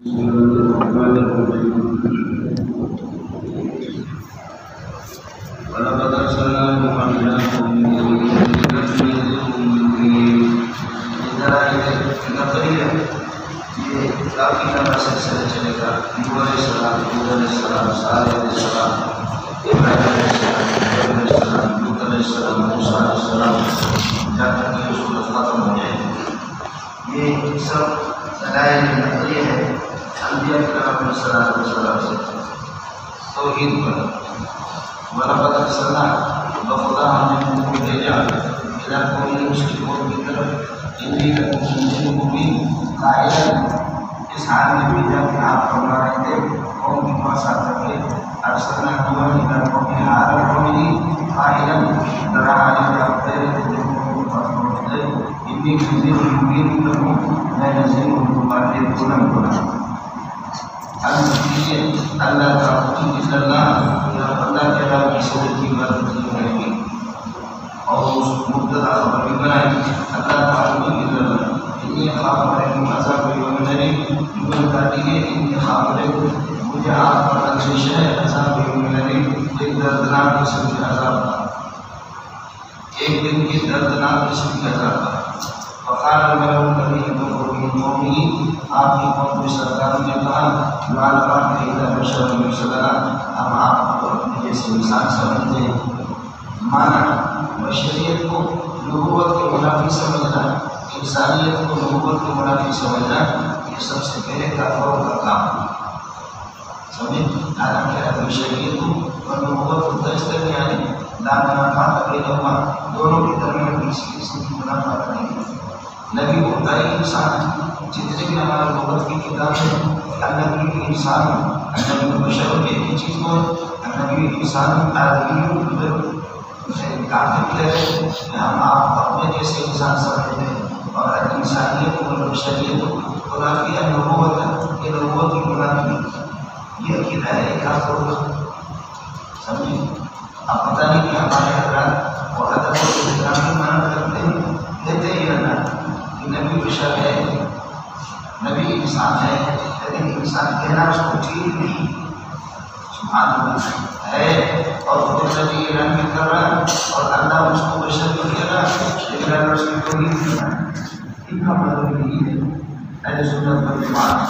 ولقد أرسلنا نوحا إلى قومه یہ کافی لمبا سلسلہ چلے گا۔ نوح علیہ السلام، ہود علیہ السلام، صالح علیہ السلام، ابراہیم علیہ السلام، ابراہیم علیہ السلام، لوط علیہ السلام، موسیٰ علیہ السلام، جہاں تک یہ صورت ختم ہو جائے۔ یہ سب دلائل نقلی ہے انبیاء کرام علیہ السلام سے توحید پر۔ وَلَقَدْ أَرْسَلْنَا، بخدا ہم نے نوح کو بھیجا، إِلَىٰ قَوْمِهِ، اس کی قوم کی طرف، إِنِّي لَكُمْ نَذِيرٌ مُّبِينٌ، قائلا اس حال میں بھیجا کہ آپ فرما رہے تھے قوم کے پاس آ کر کے ارسلنا نوحا إِلَىٰ قَوْمِهِ حَالَ قَوْمِهِ قائلا ذرا حالے میں آپ کہہ رہے تھے جب قوم کے پاس پہنچ گئے، إِنِّي نَذِيرٌ مُّبِينٌ لَكُمْ، میں نذیر ہوں تمہارے لیے کھلا کھلا۔ اللہ تعبدوا إلا اللہ، اللہ کے علاوہ کسی اور کی عبادت نہیں کریں گے۔ اور اس مبتدا خبر بھی بنائی، اللہ تعبدوا إلا اللہ، انی اخاف علیکم عذاب یوم الیم، یہ بتا دیجیے انی اخاف علیکم، مجھے آپ پر اندیشہ ہے عذاب یوم الیم، ایک دردناک قسم کے عذاب کا، ایک دن کی دردناک قسم کے عذاب کا۔ فقال الملأ الذين كفروا من قومه، آپ کی قوم کے سرداروں نے کہا لا نراك إلا بشرا مثلنا، ہم آپ کو اپنے جیسے انسان سمجھتے ہیں۔ مانا بشریت کو نبوت کے منافی سمجھنا، انسانیت کو نبوت کے منافی سمجھنا، یہ سب سے پہلے کافروں کا کام ہے۔ سمجھیں، حالانکہ بشریت اور نبوت کو اس درمیان لا منافات بینہما، دونوں کے درمیان کسی قسم کی منافات نہیں ہے۔ نبی ہوتا ہی انسان، جتنے بھی ہمارے لغت کی کتاب ہے النبی انسان، النبی بشر ایک ہی چیز کو النبی انسان آدمی کافر کہتے ہیں، ہم آپ اپنے جیسے انسان سمجھتے ہیں، اور انسانیت اور بشریت منافی ہے نبوت ہے، یہ نبوت کی منافی یہ عقیدہ ہے کافر کا۔ سمجھیں، اب پتہ نہیں کہ ہمارے حضرات وہ ادب اور احترام کی معنی کرتے ہیں، کہتے ہیں یہ اللہ نبی بشر ہے، نبی انسان ہے، لیکن انسان کہنا اس کو ٹھیک نہیں، سبحان اللہ ہے، اور خود نبی اعلان بھی کر رہا ہے اور اللہ اس کو بشر بھی کہہ رہا ہے، لیکن اللہ اس کی توحید کر رہا ہے۔ ان کا مطلب یہی ہے اہل سنت والجماعت۔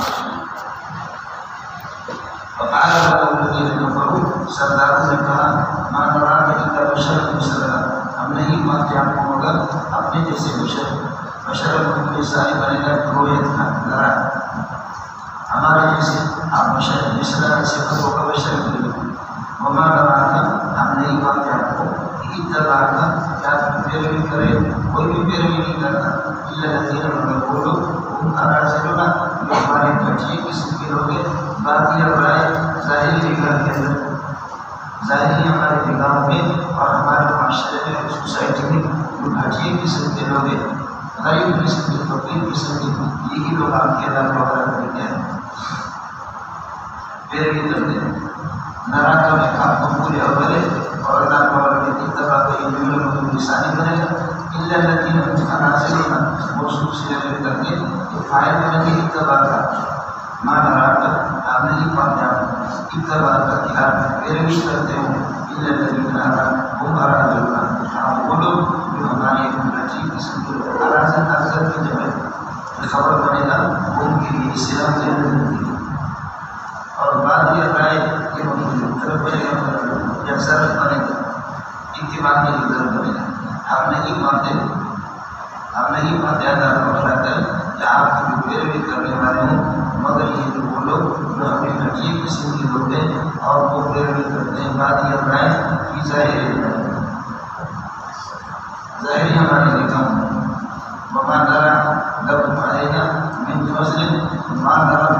فقال الذين كفروا، سرداروں نے کہا ما نراك إلا بشرا مثلنا، ہم نہیں مانتے آپ کو مگر اپنے جیسے بشر ساری بنے گا رویت کا لڑا ہمارے جیسے آپ بشر مثلا صفتوں کا بشر بنے گا۔ وما نراك، ہم نہیں مانتے آپ کو اتباعك، کیا تم پیروی کرے، کوئی بھی پیروی نہیں کرتا، الا الذين مگر وہ لوگ ہم اراذلنا، جو ہمارے گھٹیے قسم کے لوگ ہیں، باطل رائے ظاہری نگاہ کے اندر، ظاہری ہمارے نگاہ میں اور ہمارے معاشرے میں اور سوسائٹی میں جو گھٹیے قسم کے لوگ ہیں، غریب قسم کے فقیر قسم کے، یہی لوگ آپ کے اللہ وغیرہ کرتے ہیں، پیروی کرتے ہیں۔ نراك میں آپ کو پورے اولے اور اللہ وغیرہ کے اتباع کو یہ جملہ کو لسانی بنے گا، الا الذين اراذلنا، موصوف سے کر کے تو فاعل بنے گی اتباع کا۔ ما نراك، آپ نہیں پاتے آپ اتباع کا کہ آپ پیروی کرتے ہو، الا الذين هم اراذلنا، آپ وہ لوگ جو ہماری عجیب قسم کے اراذل کی جگہ خبر بنے گا ان کے لیے اسلام سے اور بعد یہ رائے یہ طرف بنے گا یا ضرور بنے گا، اتباع کے لیے ضرور بنے گا۔ آپ نہیں مانتے اللہ تعالیٰ کہ آپ کی پیروی کرنے والے ہوں، مگر یہ جو وہ لوگ جو ہمیں عجیب قسم کے لوگ ہیں اور وہ پیروی کرتے ہیں بعد یہ رائے کی ظاہری ہماری نکام۔ وما نرى لكم علينا من فضل، ما نرى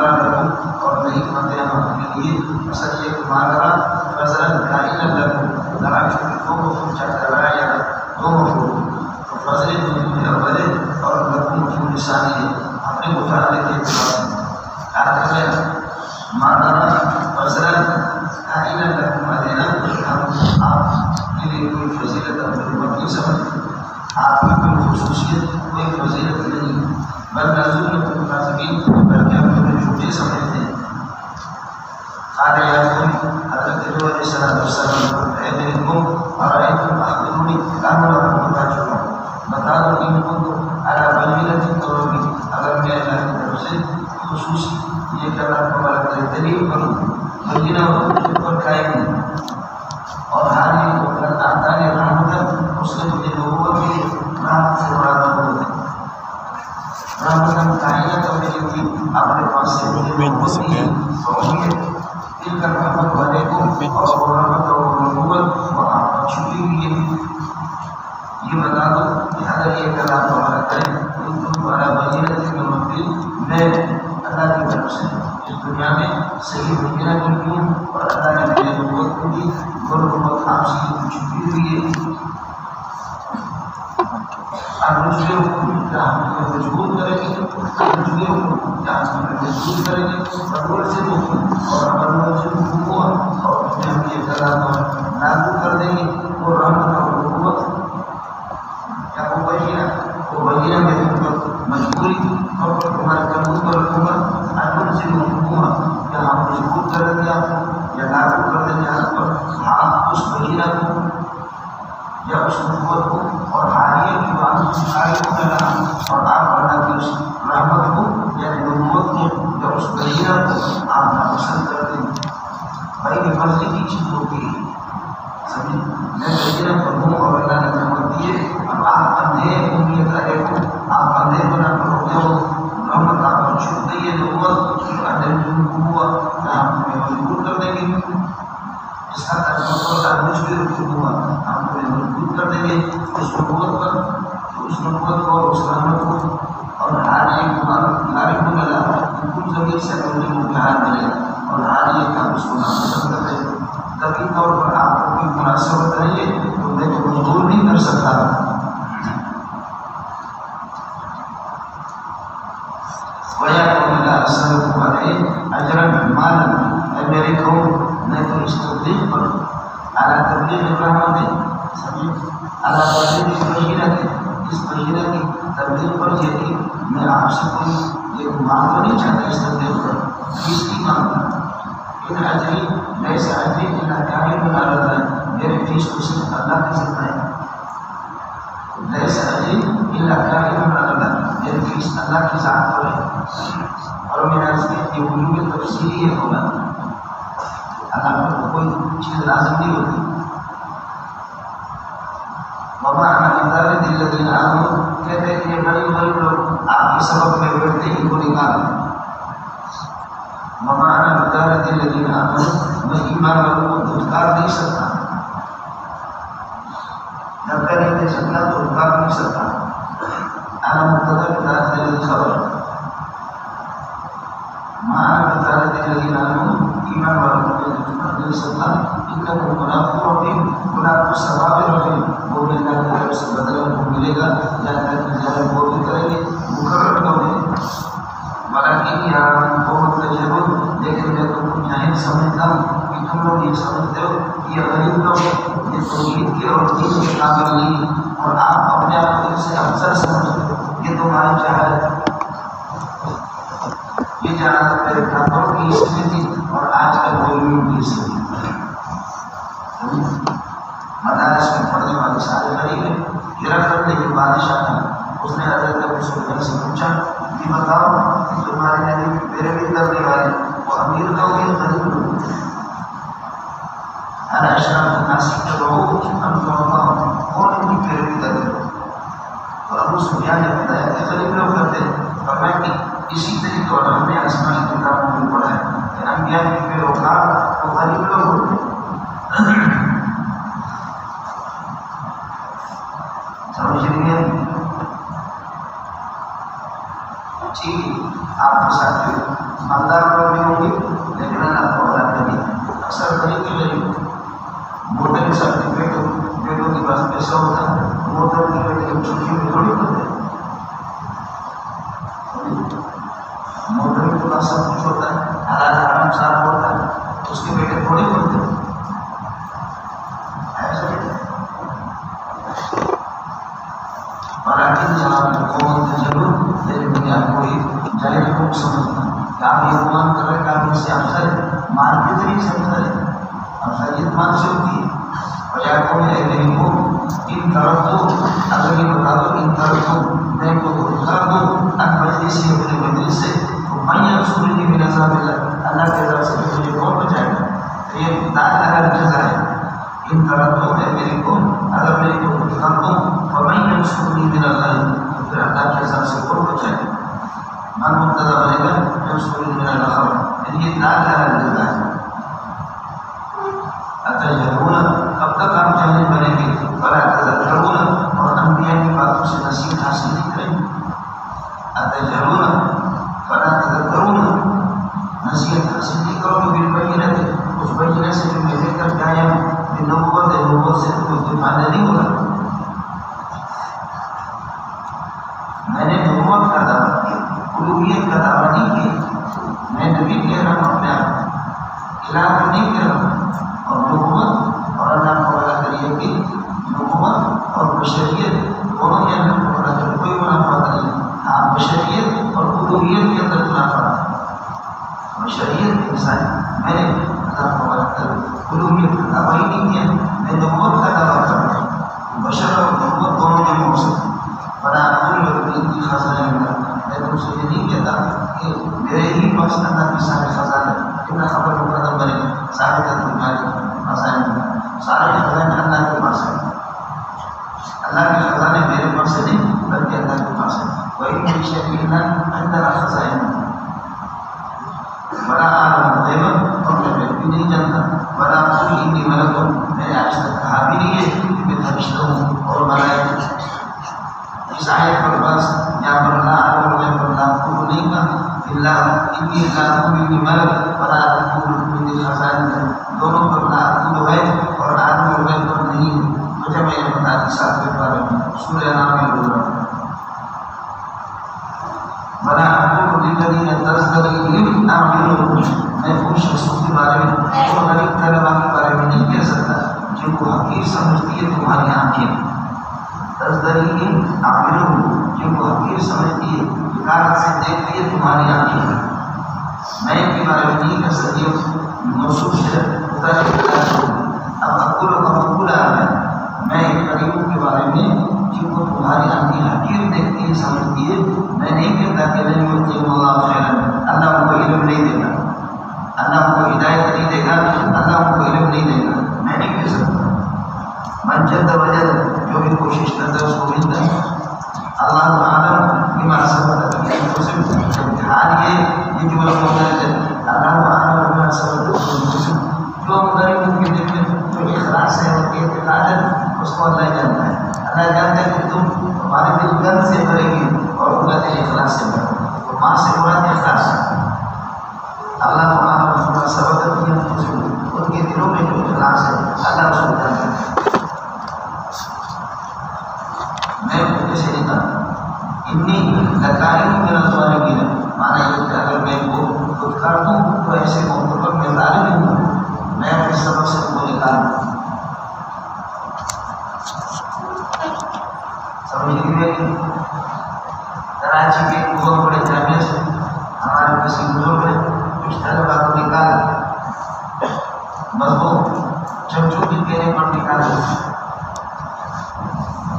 لكم، اور نہیں مانتے ہم اپنے لیے اصل یہ کہ ما نرى فضلا قائلا لكم، نرى چونکہ دو مفعول چاہتا رہا یا دو مفعول، تو فضل مفعول اول ہے اور لكم مفعول ثانی ہے، اپنے متعلق کے اعتبار سے ما نرى فضلا قائلا لكم علينا، ہم آپ کے لیے کوئی فضیلت اپنے نہیں سمجھتے، آپ کی کوئی خصوصیت کوئی فضیلت نہیں، بل نظر طرف سے خصوصی یہ کہ اللہ تبارک و تعالی دلیل پر مدینہ پر قائم اور ہر ایک اللہ نے رحمت اس نے مجھے نبوت کی رحمت سے مراد ہے رحمت کائنات اور میری اپنے پاس سے مجھے نبوت کی توحید ان کا رحمت والے کو اور رحمت اور نبوت وہ آپ چھپی ہوئی ہے یہ بتا دو کہ اگر یہ اللہ تبارک کرے تو تمہارا بینہ سے میں اللہ کی طرف سے اس دنیا میں صحیح بینہ کرتی ہوں اور اللہ نے میرے نبوت کو دی اور نبوت آپ سے چھپی ہوئی ہے آپ رجوع حکم کیا ہم مجبور کریں گے رجوع حکم کیا ہم مجبور کریں گے پرور سے حکم اور پرور سے حکم ہوا اور ہم یہ کلام لاگو کر دیں گے اور رحمت اور نبوت کیا وہ بینہ میں حکومت مجبوری اور تمہارے قانون پر حکومت پرور سے حکم ہوا کیا ہم مجبور کر دیں گے آپ کو یا لاگو کر دیں گے آپ پر آپ اس بینہ کو یا اس نبوت کو اور حالیہ کی بات عالم کرنا اور آپ اللہ کی اس رحمت کو یا نبوت کو یا اس بینہ کو آپ ناپسند کرتے ہیں بھائی مرضی کی چیز ہوتی ہے سمجھ میں بینہ پر ہوں اور اللہ نے رحمت دیے اب آپ اندھے امیت رہے ہو آپ اندھے بنا کر ہوتے ہو رحمت آپ پر چھوٹ گئی ہے نبوت اندھے جو ہوا کیا ہم تمہیں مجبور کر دیں گے اس کا ترجمہ مجھ بھی رکھو ہوا ہم تمہیں مجبور کر دیں گے اس نبوت پر اس نبوت کو اور اس رحمت کو اور ہر ایک لارے کو ملا کچھ زمین سے اپنے امتحان ملے اور ہر ایک آپ اس کو ناپسند کر دیں کبھی طور پر آپ کو کوئی مناسبت نہیں ہے تو میں تو مجبور نہیں کر سکتا وَيَا قَوْمِ لَا أَسْأَلُكُمْ عَلَيْهِ أَجْرًا مَالًا اے میرے قوم میں تو اس تبلیغ پر اعلیٰ تبلیغ رحمت ہے سمجھے اعلیٰ تبلیغ اس مہینہ کی تبلیغ پر یہ کہ میں آپ سے کوئی ایک مانگ نہیں چاہتا اس تبلیغ پر کس کی مانگ ان اجری لیس اجری الا کامل علی اللہ میرے فیس کو صرف اللہ کی ذمہ ہے لیس اجری الا کامل علی اللہ میرے فیس اللہ کی ذات پر ہے اور میرا اس کی علوم تفصیلی ہے ہوگا اللہ پر کوئی چیز لازم نہیں ہوتی وما انا بطارد الذین آمنوا کہتے ہیں کہ یہ بڑی لوگ آپ کے سبب میں بیٹھتے ان کو نکال وما انا بطارد الذین آمنوا میں ایمان والوں کو دھتکار نہیں سکتا دھکا نہیں دے سکتا تو دھتکار نہیں سکتا انا مبتدا بطارد الذین خبر ما انا بطارد الذین آمنوا ایمان والوں کو دھتکار نہیں سکتا ان کا منافق رحیم منافق ثواب رحیم وہ بھی اللہ کی طرف سے بدلہ کو ملے گا یا اللہ کی جانب وہ بھی کریں گے مقرر کریں بلکہ یہاں بہت تجربہ لیکن میں تم کو جاہل سمجھتا ہوں کہ تم لوگ یہ سمجھتے ہو کہ یہ غریب لوگ یہ توحید کے اور دین کے قابل نہیں اور آپ اپنے آپ کو سے افسر سمجھتے ہو یہ تمہاری جہالت یہ جہالت میرے کافروں کی اس میں تھی اور آج کل مولویوں کی اس میں مدارس میں پڑھنے والے سارے غریب ہیں ہرقل نے یہ بادشاہ تھا اس نے حضرت ابو سفیان سے پوچھا کہ بتاؤ کہ تمہارے نبی میرے بھی کرنے والے وہ امیر لوگ ہیں غریب لوگ ہر اشراف الناس تبعوه ام توقعوا کون ان کی پیروی کرے تو ابو سفیان نے بتایا کہ غریب لوگ کرتے ہیں فرمایا کہ اسی طریقے اور ہم نے آسمانی کتابوں میں پڑھا ہے کہ انبیاء کے پیروکار وہ غریب لوگ ہوتے ہیں سمجھ لیے ٹھیک آپ کے ساتھ مالدار لوگ بھی ہوں گے لیکن اللہ کو ادا کریں اکثر طریقے لگے موٹر کے ساتھ بیٹوں کے پاس پیسہ ہوتا ہے موٹر کی بیٹے چھٹی میں تھوڑی ہوتے ہیں موٹر کے پاس سب کچھ ہوتا ہے حلال حرام صاف ہوتا ہے اس کے بیٹے تھوڑی ہوتے ہیں لیکن جواب ضرور لیکن میں آپ کو یہ جائز حکم سمجھتا ہوں کہ آپ یہ گمان کر رہے ہیں کہ آپ اس سے افسر ہے مال کے ذریعے سے افسر ہے افسریت مال سے ہوتی ہے اور یا کو میں نہیں ہو ان طرف دو اگر یہ بتا دو ان طرف دو میں کو اتار دو ان مجلس سے اپنے مجلس سے اللہ کے طرف سے مجھے کون بچائے گا؟ یہ دار دار جزا ہے. ان تردوں ہے میری کو اگر میری کو کر دوں فمن ینصرنی من اللہ تو پھر اللہ کے طرف سے کون بچائے گا؟ من مبتدا بنے گا ینصرنی من اللہ. یہ دار دار جزا ہے. اتجہلون کب تک آپ جاہل بنیں گے ولا تذکرون اور انبیاء کی باتوں سے نصیحت حاصل نہیں کریں گے. اتجہلون ولا تذکرون نصیحت حاصل نہیں کرو گے بالبینۃ اس بینہ سے جو میں لے کر کے آیا ہوں. نبوت سے کوئی فائدہ نہیں ہوگا. میں نے نبوت کا دعویٰ کیا الوہیت کا دعویٰ نہیں کیا. میں نبی کہہ رہا ہوں اپنے آپ الہ کو نہیں کہہ رہا ہوں. اور نبوت اور اللہ کو اللہ کریے کہ نبوت اور بشریت دونوں میں اللہ کو اللہ کر کوئی منافعات نہیں. ہاں بشریت اور الوہیت کے اندر منافعات ہے. بشریت انسان میں نے اللہ کو اللہ کر الوہیت کا دعویٰ ہی نہیں کیا. میں نبوت کا دعویٰ کر رہا ہوں. بشر اور نبوت دونوں میں ہو سکتے. بڑا عقل خزانہ میں تم سے یہ نہیں کہتا کہ میرے ہی پاس اللہ کے سارے خزانے اتنا خبر مقدم بنے سارے سارے خزانے اللہ کے پاس ہیں. اللہ کے خزانے میرے پاس نہیں بلکہ اللہ کے پاس ہے. وہی میری شکیلہ اندر خزائن بڑا عالم غیب اور میں بھی نہیں جانتا. بڑا اصول انی ملکوں میں نے آج تک کہا بھی نہیں ہے کہ میں فرشتہ ہوں اور ملائکہ. اس آیت پر بس یا بڑا عالم میں بڑا قول نہیں کہا اللہ انی انی ملک بڑا قول میری خزائن دونوں پر لا قول ہے اور عالم غیب پر نہیں. مجھے میں یہ بتا دی ساتھ کے بارے میں سورہ نام میں بول رہا ہوں. بڑا عقول للذین تزدری اعینہم میں ان شخصوں کے بارے میں اور غریب طلبا کے بارے میں نہیں کہہ سکتا جن کو حقیر سمجھتی ہے تمہاری آنکھیں. تزدری اعینہم جن کو حقیر سمجھتی ہے حقارت سے دیکھتی ہے تمہاری آنکھیں. میں ان کے بارے میں نہیں کہہ سکتی ہوں موصوف سے اب عقول و مقبول آ رہا ہے. میں غریبوں کے بارے میں جن کو تمہاری آنکھیں حقیر دیکھتی ہے سمجھتی ہے میں نہیں کہتا کہ نہیں ہوتی اللہ خیر اللہ ان کو علم نہیں دے گا. اللہ ان کو ہدایت نہیں دے گا. اللہ ان کو علم نہیں دے گا. میں نہیں کہہ سکتا. من جد وجد جو بھی کوشش کرتا ہے اس کو ملتا ہے. اللہ عالم بما سبق انفسکم حال یہ جملہ موجود ہے. اللہ عالم بما سبق انفسکم جو غریبوں کے دل میں جو اخلاص ہے اور اعتقاد ہے اس کو اللہ جانتا ہے. اللہ جانتا ہے کہ تم تمہارے دل گند سے بھرے گی اور ان کا دل اخلاص سے بھرے گی. تو ماں سے مراد اخلاص ہے. اللہ تعالیٰ بما سبق انفسکم ان کے دلوں میں جو اخلاص ہے اللہ اس کو جانتا ہے. میں خود سے نہیں کہا انی لکائن من الظالمین مانا یہ کہ اگر میں وہ خود کر دوں تو ایسے موقع پر میں ظالم ہوں. میں اپنے سبق سے وہ نکالوں. سمجھ لیجیے کہ کراچی کے بہت بڑے جامعے سے ہمارے کسی بزرگ نے کچھ طلبا کو نکالا مضمون چمچوں کی کہنے پر نکالا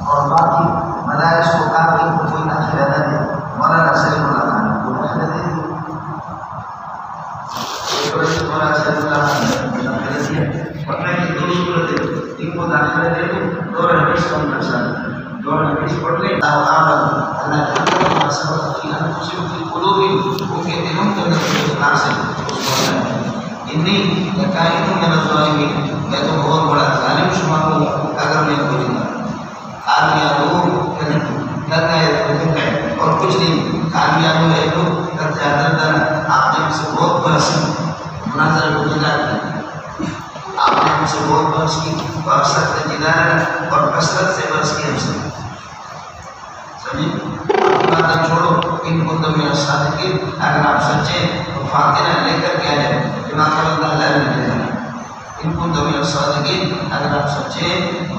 اور باقی مدارس کو کہا کہ کوئی داخلہ نہ دے. مولانا سلیم اللہ خان کو داخلہ دے دی. مولانا سلیم اللہ خان کو داخلہ دیا. ورنہ کی دو صورتیں ان کو داخلہ دے دو دور حدیث کم کر سکتے دور حدیث پڑھ لیں. اللہ تعالیٰ سبق کی انفسکم فی قلوبہم ان کے دلوں کے اندر سے اخلاص ہے. انی لکائن من الظالمین میں تو بہت بڑا ظالم شمار ہوں اگر میں کوئی نہ کامیابوں اور کچھ نہیں کامیابوں ہے تو آپ نے ہم سے بہت برس مناظر گزار آپ نے ہم سے بہت برس کی اور سخت جدار اور کثرت سے برس کی ہم سے. سمجھے باتیں چھوڑو ان کو تم میرا ساتھ کی اگر آپ سچے تو فاتحہ لے کر کے آ جائے دماغ اللہ اللہ نے دے دیا. ان کو تم میرا ساتھ کی اگر آپ سچے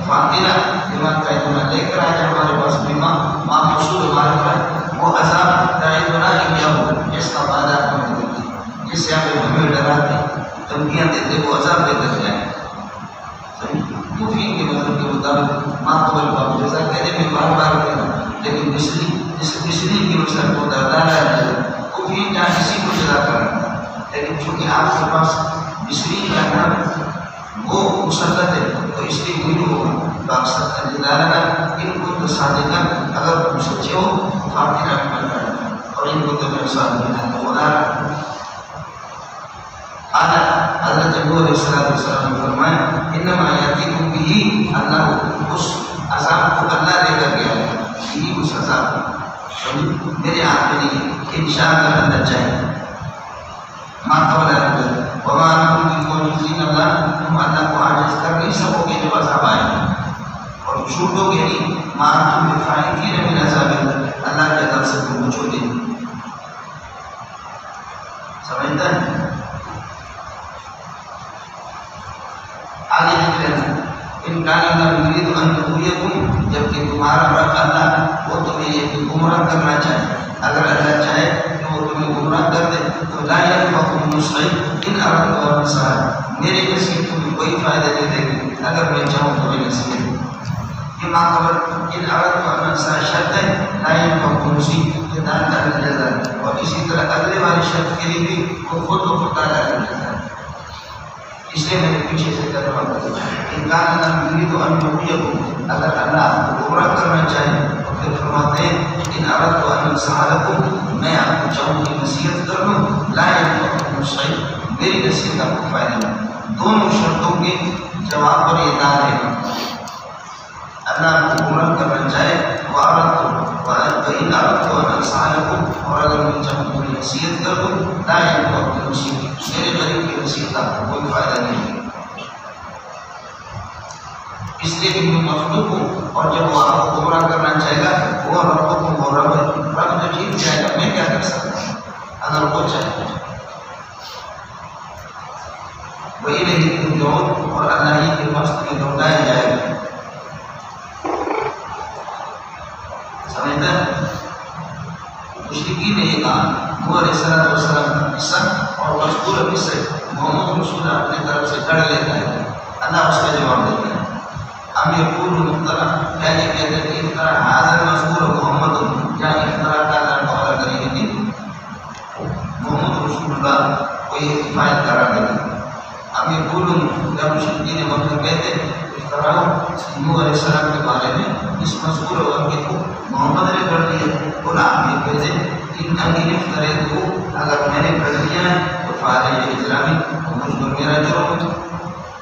فاتحہ دماغ کا اتنا لے کر آ جائے ہمارے پاس بیمہ ماں حصول ہمارے پاس وہ عذاب تعیدنا کیا ہو جس کا وعدہ آپ نے دیتی جس سے آپ ہمیں ڈراتے دھمکیاں دیتے وہ عذاب دے کر جائیں. توفیق کے مطلب کے مطابق ماں تو بابو جیسا کہتے میں بار بار کہنا لیکن مصری کی مسئلہ کو دردار ہے توفیق جہاں کسی کو جدا کرنا لیکن چونکہ آپ کے پاس بسری جانا وہ مسلط ہے تو اس لیے وہی ہوگا باقصد لگا ان کو تو صادقہ اگر تم سچے ہو تو فاتحہ عمل کرنا اور ان کو تو میرے ساتھ ملنا تو خدا حضرت ابو علیہ السلام نے فرمایا انما یاتیکم بھی اللہ اس عذاب کو اللہ لے کر گیا ہے یہی اس عذاب میرے ہاتھ میں نہیں کہ انشاءاللہ اللہ چاہے ماں قبل ہے وما نکم کی قومین اللہ تم اللہ کو عاجز کر نہیں سکو گے جب عذاب آئے اور چھوٹو گے نہیں ماں تم بفائقین من عذاب اللہ کے عذاب سے تم چھوٹے سمجھتا ہے آگے دیکھ لینا ان کان اللہ یرید ان یغویکم جبکہ تمہارا رب اللہ وہ تمہیں یہ گمراہ کرنا چاہے اگر اللہ چاہے کہ وہ تمہیں گمراہ کر دے تو لا ينفعكم نصحي ان اردت ان انصح میری نصیحت تمہیں کوئی فائدہ نہیں دے گی اگر میں چاہوں تو میں نصیحت یہ ماقبل ان اردت ان انصح شرط ہے لا ينفعكم نصحي یہ دان کا الجزاء اور اسی طرح اگلے والی شرط کے لیے بھی وہ خود و خود کا الجزاء اس لیے میں نے پیچھے سے کر رہا ہوں ان کان اللہ یرید ان یغویکم اگر اللہ آپ کو گمراہ کرنا چاہے تو پھر فرماتے ہیں ان اردت ان انصح لكم میں آپ کو چاہوں کہ نصیحت کر لوں لا ينفعكم نصحي میری نصیحت آپ کو فائدہ نہیں دونوں شرطوں کے جواب پر یہ دال ہے اللہ آپ کو گمراہ کرنا چاہے وَإِنْ أَرَدْتُ أَنْ أَنصَحَ لَكُمْ اور اگر میں چاہوں تو میں نصیحت کر دوں لا ينفعكم نصحي میرے غریب کی نصیحت آپ کو کوئی فائدہ نہیں ہے اس لیے کہ میں مخلوق ہوں اور جب وہ آپ کو گمراہ کرنا چاہے گا وہ ربکم وہ رب تو ٹھیک جائے گا میں کیا کر سکتا ہوں اگر وہ چاہے وہی نہیں ترجعون اور اللہ ہی کے پاس تمہیں لوٹایا جائے گا سمجھتا ہے مشرکین نے یہ کہا نوح علیہ السلام کا قصہ اور مذکور قصے محمد رسول اپنے طرف سے کر لیتا ہے اللہ اس کا جواب دیتا ہے ہم یقول مخترع کیا یہ کہتے ہیں کہ افترا حاضر مذکور محمد یا افترا کا لڑکا کریں گے محمد رسول اللہ کو یہ کفایت قرار دیتا ہم یقول یا مشرکین مکہ کہتے ہیں افترا نوح علیہ السلام کے بارے میں اس مذکور واقعے کو محمد نے کر دیا اور آپ یہ کہتے ہیں ان انگی افترے تو اگر میں نے کر دیا ہے تو فارغ اجرامی مجھ پر میرا جرم ہے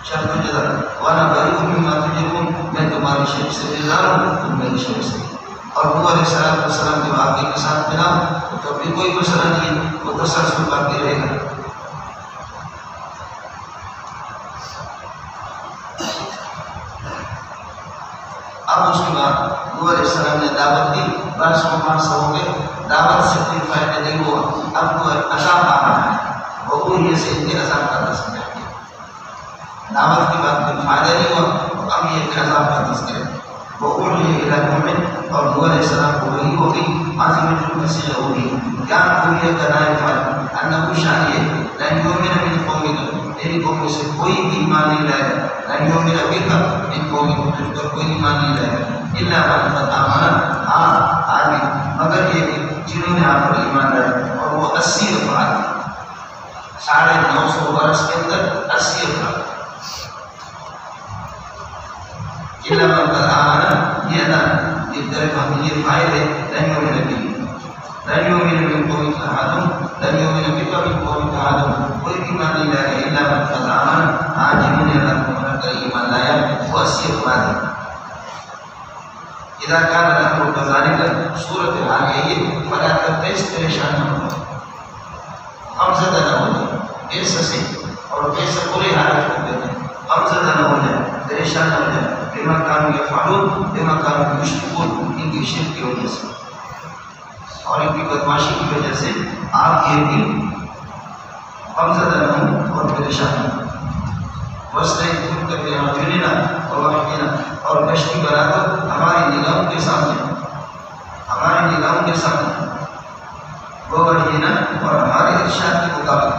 شرط جزا وانا بریء مما تجرمون میں تمہاری شرک سے بیزار ہوں تم میری شرک سے اور نوح علیہ السلام کے واقعے کے ساتھ ملا تو تب بھی کوئی مسئلہ نہیں وہ تسلسل باقی رہے گا اب اس کے بعد نوح علیہ السلام نے دعوت دی برس و ماہ ہو گئے دعوت سے کوئی فائدہ نہیں ہوا اب تو عذاب آ رہا ہے وہ یہ سے ان کے عذاب کا تذکرہ ہے دعوت کی بات میں فائدہ نہیں ہوا تو اب یہ عذاب کا تذکرہ ہے وہ اڑ لیے علاقوں میں اور نوح علیہ السلام کو وہی ہوگی ماضی میں جو مسیح ہوگی کیا کوئی کنائے فائد انہو شانی ہے لن یومن من قومک تیری قوم سے کوئی بھی ایمان نہیں لائے گا لن یومن بک من قومک تجھ پر کوئی ایمان نہیں لائے گا الا من قد آمن آدمی مگر یہ کہ جنہوں نے آپ پر ایمان لائے اور وہ 80 افراد 950 برس کے اندر 80 افراد الا من قد آمن یہ ادا یہ طرف ہم یہ فائد ہے لن یومن بک لن یومن من قومک احد لن یومن بک من قومک احد کوئی بھی ایمان نہیں لائے گا الا من قد آمن جنہوں نے اللہ کو منا کر ایمان لایا وہ 80 افراد ہیں اذا كان الامر كذلك صورت حال یہ فلا تبتئس پریشان نہ ہو غمزدہ نہ ہو جائے ایسا سے اور ایسا برے حالت کو کہتے ہیں غمزدہ نہ ہو جائے پریشان نہ ہو جائے بما كانوا يفعلون بما كانوا يشركون ان کی شرک کی وجہ سے اور ان کی بدماشی کی وجہ سے آپ یہ بھی غمزدہ نہ ہو اور پریشان نہ ہو وَاسْتَيْقُنْ بِأَعْيُنِنَا وَوَحْيِنَا اور کشتی بنا کر ہماری نگاہوں کے سامنے وَوَحْيِنَا اور ہمارے ارشاد کے مطابق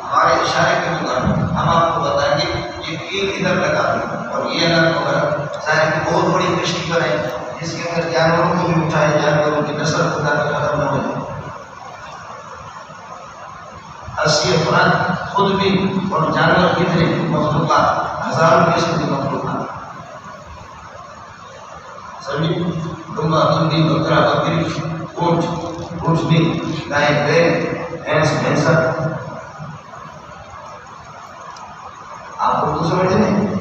ہمارے اشارے کے مطابق ہم آپ کو بتائیں گے کہ تیر ادھر لگا دیں اور یہ اللہ کو اگر ظاہر کی بہت بڑی کشتی بنائے جس کے اندر جانوروں کو بھی اٹھائے جانوروں کی نسل خدا کے ختم نہ ہو جائے 80 افراد خود بھی اور جانور کتنے مخلوقات ہزاروں قسم کی مخلوقات سبھی دمبا بندی بکرا بکری اونٹ اونٹنی گائے بیل بھینس بھینسا آپ کو تو سمجھتے نہیں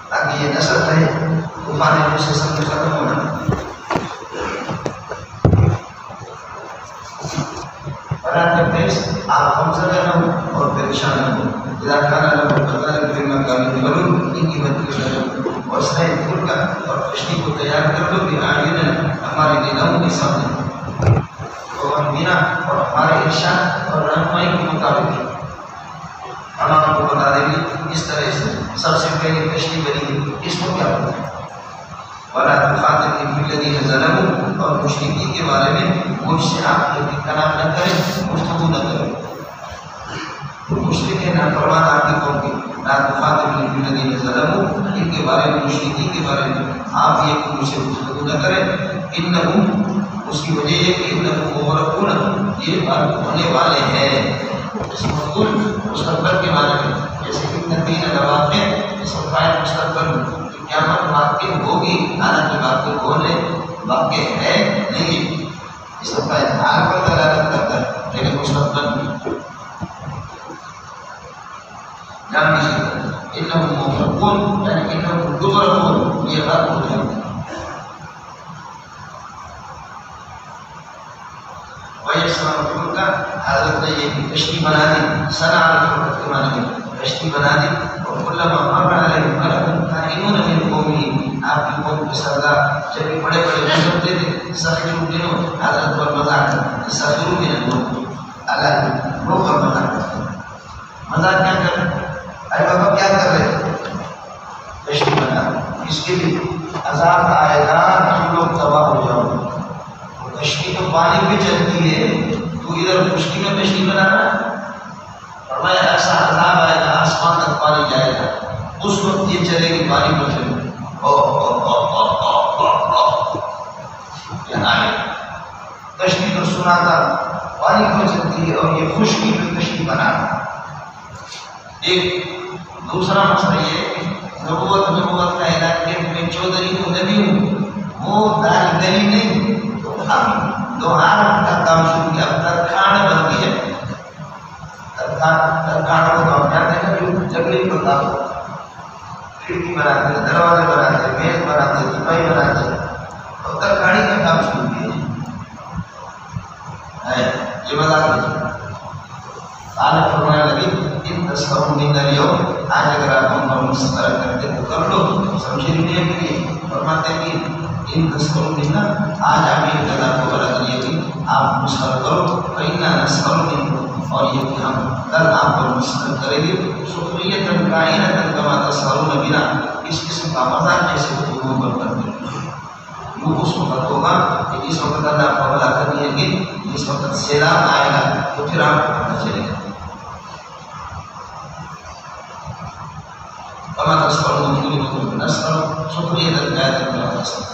تاکہ یہ نسل رہے طوفان سے سب سے ختم ہونا آپ ہم سے نہ ہو اور پریشان نہ ہو اذا كان له قدر في مكان يبلون اني بدل وسائل فلك اور کشتی کو تیار کر دو کہ آئین ہمارے نظام کے سامنے اور بنا اور ہمارے ارشاد اور رہنمائی کے مطابق ہم آپ کو بتا دیں گے اس طرح سے سب سے پہلے کشتی بنی اس کو کیا بولتے ہیں ولا تخاطبني في الذين ظلموا اور مشرکین کے بارے میں مجھ سے آپ یہ کلام نہ کریں گفتگو نہ کریں مشرک نافرمان آپ کی قوم کی لا تخاطبني في الذين ظلموا ان کے بارے میں مشرکین کے بارے میں آپ یہ مجھ سے گفتگو نہ کریں انہم اس کی وجہ یہ کہ انہم مغرقون یہ بات ہونے والے ہیں اس مقبول مستقبل کے بارے میں جیسے کہ نبی نے جواب میں اس وقت مستقبل قیامت واقع ہوگی حالانکہ واقع ہونے واقع ہے نہیں اس کا حال پر دلالت کرتا ہے لیکن مستقبل جان لیجیے انہم مغرقون یعنی انہم یغرقون یہ غرق ہو جائیں گے ویسرفون کا حضرت نے یہ کشتی بنا دی صنع الفلک کے معنی میں کشتی بنا دی اور کلما مر علیہ ملک کائنون من قومی آپ کی قوم کے سردار جب بھی بڑے بڑے گزرتے تھے سخیروں دنوں حضرت پر مذاق سخیروں دنوں اللہ رو کر مذاق کیا کر رہے اے بابا کیا کر رہے کشتی بنا اس کے لیے عذاب آئے گا تم لوگ تباہ ہو جاؤ کشتی تو پانی پہ چلتی ہے تو ادھر خشکی میں کشتی بنانا فرمایا ایسا عذاب آئے گا آسمان تک پانی جائے گا اس وقت یہ چلے گی پانی پر چلے کشتی تو سنا تھا پانی پر چلتی ہے اور یہ خشکی میں کشتی بنا ایک دوسرا مسئلہ یہ نبوت کا اعلان کہ میں چودھری تو نبی ہوں وہ دال گلی نہیں لوہار کا کام شروع کیا ترکھان بن گئی ہے ترکھان کو تو ہم جانتے ہیں کہ جنگلی کو کام کھڑکی بناتے ہیں دروازے بناتے ہیں میز بناتے ہیں چپائی بناتے ہیں اور ترکھانی کا کام شروع کیا ہے یہ مذاق نہیں آنے فرمانے لگی ان تسخروا منا اليوم آج اگر آپ ہم پر مسخرہ کرتے تو کر لو سمجھے نہیں کے لیے فرماتے ہیں ان تسخروا منا آج آپ یہ کہا کو بلا کریے کہ آپ مسخرہ کرو فإنا نسخر منکم اور یہ کہ ہم کل آپ پر مسخرہ کریں گے سخریۃ کائنۃ کما تسخرون بنا اس قسم کا مذاق جیسے تم پر کرتے وہ اس وقت ہوگا کہ اس وقت اللہ کو بلا کریے گی اس وقت سیلاب آئے گا تو پھر آپ کو پتہ چلے گا كما تسخرون منكم نسخر سخرية الآيات كما تسخرون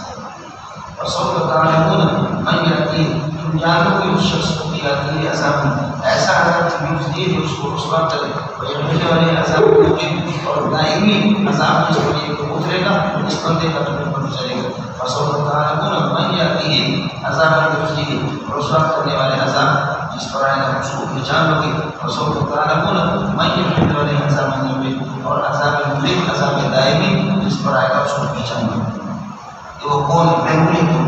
وسوف تعلمون من يأتيه تم جانو کہ اس شخص کو یاتیہ عذاب ایسا عذاب یوزدی جو اس کو رسوا کرے ویحمل علیہ عذاب مقیم اور دائمی عذاب جس پر یہ اترے گا اس بندے کا تمہیں پتہ چلے گا وسوف تعلمون من یأتيه عذاب یوزدی رسوا کرنے والے عذاب جس پر آئے گا اس کو پہچان لوگے وسوف تعلمون من یحمل علیہ عذاب مقیم اور عذاب مقیم عذاب دائمی جس پر آئے گا اس کو پہچان لوگے کہ وہ کون محمولی کون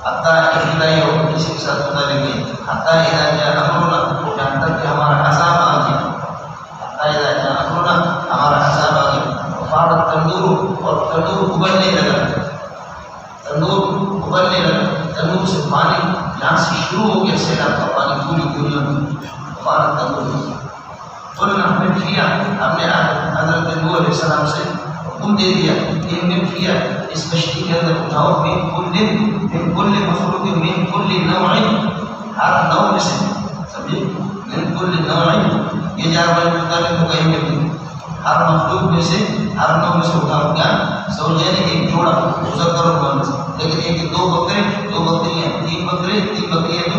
حتیٰ ابتدائی اور کسی کے ساتھ مطالعے گئے حتیٰ اذا جاء امرنا جہاں تک کہ ہمارا عذاب آ گیا حتیٰ اذا جاء امرنا ہمارا عذاب آ گیا وفارت تندور اور تندور ابلنے لگا تندور سے پانی یہاں سے شروع ہو گیا سیلاب کا پانی پوری دنیا میں وفارت تندور قلنا ہمیں کیا ہم نے حضرت نوح علیہ السلام سے حکم دے دیا کہ ہمیں کیا اس کشتی کے اندر اٹھاؤ من کل مخلوق من کل نوع ہر نوع میں سے سمجھے من کل نوع یہ جانور مطابق ہو گئی میں ہر مخلوق میں سے ہر نوع میں سے اٹھاؤ کیا زوجین ایک جوڑا مذکر و مؤنث لیکن ایک دو بکرے دو بکریاں تین بکرے تین بکریاں دو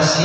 80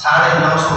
950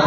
2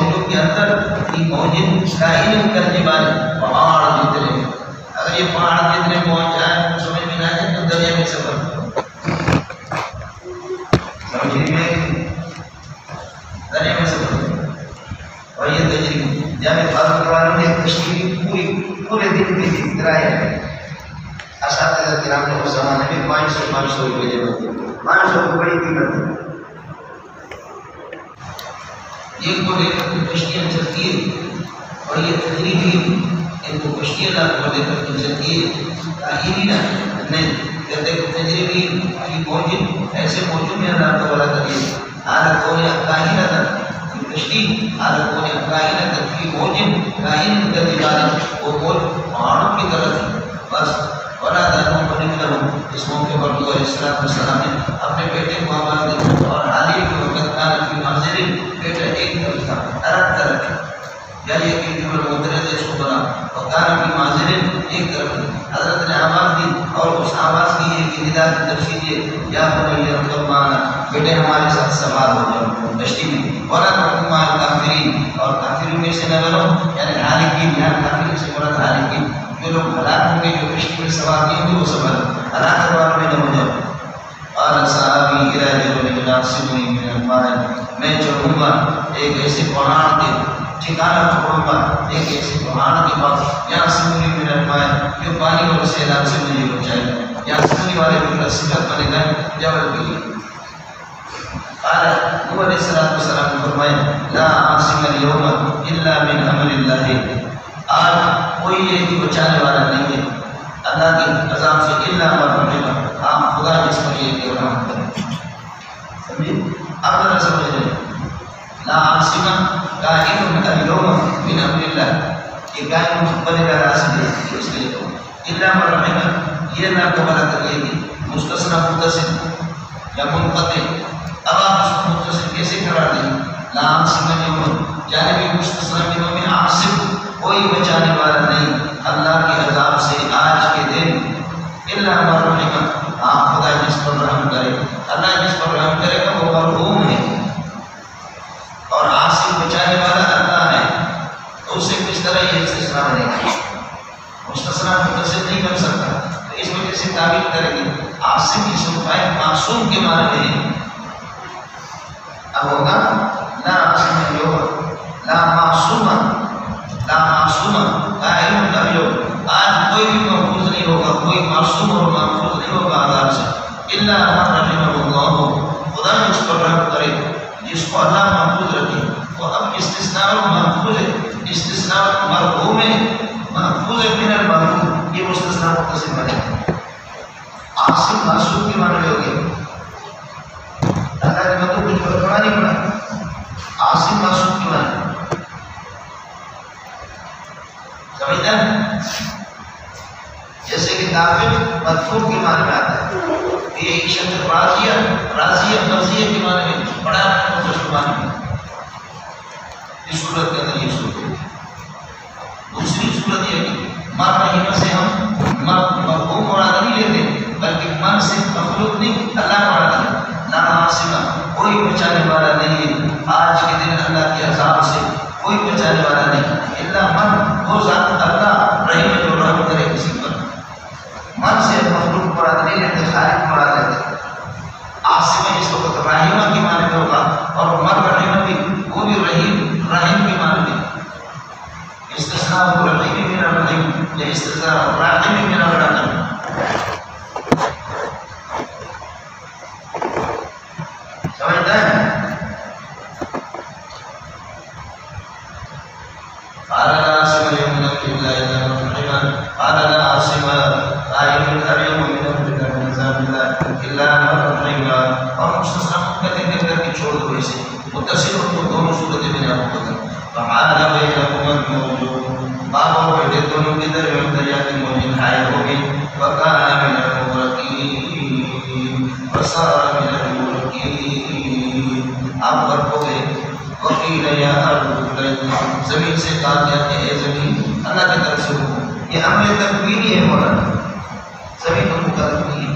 موجود کے اندر یہ موجود کائن کالجبال پہاڑ جتنے، اگر یہ پہاڑ جتنے پہنچ جائے تو سمجھ میں نہ آئے تو دریا میں سفر سمجھ میں دریا میں سفر۔ اور یہ تجربہ جامع فاروق والوں نے کشتی پورے دن کی کرایا ہے۔ اساتذہ کرام نے اس زمانے میں 500 روپے جمع کیے، 500 روپے بڑی قیمت ہے۔ یہ کو لے کر کشتیاں چلتی ہے اور یہ تجریبی ان کو کشتیاں لا کر لے کر چلتی ہے تاہیری نہیں کہتے کہ تجریبی کی موجود ایسے موجود میں اللہ تعالیٰ کریے حالت ہونے کاہینہ تک کشتی حالت ہونے کاہینہ تک کی موجود کاہین کا دیوار وہ موج پہاڑوں کی طرح تھی بس۔ ولا دانوں کو نکلوں اس موقع پر تو علیہ السلام نے اپنے بیٹے کو آواز دی اور حالی کے وقت کان کی منزل بیٹا ایک طرف تھا الگ طرف یا یہ کہ جو مدرج اس کو بنا اور کان کی منزل ایک طرف تھی۔ حضرت نے آواز دی اور اس آواز کی یہ کہ ندا کی تفسیر یہ یا بنی رحمانا بیٹے ہمارے ساتھ سوار ہو جاؤ کشتی میں، ولا تکونوا مع الکافرین اور کافروں میں سے نہ بنو، یعنی حالکین یہاں کافروں سے مراد حالکین جو لوگ ہلاک ہوں گے جو کشتی میں سوار نہیں ہوں گے وہ سفر ہلاک ہونے میں نہ ہو جائے۔ قال صحابی الی جبل یعصمنی من الماء، میں چڑھوں گا ایک ایسے پہاڑ کے ٹھکانہ پکڑوں گا ایک ایسے پہاڑ کے پاس یعصمنی من الماء جو پانی اور سیلاب سے مجھے بچائے گا۔ یعصمنی والے بھی صفت بنے گا جبل کے لیے۔ قال نبی علیہ السلام نے فرمایا لا عاصم اليوم الا من امر اللہ، آج کوئی یہ بھی بچانے والا نہیں ہے اللہ کے عذاب سے الا من رحم، آپ خدا جس پر یہ کہ رحم کرے۔ سمجھے آپ ذرا سمجھ لیں لا عاصم قائم اليوم من امر اللہ، یہ قائم بنے گا راست ہے اس کے لیے الا من رحم، یہ نہ تو بنا کریے گی مستثنی متصل یا منقطع، اب آپ اس کو متصل کیسے قرار دیں؟ لا عاصم اليوم جانب مستثنی منوں میں عاصم کوئی بچانے والا نہیں اللہ کے عذاب سے آج کے دن الا من رحم، آپ خدا جس پر رحم کرے، اللہ جس پر رحم کرے گا وہ مرحوم ہے اور عاصم بچانے والا اللہ ہے، تو اسے کس طرح یہ استثناء بنے گا؟ مستثنی متصل نہیں بن سکتا، تو اس وجہ سے تعبیر کریں گے عاصم اسم فاعل معصوم کے معنی میں ہے۔ اب ہوگا لا عاصم اليوم لا معصوم قائم اليوم، آج کوئی بھی محفوظ نہیں ہوگا، کوئی معصوم اور محفوظ نہیں ہوگا عذاب سے الا من رحمہ اللہ، خدا جس پر رحم کرے جس کو اللہ محفوظ رکھے۔ تو اب استثناء محفوظ ہے، استثناء مرحوم ہے، محفوظ من المحفوظ، یہ مستثنیٰ متصل بنے گا۔ عاصم معصوم کے معنی ہو گئے، اللہ کے مطلب کچھ فرق نہیں پڑا، عاصم معصوم کے معنی سمجھتا ہے؟ جیسے کہ کافر مدفوع کے معنی میں آتا ہے، یہ ایک شخص راضیہ مرضیہ کے معنی میں بڑا معنی میں، اس صورت کے اندر یہ صورت ہے۔ دوسری صورت یہ کہ مر رحمہ سے ہم مفہوم مراد نہیں لیتے بلکہ من سے مخلوق نہیں اللہ مراد ہے۔ لا عاصم کوئی بچانے والا نہیں ہے آج کے دن اللہ کے عذاب سے، کوئی بچانے والا نہیں الا من، وہ ذات اللہ رحیم جو رحم کرے کسی پر۔ من سے مخلوق مراد نہیں لیتے، خالق مراد لیتے۔ عاصم اس وقت رحیمہ کے معنی میں ہوگا اور من رحیمہ بھی وہ بھی رحیم کے معنی میں۔ استثناء الرحیم من الرحیم یا استثناء الرحیم من الرحیم۔ سمجھتا ہے؟ قال لا عاصم اليوم من امر الله الا من رحم، قال لا عاصم قائم اليوم من امر الله من عذاب الله الا من رحم، اور مستثنی منقطع کر کے چھوڑ دو اسے، متصل تو دونوں صورتیں میں نے آپ کو بتائی۔ فحال بینهما الموج، باپ اور بیٹے دونوں کے درمیان دریا کی موج حائل ہو گئی۔ وکان من المغرقین، وصار من المغرقین، آپ غرق ہو گئے۔ وقیل یا ارض زمین سے کہا گیا کہ اے زمین اللہ کی طرف سے ہو، یہ عمل تکوینی ہے مولانا، زمین کو مقرر نہیں ہے،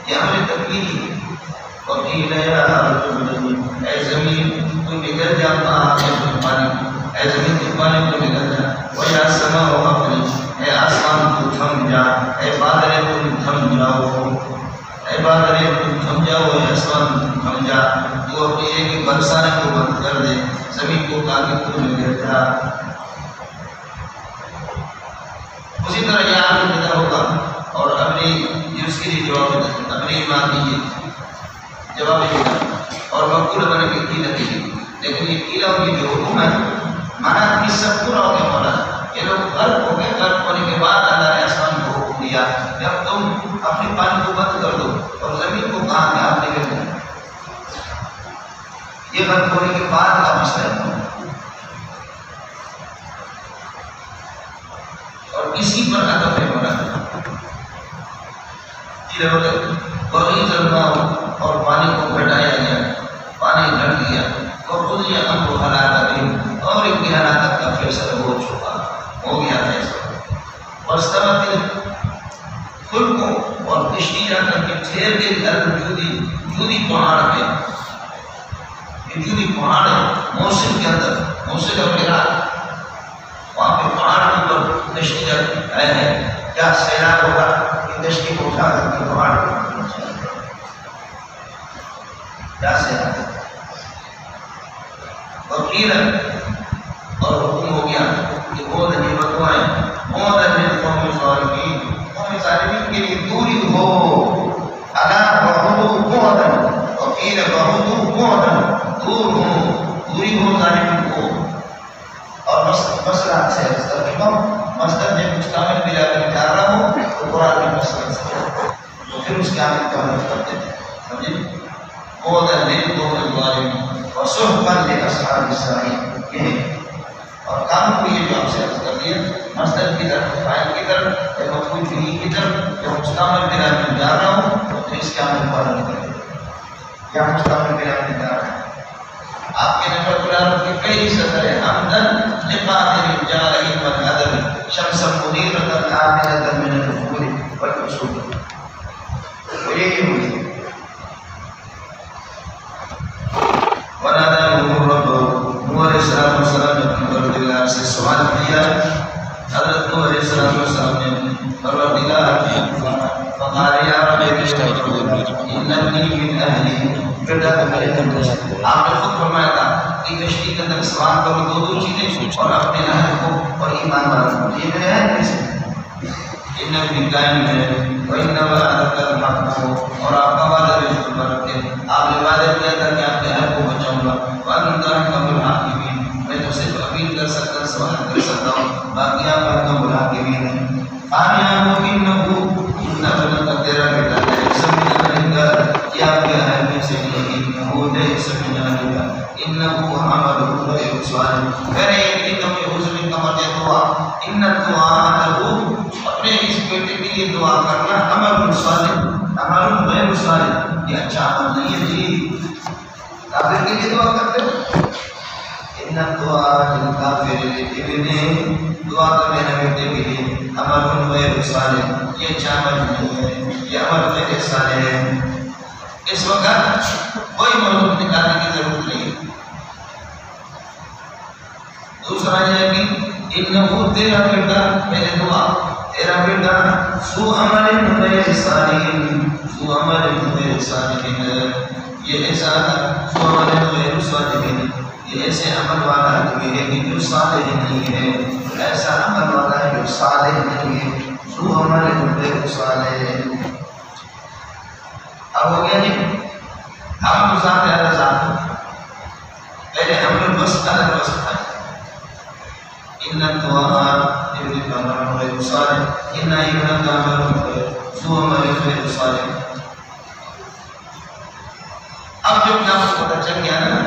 یہ عمل تکوینی ہے۔ وقیل یا ارض اے زمین تو نکل جاتا ہے پانی، اے زمین کے پانی کو نکل جا، وَيَا السَّمَاءُ اقْلِعِي، اے آسمان تو تھم جا، اے بادلیں تم تھم جاؤ، اے بادلیں تم تھم جاؤ، اے آسمان تم تھم جا، تو اپنی ایک برسانے کو بند کر دے، زمین کو تاکہ تم میں گر جا۔ اسی طرح یہ عالم پیدا ہوگا اور اپنی اس کے لیے جواب اپنی ایمان دیجیے جواب دیجیے اور مقبول بنے کے کی نتیجے، لیکن یہ کیلا کی جو حکم ہے مانا کہ سب پورا ہو گیا مولا، یہ لوگ غرق ہو گئے، غرق ہونے کے بعد اللہ نے آسمان کو حکم دیا کہ اب تم اپنے پانی کو بند کر دو اور زمین کو کہاں کہ آپ نکل جائیں۔ یہ غرق ہونے کے بعد آپ اس طرح اور اسی پر عطف ہے مولا بغیر ضرورہ اور پانی کو گھٹایا گیا، پانی گھٹ گیا اور خود یہ امر ہلاکت اور ایک ہلاکت کا فیصلہ ہو چکا ہو گیا فیصلہ۔ اور سبب خل کو اور کشتی جا کر کے ٹھہر گئی جودی پہاڑ پہ، یہ جودی پہاڑ ہے موصل کے اندر، موصل اور عراق، وہاں پہ پہاڑ کے اوپر کشتی جا رہے ہیں، کیا سیلاب ہوگا کہ کشتی کو اٹھا کر کے پہاڑ پہ کیا سیلاب وکیل اور حکم ہو گیا کہ بہت عجیب دعائیں بہت عجیب قوم ظالمین کے لیے دوری ہو، اگر بہت وکیل بہت دور ہو، دوری ہو ظالمین کو۔ اور مسئلہ سے مصدر جب مستعمل بلا کر جا رہا ہو تو قرآن میں مسئلہ سے تو پھر اس کے عامل کا مدد کرتے ہیں، سمجھے؟ بہت عجیب قوم ظالمین وصحبا لأصحاب السعیر، یہ اور کام کو یہ جو آپ سے عرض کر دیا مصدر کی طرف، فاعل کی طرف یا مفعول به کی طرف یا مستعمل بلا میں جا رہا ہوں تو اس کے عمل پر عمل کریں یا مستعمل بلا میں جا رہا ہے۔ آپ کے نمبر قرآن کی پہلی سطر ہے حمدن لقادر جارح والعدل شمس منیرۃ عاملۃ من الفضول والوصول، تو یہی ہوئی ونادى نوح ربه، نوح علیہ السلام نے اپنے پروردگار سے سوال کیا، حضرت نوح علیہ السلام نے پروردگار فقال یا رب ان ابنی من اہلی، بیٹا میرے اندر، آپ نے خود فرمایا تھا کہ کشتی کے اندر سوال کرو دو چیزیں اور اپنے اہل کو اور ایمان والوں کو، یہ میرے اہل میں سے ان ابنی قائم ہے وان وعدک الحق، اور آپ کا وعدہ بالکل برابر ہے، آپ نے وعدہ کیا تھا کہ آپ کے اہل کو بچاؤں گا، وانت ارحم الراحمین، میں تو صرف اپیل کر سکتا سوال کر سکتا ہوں، باقی آپ ارحم الراحمین ہیں۔ قال انه ان ابنك تیرا بیٹا ليس من اهلك، یہ آپ کے اہل میں سے نہیں، انه ليس من اهلك انه عمل غير صالح، میرے انه حضور کا مرجع دعا ان الدعاء له، اپنے اس بیٹے کے لیے دعا کرنا عمل صالح، عمل غیر صالح، یہ اچھا عمل نہیں ہے جی، کافر کے لیے دعا کرتے ہو، ان الدعاء للکافر ابن، دعا کرنے والے بیٹے کے لیے عمل غیر صالح، یہ اچھا عمل نہیں ہے، یہ عمل غیر صالح ہے۔ اس وقت کوئی موضوع نکالنے کی ضرورت نہیں۔ دوسرا یہ ہے کہ انہو تیرا بیٹا، پہلے دعا تیرا بیٹا سو عمل غیر صالح، سو عمل غیر صالح، یہ ایسا سو عمل غیر صالح، یہ ایسے عمل والا آدمی ہے کہ جو صالح نہیں ہے، ایسا عمل والا ہے جو صالح نہیں ہے، سو عمل غیر صالح۔ اب ہو گیا جی، ہم تو ذات ہے ذات، پہلے ہم لوگ بس الگ بس تھا، ان الدعاء ابن عمر غیر صالح، ان ابن عمر سو عمل غیر صالح۔ اب جب نام کو پتہ چل گیا نا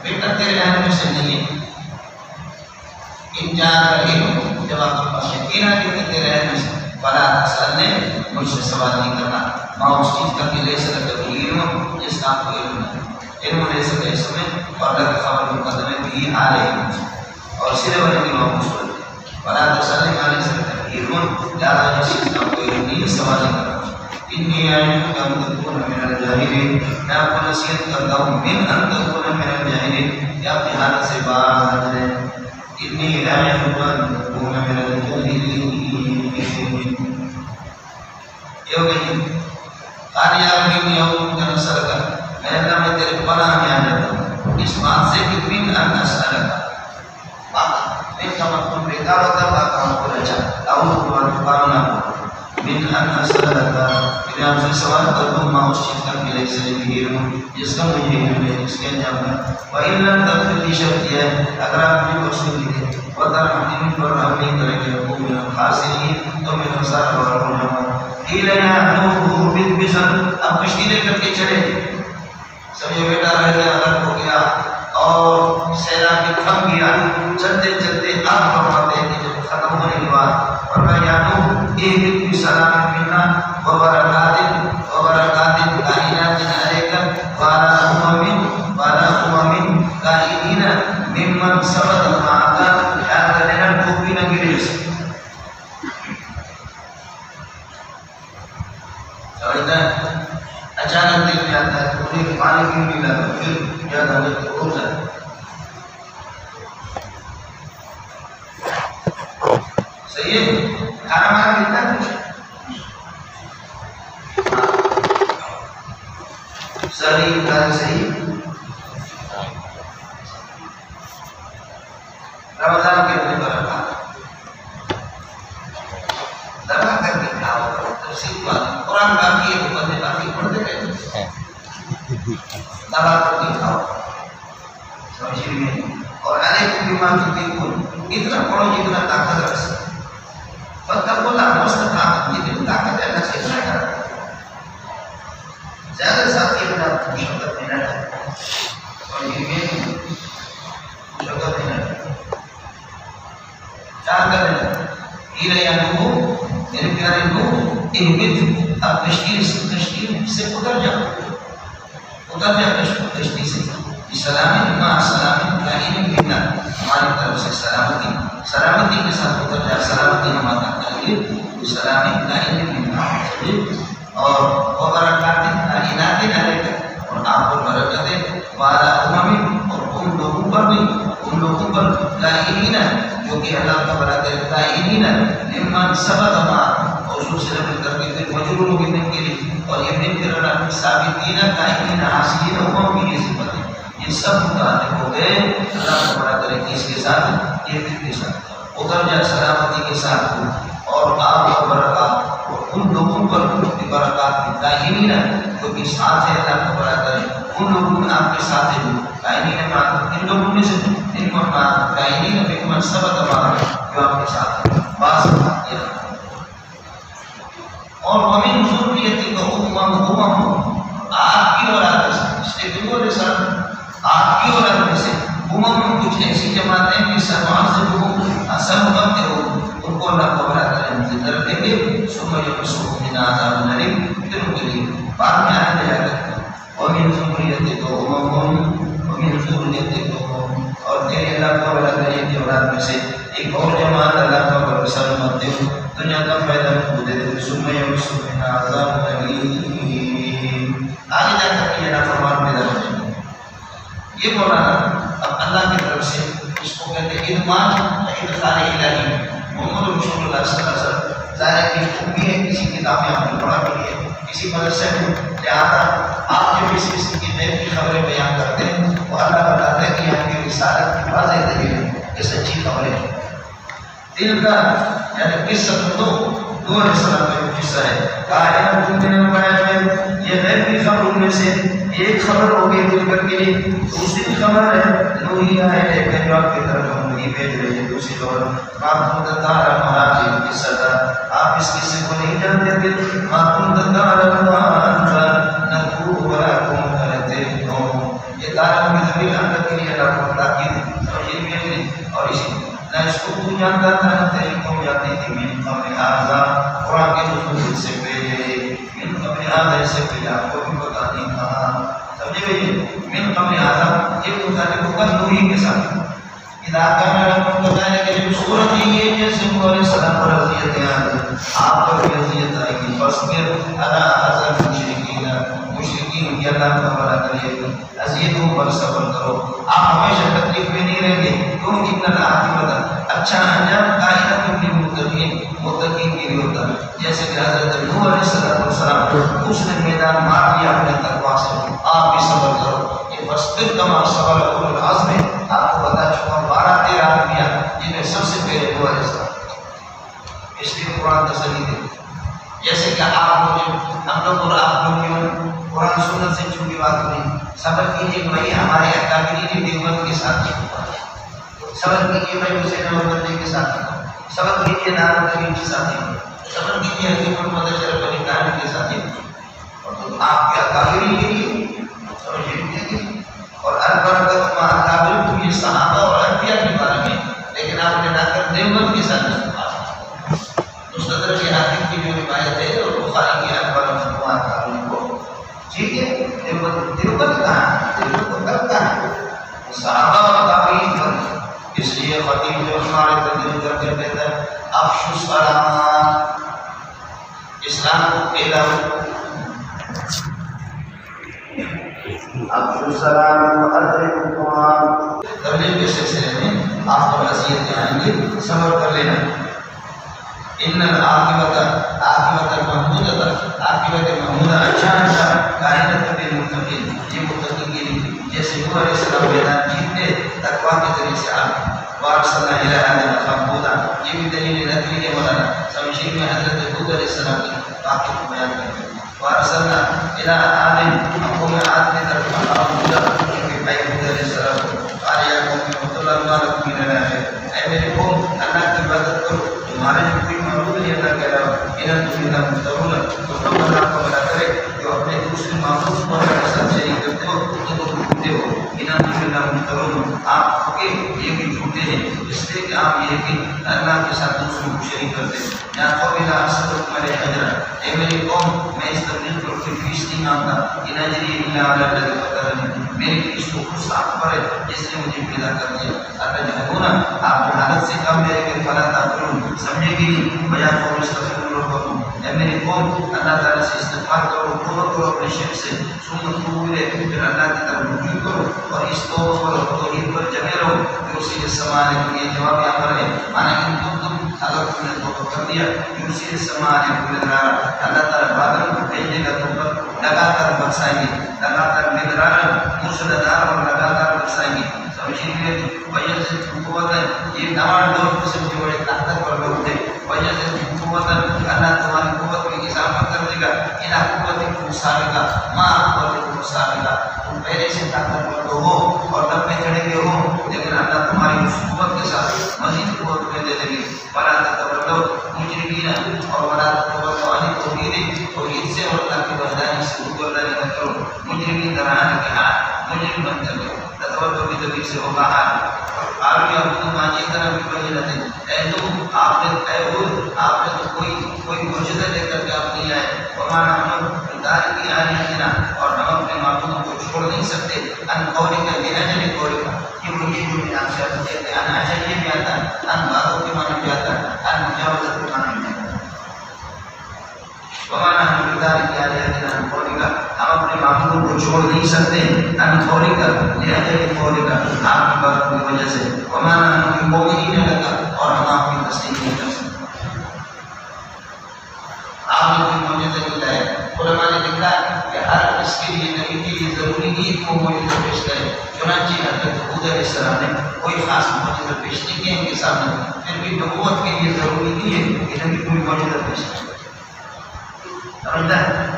بیٹا تیرے اہل میں سے نہیں ہے، ان جان رہے جب آپ کے پاس یقین آ کہ تیرے اہل میں سے، فلا تسألنی، مجھ سے سوال نہیں کرنا، ماں اس چیز کا کہ لیس لک به علم، جس کا آپ کو علم نہیں، علم لیس لک اس میں اور لک خبر مقدمے بھی علیہ، اور سرے والے کی ماں مصول، فلا تسألنی ما لیس لک به علم، لہذا جس چیز کا آپ کو علم نہیں سوال نہیں کرنا۔ انی اعظک ان تکون من الجاہلین، میں آپ کو نصیحت کرتا ہوں من ان تکون من الجاہلین، کہ آپ کی حالت سے باز آ جائیں، إني أعظك أن تكون من الجاهلين. یہ وہی کامیابی یوم کا نصر کا اے اللہ میں تیرے پناہ میں آ جاتا ہوں اس بات سے کہ من ان اسألک میں تمام بیکار ہوتا کام کو رچا اعوذ بک پانا من ان اسألک کہ آپ سے سوال کرتا ہوں ما اس چیز کا کہ ليس لي علم جس کا مجھے علم ہے جس کے انجام ہے وَإِن لَمْ تَغْفِرْ لِي شرط ہے اگر آپ مجھے بخش دیجیے وَتَرْحَمْنِي پر رحمی کرے کہ وہ من الخاسرین تو میں خسارہ والا ہو جاؤں قیل یا نوح بن بشر اب کشتی لے کر کے چلے سمجھے بیٹا رہ گیا غرق ہو گیا اور سیلاب بھی تھم گیا چلتے چلتے آگ فرماتے ہیں کہ جب ختم ہونے کے بعد فرمایا یا نوح اہبط بسلام منا وبرکات کائنات علیک وعلی امم کائنین ممن سبق معك یا کلینا ٹوپی نہ گرے اچانک دیکھ جاتا ہے تو انہیں پانی کیوں نہیں لگا پھر یاد آ جاتا ہو جاتا صحیح ہے کھانا مانا ملتا ہے کچھ صحیح کھانا صحیح رمضان کے اپنے برکات دبا کر کے کھاؤ تفسیر بات قرآن باقی ہے بندے باقی پڑھتے رہتے دبا کر کے کھاؤ سمجھے میں اور علیکم بما تطیقون اتنا پڑھو جتنا طاقت رکھ سکتے فاتقوا اللہ مستطاعتم جتنی طاقت ہے اللہ سے اتنا کرو زیادہ ساتھی اپنا مشقت میں نہ ڈالو سمجھے میں مشقت میں نہ ڈالو کیا کرنا قیل یا نوح میرے پیارے نوح اہبط اب کشتی سے اتر جا کشتی سے سلام ما سلام کائن منا ہماری طرف سے سلامتی کے ساتھ اتر جا سلامتی ہمارا کائن سلام کائن منا اور وبرکات کائنات علیک اور آپ کو برکتیں وعلی امم اور ان لوگوں پر بھی ان لوگوں پر کائنین جو کہ اللہ کا بڑا کائنین ممن سبق معك اور سلسلہ میں کر کے پھر مجرور ہو گئے کے لیے اور یہ من کرنا ثابتین کائنین حاصلین امم کی صفت ہے یہ سب متعلق ہو گئے اللہ کا بڑا کرے کہ اس کے ساتھ یہ پھر کے ساتھ اتر جا سلامتی کے ساتھ اور آپ کا برکات اور ان لوگوں پر بھی برکات کائنین جو کہ ساتھ ہے اللہ کا بڑا کرے ان لوگوں نے آپ کے ساتھ ہے کائنین ان لوگوں میں سے ان کو کائنین ممن سبق معك جو آپ کے ساتھ ہے باس بات یہ اور ومن ذریتک امم آپ کی اولاد سے دیکھو سر آپ کی اولاد میں سے امم کچھ ایسی جماعتیں کہ سماج سے وہ اصل بنتے ہو ان کو اللہ کو بڑا کریں ذکر دیں گے ثم یمسوهم من عذاب الیم پھر ان کے لیے بعد میں آیا جائے گا ومن ذریتک ومن ذریتک اور تیرے اللہ کو بڑا کریں کہ اولاد میں سے ایک اور جماعت اللہ کا بڑا سلامت ہو دنیا کا فائدہ خود دے ثم یمسوهم من عذاب الیم آگے جا کر یہ نافرمان پیدا ہو جائے یہ مولانا اب اللہ کی طرف سے اس کو کہتے ہیں ادماج ادخال الہی محمد رسول اللہ صلی اللہ علیہ وسلم ظاہر ہے کہ بھی ہے کسی کتاب میں آپ نے پڑھا بھی ہے کسی مدرسے میں لہٰذا آپ جو بھی کسی کی غیب کی خبریں بیان کرتے ہیں وہ اللہ بتاتا ہے کہ آپ کی رسالت کی واضح دلیل ہے یہ سچی خبریں ہیں دل کا یعنی قصہ دو علیہ السلام کا قصہ ہے کہا یہ غیب کی خبروں میں سے ایک خبر ہو گئی دل کر کے لیے دوسری خبر ہے نوحی آئے لے کر جو آپ کی طرف ہم یہ بھیج رہے ہیں دوسری خبر ماتم دتارا مہاراجی قصہ تھا آپ اس قصے کو نہیں جانتے تھے ماتم دتارا مہاراجی نکو ورا کون کرتے ہوں یہ تارا میں زمین اندر کے لیے اللہ کو تاکید سمجھے میں اور اسی نہ اس کو تو جانتا تھا نہ تیری قوم جانتی تھی من قبل ھذا قرآن کے نزول سے پہلے من قبل ھذا سے پہلے آپ کو بھی پتا نہیں تھا سمجھے بھائی من قبل ھذا یہ متعلق ہوگا نوحی کے ساتھ اذا كان لكم كذلك جب صورت یہ ہے جیسے نوح علیہ السلام پر اذیتیں آئی آپ پر بھی اذیت آئے گی فاصبر على اذى المشرکین مسکین کی اللہ تعالیٰ کریے اذیتوں پر صبر کرو آپ ہمیشہ تکلیف میں نہیں رہیں گے کیونکہ ان العاقبۃ اچھا انجام کائنات للمتقین متقین کے لیے ہوتا ہے جیسے کہ حضرت نوح علیہ السلام اس نے میدان مار دیا اپنے تقویٰ سے آپ بھی صبر کرو یہ فاصبر کما صبر اولو العزم آپ کو بتا چکا 12-13 آدمیاں جن میں سب سے پہلے نوح علیہ السلام اس لیے قرآن تسلی دے جیسے کہ آپ لوگ ہم لوگ اور آپ لوگ قرآن سنت سے چھوٹی بات نہیں صبر کیجیے کہ بھائی ہمارے اکابرین دیوبند کے ساتھ صبر کیجیے بھائی حسین محمد کے ساتھ صبر کیجیے نارمل کریم کے ساتھ صبر کیجیے حکیم محمد شرف علی کانی کے ساتھ اور آپ کے اکابرین کے لیے اور البرکت ما اکابر یہ صحابہ اور انبیاء کے بارے میں لیکن آپ نے نہ کر دیوبند کے ساتھ مستدرک حاکم کی جو روایت ہے اور بخاری کی البرکت ما اکابر کو ٹھیک ہے دیوبند کہاں دیوبند کہاں صحابہ اور تابعین پر اس لیے خطیب جو ہمارے تدین کر کے کہتا ہے افشوا السلام اسلام کو پھیلاؤ افشوا السلام واطعموا الطعام تبلیغ کے سلسلے میں آپ کو نصیحتیں آئیں گی صبر کر لینا ان العاقبۃ عاقبۃ محمودہ اچھا کائنات للمتقین یہ متقین کے لیے جیسے نوح علیہ السلام میدان جیتنے تقویٰ کے ذریعے سے آگے وارسلنا الی عاد ثمود یہ بھی دلیل نقلی ہے مولانا سمجھیں میں حضرت ہود علیہ السلام کی واقعے کو بیان کرتے ہیں وارسلنا الی عاد قوم عاد کی طرف ہود کہ بھائی ہود علیہ السلام قال یا قوم اللہ ما لکم من الہ اے میرے قوم اللہ کی عبادت کرو تمہارے جو کوئی معبود نہیں اللہ کہہ رہا انہاں تم اللہ مسترون تو تم اللہ کو بنا کرے جو اپنے دوسرے معبود کو اپنے ساتھ شریک کرتے ہو تو تم جھوٹے ہو انہاں تم اللہ مسترون آپ کے یہ بھی جھوٹے ہیں اس لیے کہ آپ یہ کہ اللہ کے ساتھ دوسروں کو شریک کرتے ہیں یا قوم لا اسألکم علیہ اجرا اے میری قوم میں اس تبلیغ پر کوئی فیس نہیں مانگتا ان اجری الا علی الذی فطرنی میری فیس تو خود آپ پر ہے جس نے مجھے پیدا کر دیا اتجہلون آپ کی حالت سے کم میرے کے فلا تعقلون سمجھے گی نہیں بیا قوم استغفروا ربکم اے میری قوم اللہ تعالیٰ سے استغفار کرو توبہ کرو اپنے شرک سے ثم توبوا الیہ پھر اللہ کی طرف رجوع کرو اور اس توبہ پر توحید پر جمے رہو یرسل السماء علیکم یہ جواب یہاں پر ہے مانا کہ تم اگر تم نے توبہ کر دیا یرسل السماء علیکم مدرارا اللہ تعالیٰ بادل کو بھیجے گا تم پر لگاتار برسائیں گے لگاتار مدرارا موسلادھار اور لگاتار برسائیں گے سمجھیں گے وجہ سے قوت ہے یہ نواں دور قسم کے بڑے طاقت پر لوگ تھے وجہ سے قوت اللہ تمہاری قوت میں اضافہ کر دے گا الہ قوت کو سابقہ ماں قوت کو سابقہ تم پہلے سے طاقت پر ہو اور لمبے چڑھے ہوئے ہو لیکن اللہ تمہاری اس قوت کے ساتھ مزید قوت میں دے دیں گے ولا تتولوا مجرمین اور ولا تتولوا عن توحید سے اور اللہ کی وحدانی سے بردباری نہ کرو مجرمین دران کے حال مجرم بن کر دو تتولوا کی ضمیر سے ہوگا حال آپ یا خود ماجی طرح بھی بجنت ہے اے تو آپ نے تو کوئی معجزہ لے کر کے آپ نہیں آئے ومانا ہم دار کی آلیتنا اور ہم اپنے معبودوں کو چھوڑ نہیں سکتے ان قولی کا لنجل قولی کا کہ وہ یہ جو بنا سے آتے ہیں ان اجل یہ بھی آتا ہے ان باتوں کے معنی بھی آتا ہے ان مجاوزت کے معنی بھی آتا ہے ومانا ہم دار کی آلیتنا ان قولی کا ہم اپنے معبودوں کو چھوڑ نہیں سکتے ان قولی کا لنجل قولی کا آپ کی بات کی وجہ سے ومانا ہم قولی ہی نہ لگا اور ہم آپ کی تصدیق نہیں کر سکتے آپ نے کوئی معجزہ نہیں لائے علماء نے لکھا کہ ہر اس کے لیے نبی کے لیے ضروری نہیں کہ وہ معجزہ پیش کرے چنانچہ حضرت ہود علیہ السلام نے کوئی خاص معجزہ پیش نہیں کیا ان کے سامنے پھر بھی نبوت کے لیے ضروری نہیں ہے کہ نبی کوئی معجزہ پیش کرے سمجھتا ہے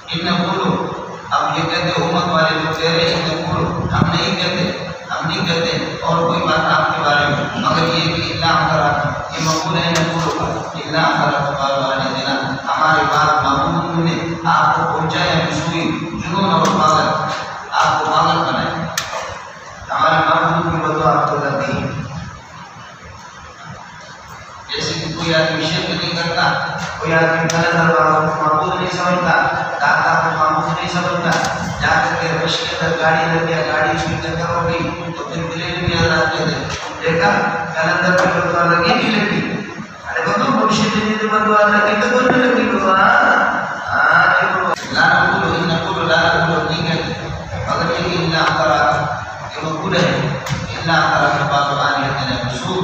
ان نقولو اب یہ کہتے امت والے لوگ کہہ رہے ہیں ان نقولو ہم نہیں کہتے اور کوئی بات آپ کے بارے میں مگر یہ کہ اللہ تعالیٰ یہ مقبول ہے نقولو کا اللہ تعالیٰ دینا ہمارے بات معبود نے آپ کو پہنچایا بسوئی جنون اور پاگل آپ کو پاگل بنائے ہمارے معبود کی بدو آپ کو لگتی ہے جیسے کہ کوئی آدمی شرک نہیں کرتا کوئی آدمی کلندر معبود نہیں سمجھتا داتا کو معبود نہیں سمجھتا جا کر کے رش کے اندر گاڑی لگ گیا گاڑی اس کی ٹکر ہو گئی تو پھر دلے بھی حضرات کہتے دیکھا کلندر پر لگی نہیں لگی ارے betul mursyid ini berdoa kita boleh lagi doa. La naqulu inna qulu la naqulu ingat. Maka ini illa antara yang mudah illa antara kebatuan yang ada musuh.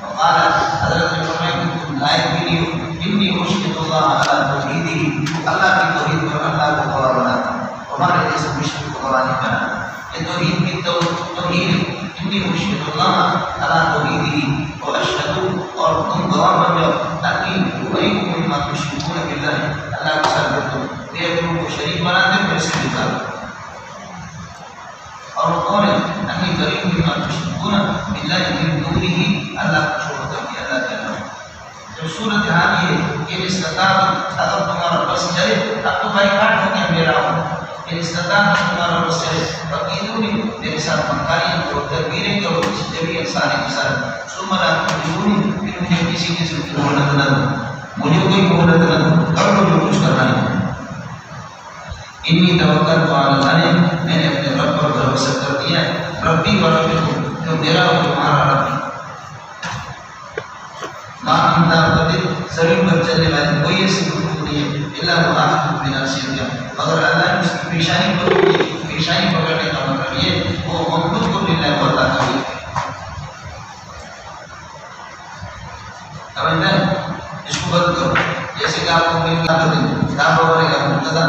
وقال حضرت نے فرمایا کہ تم لائق بھی نہیں ہو انی اشهد الله على توحیدہ اللہ کی توحید پر اللہ کو گواہ بناتا ہوں ہمارے جیسے مشرک کو گواہ نہیں کرنا یہ توحید کی توحید انی اشهد الله على توحیدہ واشهد اور تم گواہ بن جاؤ تاکہ بریء مما تشركون بالله اللہ کے ساتھ تم دیکھو کو شریک بناتے ہو ایسے نکال اور کون ہے انہی بریء مما تشركون بالله من دونه اللہ کو چھوڑ کر کے اللہ کے نام جو صورتحال یہ کہ استطاعت اگر تمہارا بس چلے اب تو بائیکاٹ ہو گیا میرا ہوں ان استطاعت تمہارا بس چلے وقیدونی میرے ساتھ فنکاریاں کرو تدبیریں کرو جبھی انسانی کے ساتھ سمرا تدبیرونی پھر مجھے کسی قسم کی مہلت نہ دو مجھے کوئی مہلت نہ دو کر لو جو کچھ کرنا ہے انی توکلت علی اللہ میں نے اپنے رب پر بھروسہ کر دیا ربی و ربکم جو میرا اور تمہارا رب ہے ماں اندہ قدر زمین پر چلنے والے کوئی ایسی مخلوق نہیں ہے اللہ وہ آخر بنا سیدھا اگر اللہ نے اس کی پیشانی پکڑنے کا مطلب یہ وہ مخلوق کو للہ و اللہ کا بھی سمجھنا ہے اس کو بند کرو جیسے کہ آپ کو مل گیا تو نام بولے گا مبتدا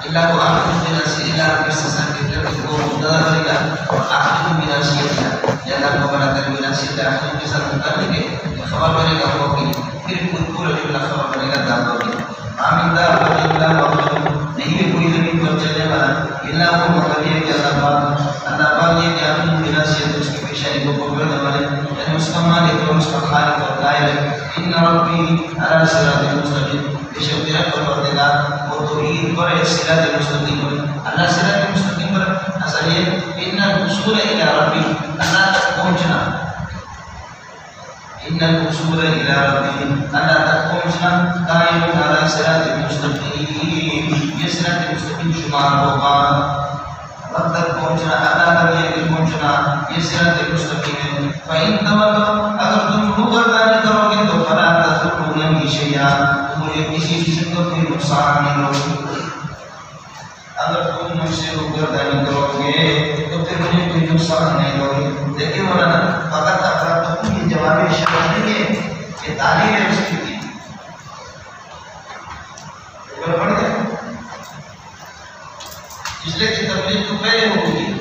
اللہ کو آخر بنا سیدھا اللہ کے سسان کے طرف وہ مبتدا بنے گا اور آخر بنا سیدھا یا اللہ کو بنا کر بنا سیدھا آخر کے ساتھ مکرنے کے خبر بنے گا ہوگی پھر پورا جملہ خبر بنے گا دام ہوگی آمندہ اللہ وحدہ نہیں ہے کوئی زمین پر چلنے والا اللہ کو مگر یہ کہ اللہ پاک یہ کہ آپ نے بنا سیدھ اس کی پیشانی کو پکڑنے والے یعنی اس کا مالک اور اس کا خالق اور قائل ہے ان ربی علی صراط مستقیم بے شک میرا پروردگار وہ توحید پر ہے صراط مستقیم پر اللہ صراط مستقیم پر اصل یہ ان الوصول الی ربی اللہ تک پہنچنا ان الوصول الى ربهم اللہ تک پہنچنا قائم علی صراط مستقیم یہ صراط مستقیم شمار ہوگا رب تک پہنچنا اللہ تک یہ پہنچنا یہ صراط مستقیم ہے فإن تولوا اگر تم روگردانی کرو گے تو فلا تضرونی شیئا تو مجھے کسی قسم کا کوئی نقصان نہیں ہوگا اگر تم مجھ سے روگردانی کرو گے تو پھر مجھے کوئی نقصان نہیں ہوگی دیکھیں مولانا فقط افراد تم یہ جواب شرط نہیں ہے یہ تعلیم ہے اس کی پڑھ گئے اس لیے کہ تبلیغ تو پہلے ہوگی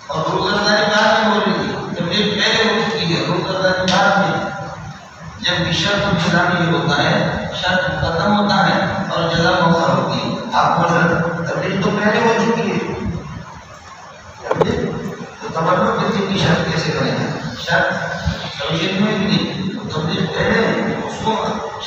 اور روگردانی بعد میں ہو رہی ہے تبلیغ پہلے ہو چکی ہے روگردانی بعد میں جب بھی شرط نظامی ہوتا ہے شرط ختم ہوتا ہے اور جزا مؤخر ہوتی ہے آپ کو تبلیغ تو پہلے ہو چکی ہے تو تبلیغ کی شرط کیسے کریں گے شرط تبلیغ میں بھی نہیں تبلیغ پہلے اس کو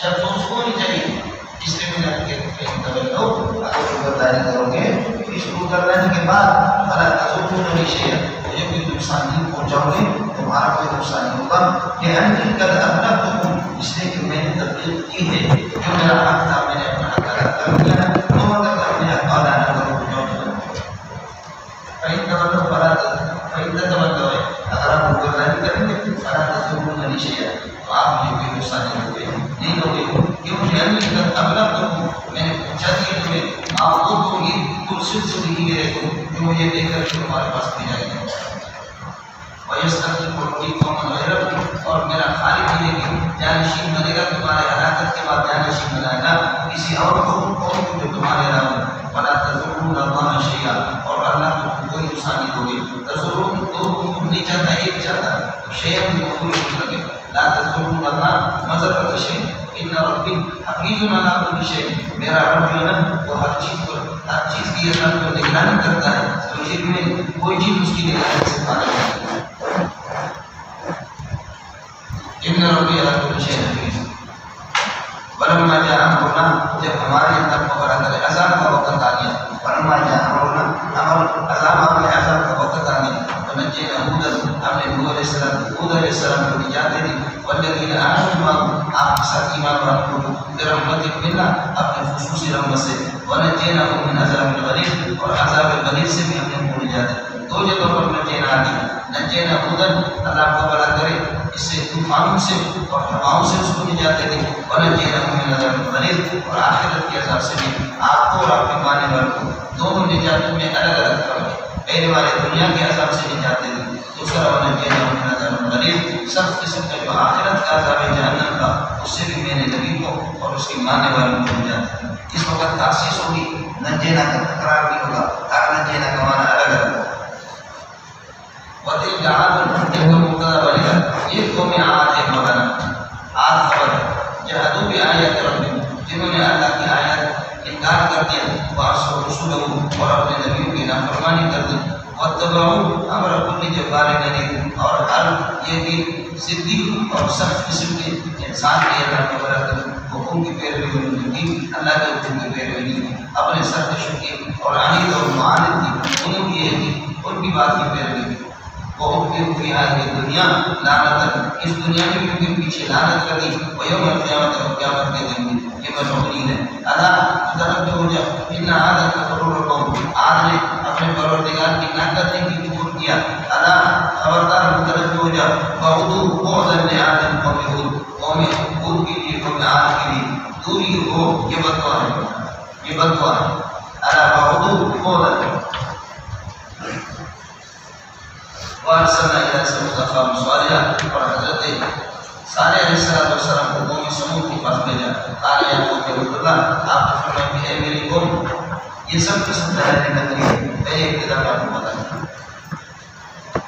شرط اس کو نہیں چاہیے اس لیے میں نے کہا کہ تبلیغ اگر روگردانی کرو گے اس روگردانی کے بعد فلا تضرونی شیئا مجھے کوئی نقصان نہیں پہنچاؤ گے تمہارا کوئی نقصان نہیں ہوگا کہ انی قد ابلغتکم اس لیے کہ میں نے تبلیغ کی ہے جو میرا حق تھا میں نے اپنا حق ادا کر دیا تو مگر اپنے حق ادا نہ کرو فإن تولوا فلا تتولوا اگر آپ روگردانی کریں گے فلا تضرونی شیئا تو آپ مجھے کوئی نقصان نہیں ہوگے کیوں کہ انی قد ابلغتکم میں نے پہنچا دیا تمہیں آپ کو تو یہ ترسل سے نہیں گرے جو مجھے دے کر تمہارے پاس بھیجا گیا اور میرا خالق یہ کہ جانشین بنے گا تمہارے ہلاکت کے بعد جانشین بنائے گا کسی اور کو جو تمہارے علاوہ ولا تضرون اللہ شیئا اور اللہ کو کوئی نقصان نہیں ہوگی تضرون تو نہیں چاہتا ایک چاہتا شیئا مفعول لگے لا تضرون اللہ مضرۃ شیء ان ربی حفیظ علی کل شیء میرا رب جو ہے وہ ہر چیز کی اللہ کو نگرانی کرتا ہے تو اس میں کوئی چیز اس کی نگرانی سے باہر نہیں ان ربی علی کل شیء حفیظ ولما جاء امرنا جب ہمارے اندر مقرر عذاب کا وقت آ گیا ولما جاء امرنا عذاب آ گیا عذاب کا وقت آ گیا ونجينا هودا ہم نے ہود علیہ السلام کو نجات دے دی والذین آمنوا آپ کے ساتھ ایمان والوں کو برحمت منا اپنے خصوصی رحمت سے ونجيناهم من عذاب الغليظ اور عذاب الغلیظ سے بھی ہم نے کو نجات دی. دو جگہوں پر نجینا دی. نجینا ہودن اللہ کو بڑا کرے اس سے طوفانوں سے اور ہواؤں سے اس کو نجات دے دی. ونجيناهم من عذاب الغلیظ اور آخرت کے عذاب سے بھی آپ کو اور آپ کے ماننے والوں کو دونوں نجاتوں میں الگ الگ فرق ہے. پہلے والے دنیا کے عذاب سے نجات دے دی. دوسرا ونجيناهم من عذاب الغلیظ سب قسم کا جو آخرت کا عذاب جہنم کا اس سے بھی میرے نبی کو اور اس کے ماننے والوں کو نجات دے. اس وقت تاسیس ہوگی نجینا کا تکرار بھی ہوگا. ہر نجینا کا معنی الگ الگ ہوگا. وَتِلْكَ عَادٌ مُبْتَدَىٰ وَلِدًا یہ قوم عاد ہے مولانا. عاد خبر ہے جہادو بآیات ربہم جنہوں نے اللہ کی آیات انکار کر دیا وعصوا رسولہ اور اپنے نبیوں کی نافرمانی کر دی. واتبعوا امر کل جبار عنید اور ہر یہ بھی ضدی اور سخت قسم کے انسان کے اللہ کے برابر حکم کی پیروی انہوں نے کی. اللہ کے حکم کی پیروی نہیں کی. اپنے سرکشوں کی اور عنید اور معاند کی انہوں کی یہ کی ان کی بات کی پیروی کی. بہت بھی ہوئی ہے دنیا لعنت اس دنیا میں بھی ان کے پیچھے لعنت کر دی. ویوم القیامت اور قیامت کے دن میں یہ مشہورین ہے. اللہ طرف جو ہو جائے ان عادت کا ضرور قوم عاد نے اپنے پروردگار کی ناکرنے کی کفر کیا. اللہ خبردار طرف جو ہو جائے بعودو بعدن لعاد قوم ہود قوم ہود کے لیے قوم عاد کے لیے دوری ہو. یہ بدعا ہے یہ بدعا ہے. اللہ بعودو بعدن وارسلنا الى ثمود اخاهم صالحا اور حضرت صالح علیہ السلام کو قوم سمود کے پاس بھیجا. قال یا قوم اعبدوا اللہ آپ نے فرمایا کہ اے میری قوم یہ سب قسم دلائل نظری پہلے ابتدا میں آپ کو بتا دیا.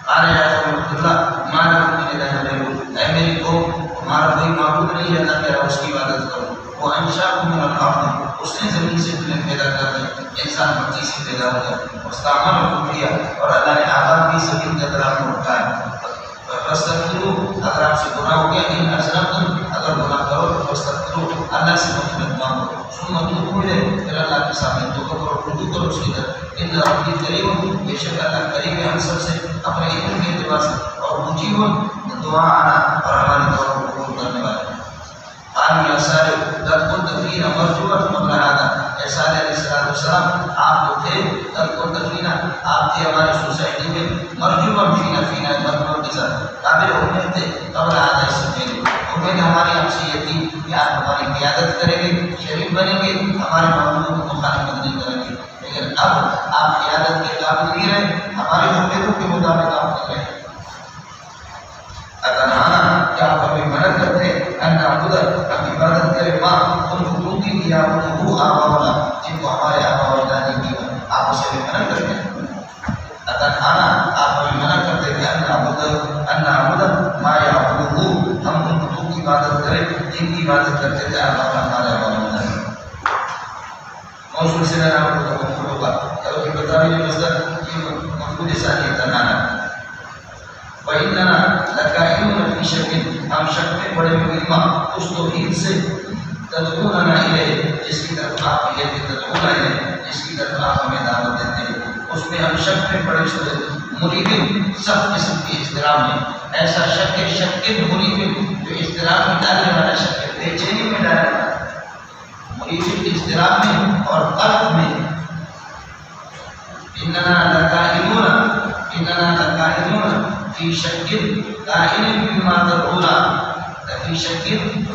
قال یا قوم اعبدوا اللہ ما لکم من الہ غیرہ اے میری قوم ہمارا کوئی معبود نہیں ہے اللہ کے علاوہ اس کی عبادت کرو. وہ انشاءکم من الارض اس نے زمین سے تمہیں پیدا کر دیا. انسان مٹی سے پیدا ہو گیا. واستعمرکم فیہا اور اللہ نے آباد بھی زمین کے اندر آپ کو رکھا ہے. فاستغفروا اگر آپ سے گناہ ہو گیا ان اذنبتم اگر گناہ کرو تو فاستغفروا اللہ سے مغفرت مانگو. ثم توبوا الیہ پھر اللہ کے سامنے توبہ کرو رجوع کرو اس کی طرف. ان ربی قریب بے شک اللہ قریب ہے ہم سب سے اپنے علم کے اعتبار سے اور مجیب دعا آنا اور ہماری دعا کو قبول کرنے والے. قالوا یا صالح قد كنت فينا مرجوا قبل هذا اے صالح علیہ السلام آپ تو تھے قد كنت فينا آپ تھے ہماری سوسائٹی میں مرجوا فينا مرجوا کے ساتھ قابل ہونے تھے قبل هذا اس سے پہلے. امید ہماری آپ سے یہ تھی کہ آپ ہماری قیادت کریں گے شریف بنیں گے ہمارے معمولوں کو مخالفت نہیں کریں گے. لیکن اب آپ قیادت کے قابل نہیں رہے ہمارے حقوق کے مطابق آپ کر رہے ہیں. اتنہانا کیا آپ ہمیں منع کرتے ان نعبد ہم عبادت کرے ماں ان حقوق کی یعبدہ آباؤنا جن کو ہمارے آبا و اجداد نے کی آپ اسے بھی منع کرتے ہیں. اتنہانا آپ ہمیں منع کرتے کہ ان نعبد ما یعبدہ ہم ان حقوق کی عبادت کریں جن کی عبادت کرتے تھے آباؤنا ہمارے آبا و اجداد. موصول سے نعبد کا مفعول ہوگا کہ بتاوی نے مصدر یہ مفعول ثانی تنہانا. وَإِنَّنَا لَكَائِنُونَ فِي شَكٍ ہم شک میں پڑے ہوئے ما اس توحید سے تدعوننا الیہ جس کی طرف آپ تدعونا الیہ جس کی طرف آپ ہمیں دعوت دیتے ہیں اس میں ہم شک میں پڑے ہوئے مریبن سخت قسم کی اضطراب میں. ایسا شک مریبن جو اضطراب میں ڈالنے والا شک ہے بے چینی میں ڈالنے والا مریبن اضطراب میں اور قلب میں. إِنَّنَا لَكَائِنُونَ فی شک کائن مما تدعونا فی شک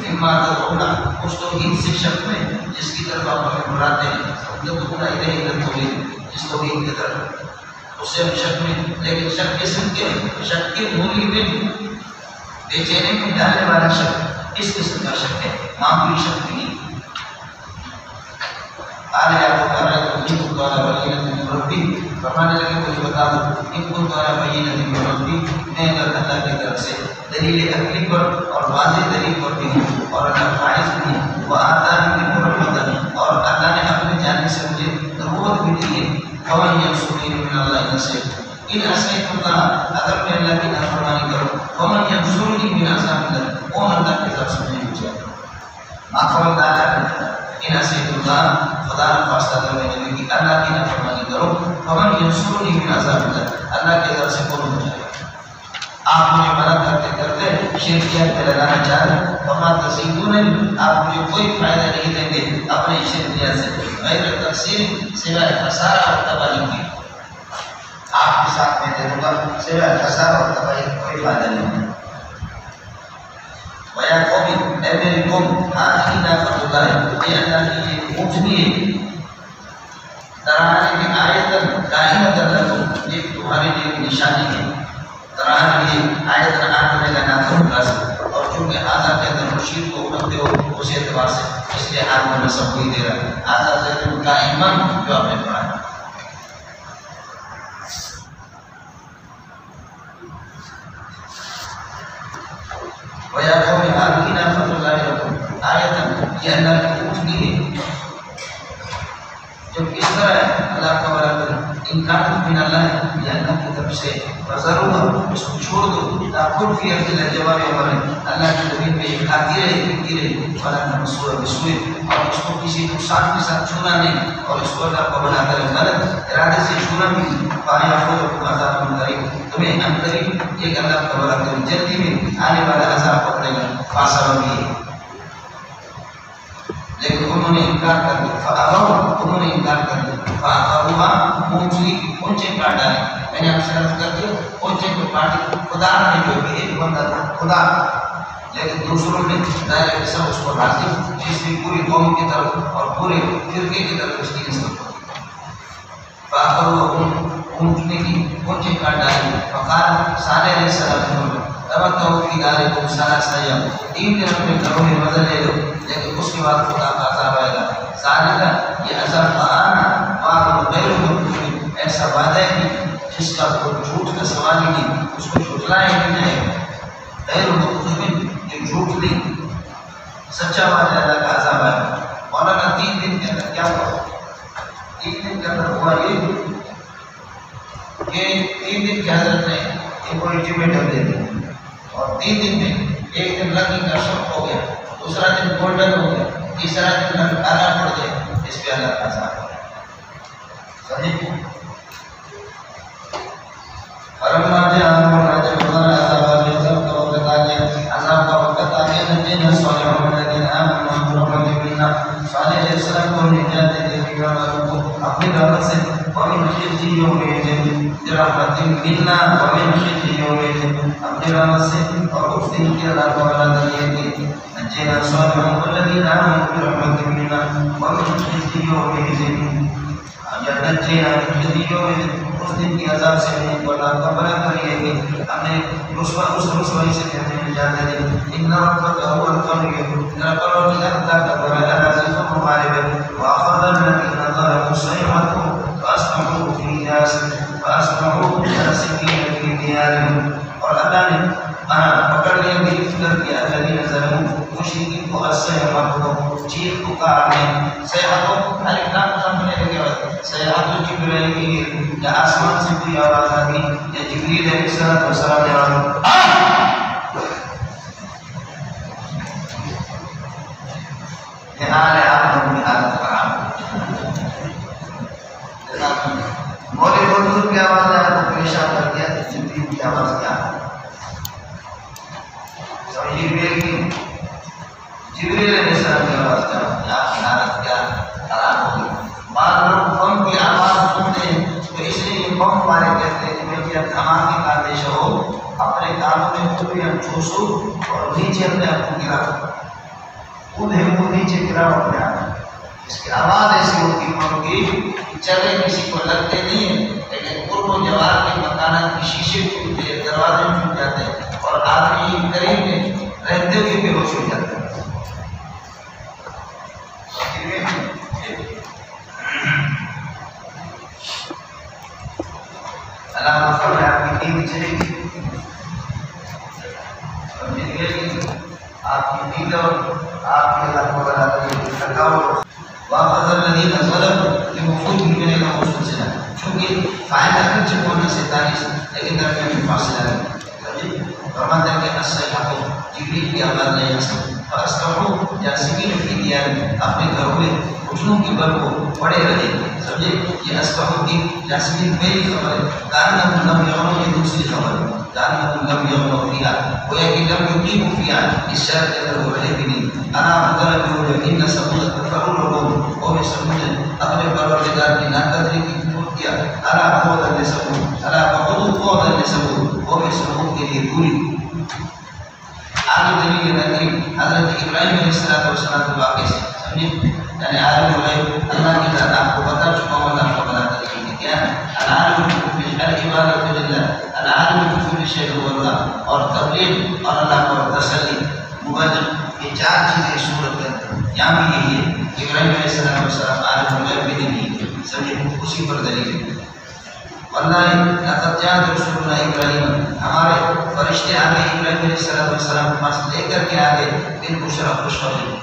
مما تدعونا اس توحید سے شک میں جس کی طرف آپ ہمیں بلاتے ہیں تدعونا الیہ التوحید اس توحید کی طرف اس سے ہم شک میں. لیکن شک قسم کے شک کے مولی میں بے چینی میں ڈالنے والا شک اس قسم کا شک ہے معمولی شک نہیں. قال یا قوم ارأیتم ان قال بینۃ من ربی فرمانے لگے مجھے بتا دو ان کو قال بینۃ من ربی میں اگر اللہ کی طرف سے دلیل عقلی پر اور واضح دلیل پر بھی ہوں اور اللہ فائز بھی ہوں وآتانی من رحمۃ اور اللہ نے اپنے جانب سے مجھے نبوت بھی دی ہے. فمن ینصرنی من اللہ ان عصیت اللہ اگر میں اللہ کی نافرمانی کروں فمن ینصرنی من عذاب اللہ کون اللہ کی طرف سے مجھے بچائے. خبردار ان عصیت اللہ خدا نے فاصلہ کرنے نبی کی اللہ کی نافرمانی کرو فمن ینصرنی من عذاب اللہ اللہ کی طرف سے کون بچائے. آپ مجھے منع کرتے کرتے شرکیات میں لگانا چاہ رہے ہیں، وما تزیدون، آپ مجھے کوئی فائدہ نہیں دیں گے اپنے شرکیات سے، غیر تقسیم، سوائے خسارہ اور تباہی کی. آپ کے ساتھ میں دے دوں گا سوائے خسارہ اور تباہی کوئی فائدہ نہیں ہے. وَيَا قَوْمِ، اے میری قوم، هَٰذِهِ نَاقَةُ اللَّهِ، یہ اللہ کی یہ اونٹنی ہے، ترانے کی آیتاً قائمۃ لکم، یہ تمہارے لیے ایک نشانی ہے. ترانے کی آیتاً آٹھنے کا ناخن راز، اور چونکہ آزاد زید مشیر کو رکھتے ہو اس اعتبار سے، اس لیے آپ میں سب کو ہی دے رہا ہے. آزاد زید قائماً جو آپ نے پڑھا ہے. وَيَا قَوْمِ هَٰذِهِ نَاقَةُ اللَّهِ لَكُمْ آیَةً، یہ اللہ کی اونٹنی ہے. جب اس طرح ہے اللہ کا برابر انکار من اللہ ہے، یہ اللہ کی طرف سے، فَذَرُوهَا، اس کو چھوڑ دو، تَأْكُلْ فِي أَرْضِ الْجَوَابِ عَمَلٍ، اللہ کی زمین پہ یہ کھاتی رہے پھرتی رہے، وَلَا تَمَسُّوهَا بِسُوءٍ، اور اس کو کسی نقصان کے ساتھ چھونا نہیں، اور اس کو اللہ کو بنا کر غلط ارادے سے چھونا بھی. فَيَأْخُذُكُمْ عَذَابٌ قَرِيبٌ، تمہیں ان قریب ایک اللہ کا برابر جلدی میں آنے والا عذاب پکڑے گا. فَسَبَبِ بھی، لیکن انہوں نے انکار کر دیا. فَأَبَوْا، انہوں نے انکار کر دیا. فَأَخَذُوهَا، اونچی اونچے کاٹ ڈالے. میں نے آپ سے عرض کر دیا اونچے کو کاٹی خدا نے جو بھی ایک بندہ تھا خدا، لیکن دوسروں نے ظاہر سب اس کو راضی، جس نے پوری قوم کی طرف اور پورے فرقے کی طرف اس کی نسبت. فَأَخَذُوهَا، اونچنے کی اونچے کاٹ ڈالے. فَقَالَ، صالح علیہ السلام نے تمتعوا فی دارکم ثلاث ایام، 3 دن اپنے گھروں میں مزہ لے لو، لیکن اس کے بعد خدا کا عذاب آئے گا. ذالک، یہ عذاب آنا وعد غیر مکذوب، ایسا وعدہ ہے جس کا کوئی جھوٹ کا سوال ہی نہیں، اس کو جھٹلایا نہیں جائے گا. غیر مکذوب، یہ جھوٹ نہیں، سچا وعدہ اللہ کا عذاب آئے گا. مولانا 3 دن کے اندر کیا ہوا؟ 3 دن کے اندر ہوا یہ 3 دن کے حضرت نے ایک الٹیمیٹم دے دیا، اور 3 دن میں ایک دن لکی کا شک ہو گیا، دوسرا دن گولڈن ہو گیا، تیسرا دن کالا پڑ گیا. اس پہ اللہ کا عذاب ہے. فلما جاء امرنا جعلنا عذاب الجحيم کا وقت آ گیا، عذاب کا وقت آ گیا. نجینا صالحا الذين آمنوا برحمة منا، صالح علیہ السلام کو نجات دے دی والوں کو اپنی رحمت سے. ومن خزي يومئذ برحمة منا، ومن خزي يومئذ، اپنی رحمت سے اور اس دن کی عذاب کا وعدہ دیا کہ نجینا صالحا الذين آمنوا برحمة منا، ومن خزي يومئذ، نجینا من خزي يومئذ، اس دن کی عذاب سے ہمیں کو اللہ کا بنا کر لیا کہ ہم نے اس رسوائی سے ہمیں نجات دے دی. ان ربک هو القوی، میرا پروردگار اللہ کا بڑا عزیز و مغالب ہے. واخذ الذین ظلموا صیحة فاصبحوا فی ناسکین فی دیارہم، اور اللہ نے پکڑ لیا گرفتار کیا الذین ظلموا، مشرکین کو، الصیحة چیخ پکارنے. صیحة الف لام سمجھنے لگے ہوئے، صیحة جبرائیل، یا آسمان سے کوئی آواز آ گئی، یا جبریل علیہ السلام نے حال ہے آپ لوگوں کی حالت خراب. مولے بزرگ کی آواز آیا تو پریشان کر دیا کہ جبریل کی آواز کیا ہے. جبریل علیہ السلام کی آواز کیا ہے، آپ کی حالت کیا خراب ہو گئی. بعض لوگ قوم کی آواز سنتے ہیں تو اس لیے یہ قوم والے کہتے ہیں کہ بھائی اب دھماکے کا پیش ہو، اپنے کانوں میں خود ہم ٹھوسو اور نیچے اپنے آپ کو گراؤ، خود ہم کو نیچے گراؤ اپنے آپ. اس کی آواز ایسی ہوتی قوم کی چلے کسی کو لگتے نہیں ہیں، لیکن قرب و جوار کے مکانات کی شیشے ٹوٹتے ہیں، دروازے ٹوٹ جاتے ہیں، اور آدمی قریب میں رہتے ہوئے بے ہوش ہو جاتا ہے. اللہ فرمائے آپ کی نیند چلے گی اور مل گئے گی، آپ کی نیند اور آپ کے اللہ کو بنا کر تھکاوٹ. واخذ الذین ظلموا، کہ مفعول بھی ملے گا موصول سے، چونکہ فاعل اگرچہ ہونا سے تاریخ لیکن درمیان میں فاصلہ ہے. فرماتے ہیں کہ الصیحة، جبریل کی آواز نہیں آ سکتی. فاستمعوا جاسمین فی دیار، اپنے گھروں میں گھٹنوں کے بل کو پڑے رہے. سمجھے؟ یہ استمعوا کی جاسمین پہلی خبر ہے. کانہم لم یغنوا یہ دوسری خبر ہے. کانہم لم یغنوا فیہا، گویا کہ لم یقیموا فیہا، اس شہر کے اندر وہ رہے بھی نہیں. انا مطلب ان سمود کفروا لهم، قوم سمود نے اپنے پروردگار کی ناقدری کی کفر کیا. الا بعدا لسمود، الا بعدا لسمود، قوم سمود کے لیے دوری. آگے دلیل نظری حضرت ابراہیم علیہ السلام کے واقعے سے سمجھے، یعنی عالم الغیب اللہ کی ذات آپ کو بتا چکا ہوں، آپ کو بتاتا رہیے کیا العالم العبادۃ للہ، العالم بكل شیء هو اللہ، اور تبلیغ اور اللہ کو تسلی مبادر، یہ چار چیزیں اس صورت کے اندر یہاں بھی یہی ہے. ابراہیم علیہ السلام عالم الغیب بھی نہیں، سمجھے، اسی پر دلیل ہے. واللہ لقد جاء رسولنا ابراہیم، ہمارے فرشتے آگے ابراہیم علیہ السلام کے پاس لے کر کے آگے بالبشرا خوشخبری،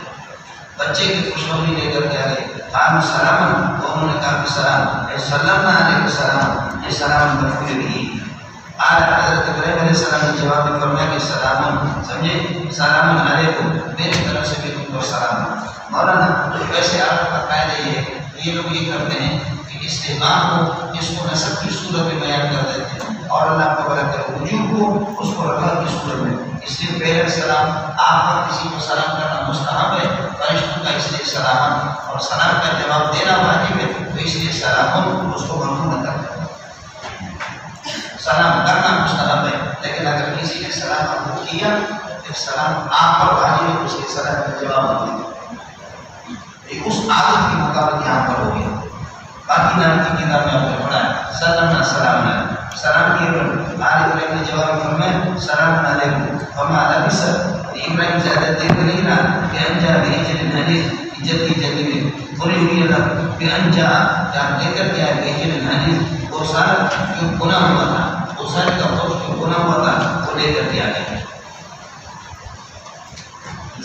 بچے کی خوشخبری لے کر کے آگے. قالوا سلاما، تو انہوں نے کہا کہ سلام. سلمنا علیک السلام، یہ سلام مفعول بھی. آج حضرت ابراہیم علیہ السلام نے جواب میں فرمایا کہ سلام، سمجھے، سلام علیکم، میری طرف سے بھی تم کو سلام. مولانا ویسے آپ کا قاعدہ یہ ہے، یہ لوگ یہ کرتے ہیں کہ استعمال کو اس کو نسب کی صورت میں بیان کر دیتے ہیں، اور اللہ کو بڑا کر وجوب کو اس کو رفع کی صورت میں. اس لیے پہلے سلام آپ پر کسی کو سلام کرنا مستحب ہے، فرشتوں کا اس لیے سلام، اور سلام کا جواب دینا واجب ہے، تو اس لیے سلام اس کو مرفوع نہ کرنا. سلام کرنا مستحب ہے، لیکن اگر کسی نے سلام قبول کیا تو سلام آپ پر واجب ہے، اس کے سلام کا جواب دیں. اس عادت کی مطابق یہاں پر ہو گیا. باقی نام کی کتاب میں آپ نے پڑھا ہے سلام سلام علیکم، سلام کیے پر آل ابراہیم نے جواب فرمایا سلام علیکم. فما لبث، ابراہیم زیادہ دیر نہیں رہا کہ انجا بہجل حنیف، جدی جدی میں بری ہوئی اللہ کہ انجا جب لے کر کے آئے بہجل حنیف، وہ سارا جو گناہ ہوا تھا، وہ سارے کا خوش جو گناہ ہوا تھا وہ لے کر کے آئے.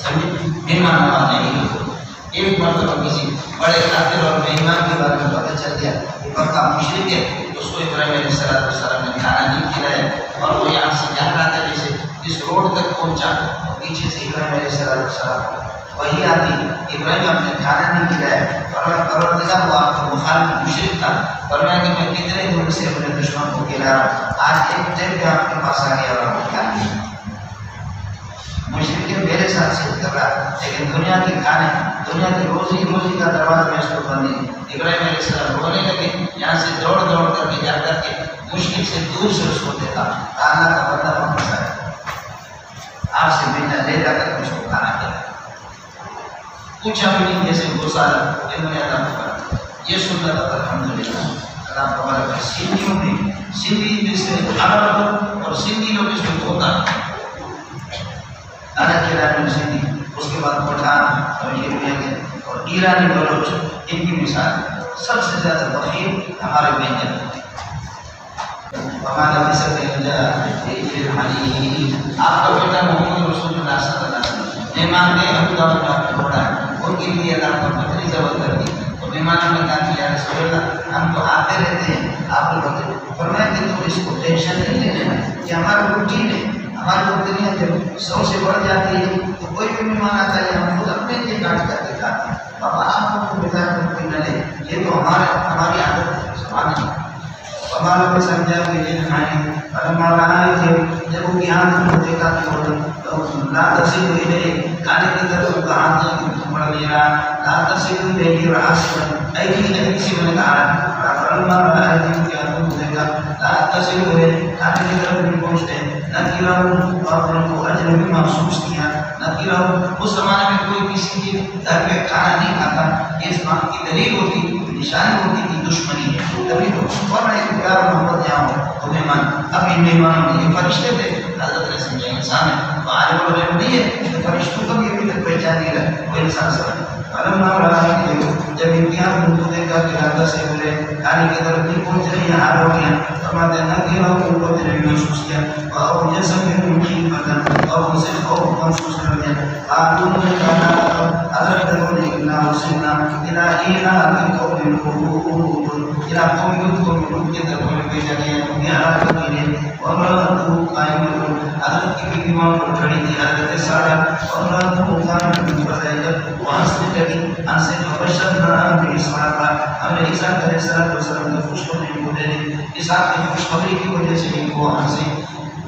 سمجھے، مہمان نواز نہیں ہوتے. ایک مرتبہ کسی بڑے قاتل اور مہمان کے بارے میں پتہ چل گیا کہ پکا مشرک ہے، اس کو ابراہیم علیہ السلام نے کھانا نہیں کھلایا، اور وہ یہاں سے جا رہا تھا، جیسے اس روڈ تک پہنچا تو پیچھے سے ابراہیم علیہ السلام وہی آتی، ابراہیم آپ نے کھانا نہیں کھلایا، اور پروردگار وہ آپ کا مخالف مشرک تھا، فرمایا کہ میں کتنے دن سے اپنے دشمن کو کھلا رہا، آج ایک ٹائم پہ آپ کے پاس آ گیا اور آپ کو کھا لیا. مشرق میرے ساتھ سے کر رہا، لیکن دنیا کے کھانے، دنیا کی روزی کا دروازہ میں اس کو بند نہیں. ابراہیم علیہ السلام رونے لگے، یہاں سے دوڑ کر کے جا کر کے مشکل سے دور سے اس کو دیکھا، اللہ کا بندہ واپس آیا، آپ سے ملنا، لے جا کر اس کو کھانا کھلایا. پوچھا بھی نہیں، جیسے گوسالہ انہوں نے ادا کیا. یہ سنت الحمدللہ اللہ تبارک ہے. سندھیوں میں سندھی جس سے عرب اور سندھی لوگ اس کو ہوتا ہے الگ کھلانے سندھی، اس کے بعد پٹھان اور یہ بھی اور ایرانی بلوچ، ان کی مثال سب سے زیادہ بخیل ہمارے وینجن ہیں. ہمارا مثل آپ کا بیٹا محمد رسول اللہ صلی اللہ علیہ وسلم مہمان گئے، ابو داؤد میں آپ نے پڑھا ہے، ان کے لیے اللہ پر بکری ضبط کر دی، تو مہمانوں نے کہا کہ یا رسول اللہ ہم تو آتے رہتے ہیں، آپ لوگ فرمایا کہ تم اس کو ٹینشن نہیں لینا کہ ہمارا روٹین ہے، ہماری بکریاں جب 100 سے بڑھ جاتی ہے تو کوئی بھی مہمان آتا ہے ہم خود اپنے لیے کاٹ کر کے کھاتے ہیں. بابا آپ کو بتا کر نہ لے، یہ تو ہماری عادت ہے. سبحان اللہ. ہمارا کو سمجھا کہ یہ کھائیں، اور ہمارا آئے تھے جب ان کی ہاتھ میں دیکھا کہ لا تصل الیہ، کھانے کی طرف ان کا ہاتھ بڑھ گیا، لا تصل الیہ راسل ایسی سے میں نے کہا فلما رأى أيديهم کہ ہاتھوں کو دیکھا، لا تصل الیہ، کھانے کی طرف نہیں پہنچتے. نکیرہم، اور ان کو اجر بھی محسوس کیا. نکیرہم، اس زمانے میں کوئی کسی کے گھر پہ کھانا نہیں کھاتا، یہ اس بات کی دلیل ہوتی، نشانی ہوتی کہ دشمنی ہے. تبھی تو اور ایک پیار محبت یہاں ہو تو مہمان، اب ان مہمانوں میں یہ فرشتے تھے، حضرت نے سمجھا انسان ہے تو عالم الغیب نہیں ہے، تو فرشتوں کو بھی ابھی تک پہچان نہیں رہا، وہ انسان سمجھ. فلما رأى جب امتحان ان کو دیکھا کہ راتا سے بولے کھانے کی طرف نہیں پہنچ رہی، حال ہو گیا. فرماتے ہیں نہ کہ ان کو تیرے محسوس کیا اور جیسا کہ ان کی بدن اور ان سے خوف محسوس کر دیا. آپ دونوں نے کہا حضرت نے انا حسنا الہ قوم لوط الہ قوم کے طرف میں بھیجا گیا یا رسول اور قائم حضرت کی بیویوں کو کھڑی تھی حضرت سارہ اور قائم کی بجائے وہاں سے لگی ان سے بشرنا باسحاق ہم نے عیسیٰ علیہ السلام کو خوشخبری کو دے دی اسحاق کی خوشخبری کی وجہ سے ان کو ہم سے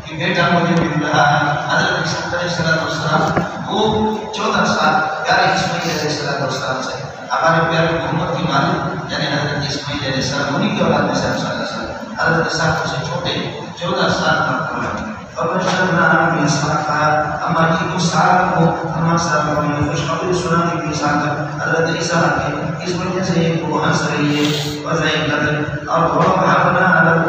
کہ بیٹا مجھے مل رہا ہے حضرت عیسیٰ علیہ السلام وہ 14 سال پیارے اسماعیل علیہ السلام سے ہمارے پیارے محمد کی مالک یعنی حضرت اسماعیل علیہ السلام انہی کی اولاد میں سے حضرت اسحاق سے چھوٹے 14 سال پر وبشرنا بإسحاق أما جئت إسحاق أما سارة من خوشخبری سنانے کی اسحاق حضرت اسحاق کی اس وجہ سے وہ ہنس رہی ہے وزعیقت اور ووهبنا له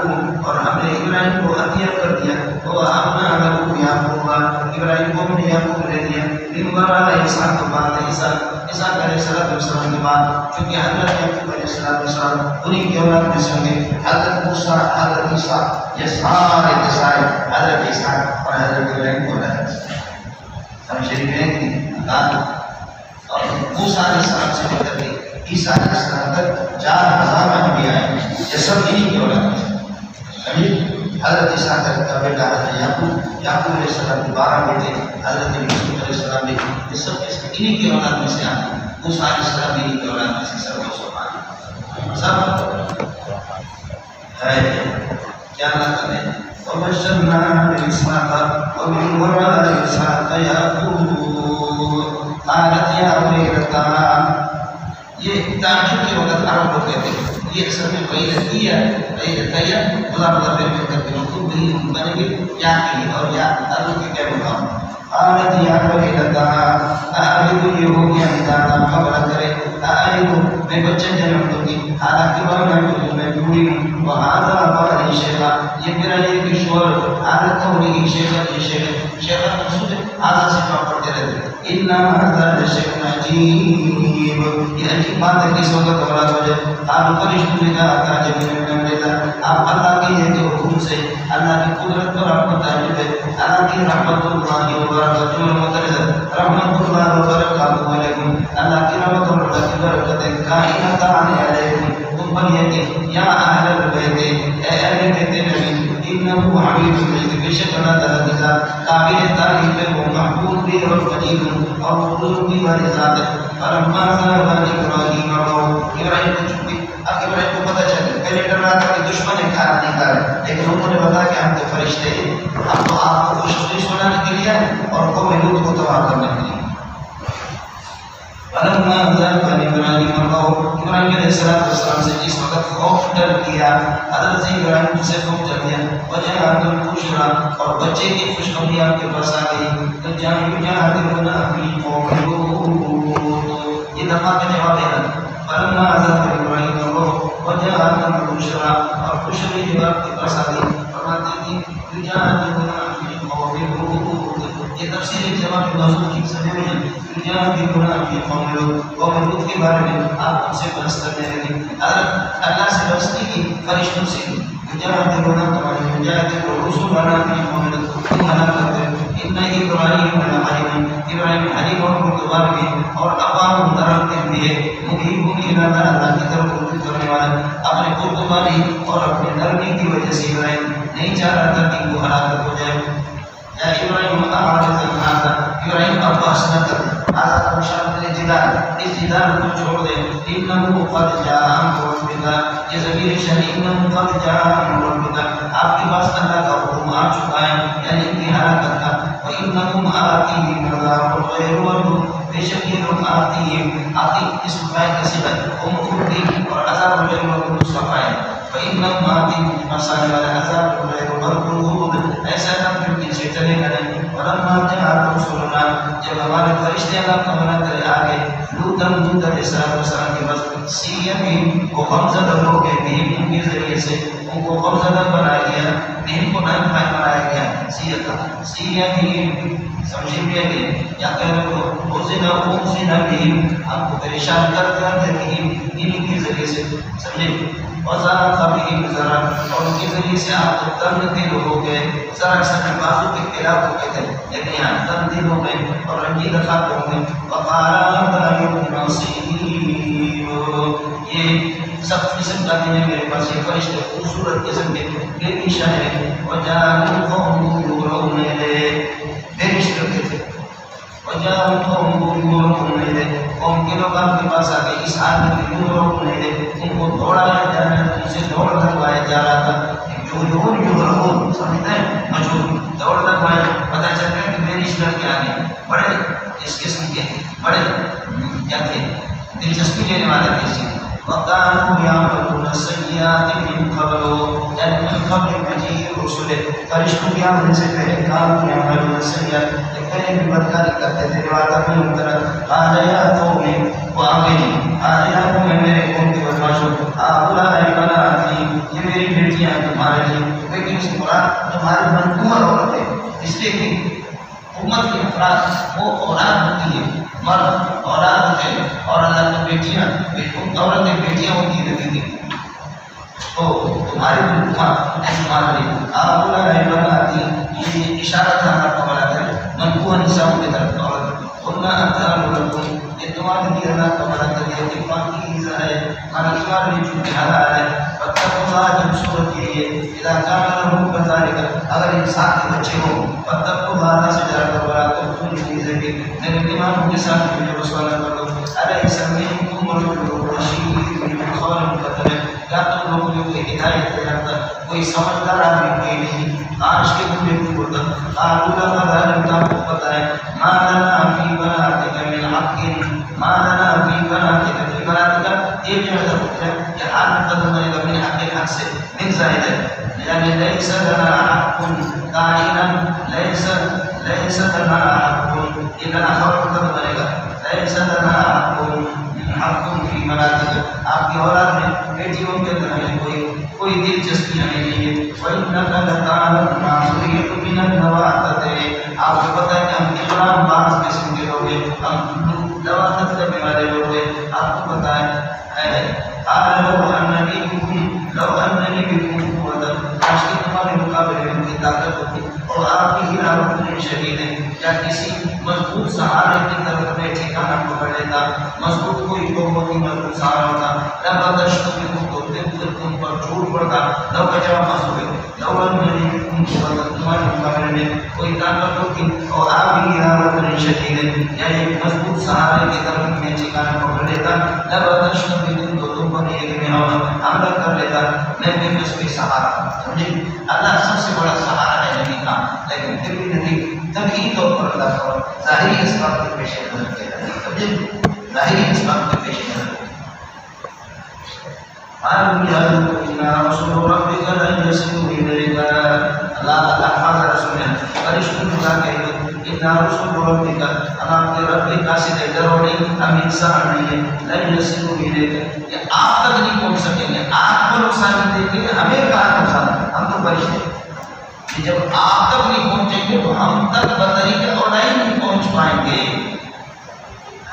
اور ہم نے ابراہیم کو عطیہ کر دیا ووهبنا له یعقوب ابراہیم کو ہم نے یعقوب لے دیا من وراء اسحاق بعد اسحاق علیہ السلام کے بعد چونکہ حضرت یعقوب علیہ السلام انہی کی اولاد میں سے ہوں گے حضرت موسیٰ حضرت عیسیٰ یہ سارے کے سارے حضرت اسحاق اور حضرت ابراہیم کو رہا ہم شریفین کی اور موسیٰ علیہ السلام سے لے کر کے عیسیٰ علیہ السلام تک 4000 انبیاء ہیں یہ سب انہی کی اولاد ہیں حضرت عیسیٰ کا بیٹا حضرت یعقوب علیہ السلام کے 12 بیٹے حضرت یوسف علیہ السلام بھی یہ سب انہی کی اولاد میں سے آتے ہیں موسیٰ علیہ السلام انہی کی اولاد میں سے سب سب ہے کیا نہ کریں وبشرنا بإسحاق ومن وراء إسحاق يعقوب قالت يا ويلتى یہ تعجب کے وقت عرب لوگ کہتے ہیں یہ اصل میں ویلتیہ مضاف میں کر کے مفعول به بنے گی یا کی اور یا عرب کے کیا مقام قالت يا ويلتى أألد يهوديا دانا خبر کرے أألد میں بچہ جنم دوں گی حالانکہ میں میں بوڑھی ہوں وهذا بالي شيخا یہ میرا ایک شوہر حالت ہونے شیخا مقصود ہے هذا سے کام پڑھتے رہتے الا هذا لشيء عجيب یہ عجیب بات ہے کس وقت اولاد ہو جائے آپ فرشتوں نے کہا تعجب میں لیتا آپ اللہ کے یہ کہ حکم سے اللہ کی قدرت پر آپ کو تعجب ہے اللہ کی رحمت اللہ وبرکاتہ مترجم رحمت اللہ وبرکاتہ علیکم اللہ کی رحمت اور اللہ کی برکت کائنات علیکم تم پر یہ کہ یا اہل البیت اے اہل بیت نبی انه حبیب البیت بے شک اللہ تعالی کی ذات قابل تعریف ہے وہ محبوب بھی اور مجید اور حضور بھی والی ذات ہے فلما ذهب ابراہیم ابراہیم کو چونکہ ابراہیم کو پتہ چلا پہلے ڈر رہا تھا کہ دشمن ہے کھانا نہیں کھا رہے لیکن انہوں نے بتایا کہ ہم تو فرشتے ہیں ہم تو آپ کو خوشخبری سنانے کے لیے اور قوم لوط کو تباہ کرنے کے لیے فلما ذهب ابراہیم ابراہیم علیہ السلام سے جس وقت خوف ڈر گیا حضرت ابراہیم سے خوف ڈر گیا وجاءت البشرى اور بچے کی خوشخبری آپ کے پاس آ گئی تو جاہدون فی قوم لوط یہ دفعہ کا جواب ہے فلما ذهب ابراہیم وجاءت البشرى اور خوشخبری جو آپ کے پاس آ گئی فرماتے ہیں جاہدون فی قوم لوط یہ تفسیر جواب موضوع کی سمجھ میں یجادلون فی قوم لوط قوم لوط کے بارے میں آپ ان سے بحث کرنے لگے اللہ سے بحث نہیں کی فرشتوں سے یجادلون تمہاری یجادل رسولنا فی قوم لوط تم منع کرتے ان ابراہیم ابراہیم حلیم اور بردبار بھی اور اقوام درخت بھی ہے مجیب اللہ کی طرف رجوع کرنے والا اپنے بردباری اور اپنے نرمی کی وجہ سے ابراہیم نہیں چاہ رہا تھا کہ وہ ہلاکت ہو جائے یا ابراہیم ابراہیم اب بحث نہ کر آزاد مشاہد الجدال اس جدال کو چھوڑ دے انہو قد جاء امر ربک یہ ضمیر شہری انہو قد جاء امر ربک آپ کے پاس اللہ کا حکم آ چکا ہے یعنی ان کی حالت کا وَإِنَّهُمْ آتِيهِمْ عَذَابٌ غَيْرُ مَمْنُونٍ بے شک یہ لوگ آتی اس فائل کا صفت وہ مفعول بھی اور عذاب غیر ممنون اس کا فائل فَإِنَّهُمْ آتِيهِمْ مَصَالِحَ عَذَابٌ غَيْرُ مَمْنُونٍ ایسا کام پھر ان سے چلے گا نہیں ولما جاءت رسلنا جب ہمارے فرشتے اللہ کا منع کرے آگے لوط علیہ السلام کے پاس سیئم کو غمزدہ ہو گئے بہم ان کے ذریعے سے ان کو غمزدہ بنایا گیا بہم کو نام پائے بنایا گیا سیئم سمجھیں گے یا کہہ رہے ہو اوزنا بہم ہم کو پریشان کر دیا بہم انہیں کے ذریعے سے سمجھے وزارہ قبی گزارا اور ان کے ذریعے سے آپ کو تنگ دل ہو گئے ذرا سب بازو کے خلاف ہو گئے تھے لیکن یہاں تنگ دل ہو گئے اور رنگی رکھا ہو گئے یہ سب قسم کا دن ہے میرے پاس یہ فرشتے خوبصورت قسم کے بے نشان ہے وجاءوا قوم يرون بے نشان تھے وجاءوا قوم يرون قوم کے لوگ آپ کے پاس آ گئے اس آدمی کے یرون ان کو دوڑایا جا رہا تھا ان سے دوڑ لگوایا جا رہا تھا یرون سمجھتے ہیں مجھول دوڑ لگوایا پتہ چلتا ہے کہ بے نشان کے آگے بڑے اس قسم کے بڑے کیا تھے دلچسپی لینے والے تھے اس چیز وَقَالُوا يَعْمَلُونَ السَّيِّئَاتِ مِنْ قَبْلُ یعنی من قبل مجيء الرسل فرشتوں کے آنے سے پہلے کام يَعْمَلُونَ السَّيِّئَاتِ پہلے بھی بدکاری کرتے تھے روایت میں منتر قَالَ يَا قَوْمِ وَآمِنِ قَالَ يَا قَوْمِ میرے قوم کے بدماشوں هَؤُلَاءِ بَنَاتِي یہ میری بیٹیاں ہیں تمہارے لیے لیکن اس مراد تمہاری منقوہ عورت ہے اس لیے کہ امت کے افراد وہ اولاد ہوتی ہے مرد اولاد ہوتے ہیں اور اللہ کی بیٹیاں عورتیں بیٹیاں ہوتی رہتی تھی تو تمہاری تمہارے آپ بناتی یہ اشارہ تھا آپ کا بنا منقوہ نساؤں کی طرف عورت قلنا اطہار لکم یہ تمہارے لیے اللہ کا بنا کر کہ پاکیزہ ہے ہمارا تمہارے لیے چونکہ حلال ہے فاتقوا اللہ جب صورت یہ ہے اذا کان لهم كذلك اگر انسان کے بچے ہوں فاتقوا اللہ سے ڈر کر ولا تقتلوا الذکر میرے دماغ کے ساتھ جو رسول اللہ علیہ منكم رجل رشید من خال قتل کیا تم لوگوں کو ہدایت دیتا کوئی سمجھدار آدمی کوئی نہیں آج کے دن میں بولتا قالوا لقد علمت پتہ ہے ما لنا فی بناتک من حق ما لنا فی بناتک من بناتک ایک مطلب ہے کہ حال مقدم ہے من حق سے من زائد ہے یعنی ليس لنا حق قائلا ليس لنا حق اذا خبر مقدم ہے ليس لنا حق فی بناتک آپ کی اولاد میں بیٹیوں کے اندر کوئی دلچسپی نہیں ہے وَإِنَّكَ لَتَعْلَمُ مَا تُرِيدُ مِنَ النَّوَاحِدِ آپ کو پتہ ہے کہ ہم اقرام بعض قسم کے لوگ ہیں ہم نواحد کرنے والے لوگ ہیں آپ کو پتہ ہے قَالَ لَوْ أَنَّنِي بِكُمْ قُوَّةً آج کے تمہارے مقابلے میں ان کی طاقت ہوتی اور آپ کی ہلاکت شدید ہے یا کسی مضبوط سہارے کی طرف میں ٹھکانہ پکڑ لیتا مضبوط کوئی بہت ہی مضبوط سہارا ہوتا لبردشت بكم تو تم پر ٹوٹ پڑتا لو کا جواب حاصل ہے لو أنني بكم قوة تمہارے مقابلے میں کوئی طاقت ہوتی اور آپ کی ہلاکت شدید ہے یعنی مضبوط سہارے کی طرف میں ٹھکانہ پکڑ لیتا لبردشت بكم تو تم پر ایک میں حملہ کر لیتا میں بھی اس کی سہارا سمجھے اللہ سب سے بڑا سہارا ہے نبی کا لیکن پھر بھی نہیں طبعی طور پر اللہ کا ظاہری اسباب کے پیش نظر کیا سمجھے ظاہری اسباب کے پیش نظر قالوا يا لوط إنا رسول ربك لن يصلوا إليك اللہ الفاظ رسول فرشتوں کا کہتے إنا رسول ربك ہم آپ کے رب کے قاصد ڈرو نہیں ہم انسان نہیں ہیں لن يصلوا إليك کہ آپ تک نہیں پہنچ سکیں گے آپ کو نقصان دیں گے ہمیں کہاں نقصان ہم تو فرشتے جب آپ تک نہیں پہنچیں گے تو ہم تک بطریقہ اور نہیں پہنچ پائیں گے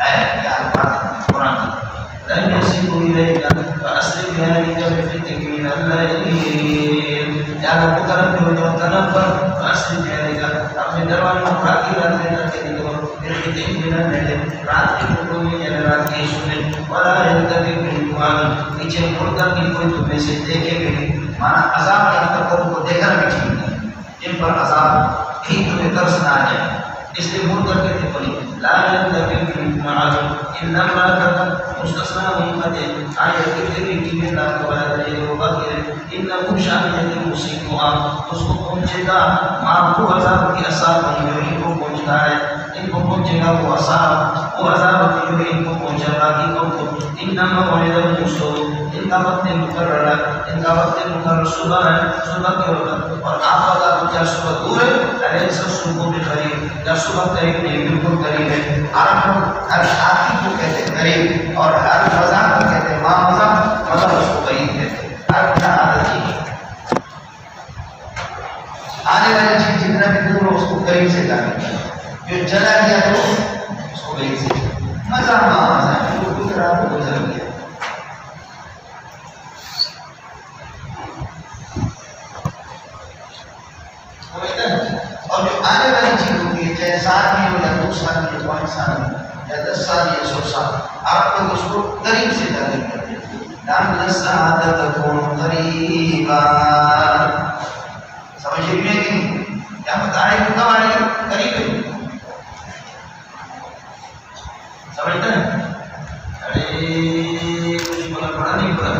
ہے کیا الفاظ قرآن کی لن يصلوا إليك فأسلم بأهلك بفتك من الليل يا رب كرم جو تنفر فأسلم بأهلك اپنے دروازے میں بھاگی رات میں رکھ دو بفتك من الليل رات کی کو میں یا رات کی سنے ولا يلتفت منكم پیچھے مڑ کر بھی کوئی تم میں سے دیکھے بھی نہیں مانا عذاب کے اندر کو دیکھنا بھی ٹھیک نہیں جن پر عذاب ہی تمہیں ترس نہ آ جائے اس لیے مڑ کر کے دیکھو نہیں لا يلتفت منكم عذاب إن امرأتك مستثنى منقطع آية كثير کی میں اللہ کو بلا دے وہ بات انکم شامل مصیبہ اس کو پہنچے گا معروف عذاب کی عذاب نہیں کو پہنچتا ہے ان کو پہنچے گا وہ عذاب وہ عذاب جو ان کو پہنچے گا کہ کو انما ولد المسلم ان کا وقت مقرر ہے ان کا وقت مقرر صبح ہے صبح کے وقت اور آپ کا کیا صبح دور ہے علیہ صبح کے قریب یا صبح قریب نہیں بالکل قریب ہے عرب ہر آتی کو کہتے ہیں قریب اور ہر مزہ کو کہتے ہیں ماں مزہ اس کو قریب کہتے ہیں ہر کیا عادت چیز آنے والی چیز جتنا بھی دور ہو اس کو قریب سے جانے جو چلا گیا تو اس کو قریب سے مزہ ماں مزہ ہے جو گزرا تو گزر گیا سال یا 10 سال یا 100 سال آپ لوگ اس کو قریب سے تعلیم کرتے ہیں. لعل الساعة تكون قریبا. سمجھ رہے ہیں کہ کیا بتائے کب آئے گا؟ قریب ہے. سمجھتے ہیں؟ ارے کچھ پڑھا نہیں پڑا.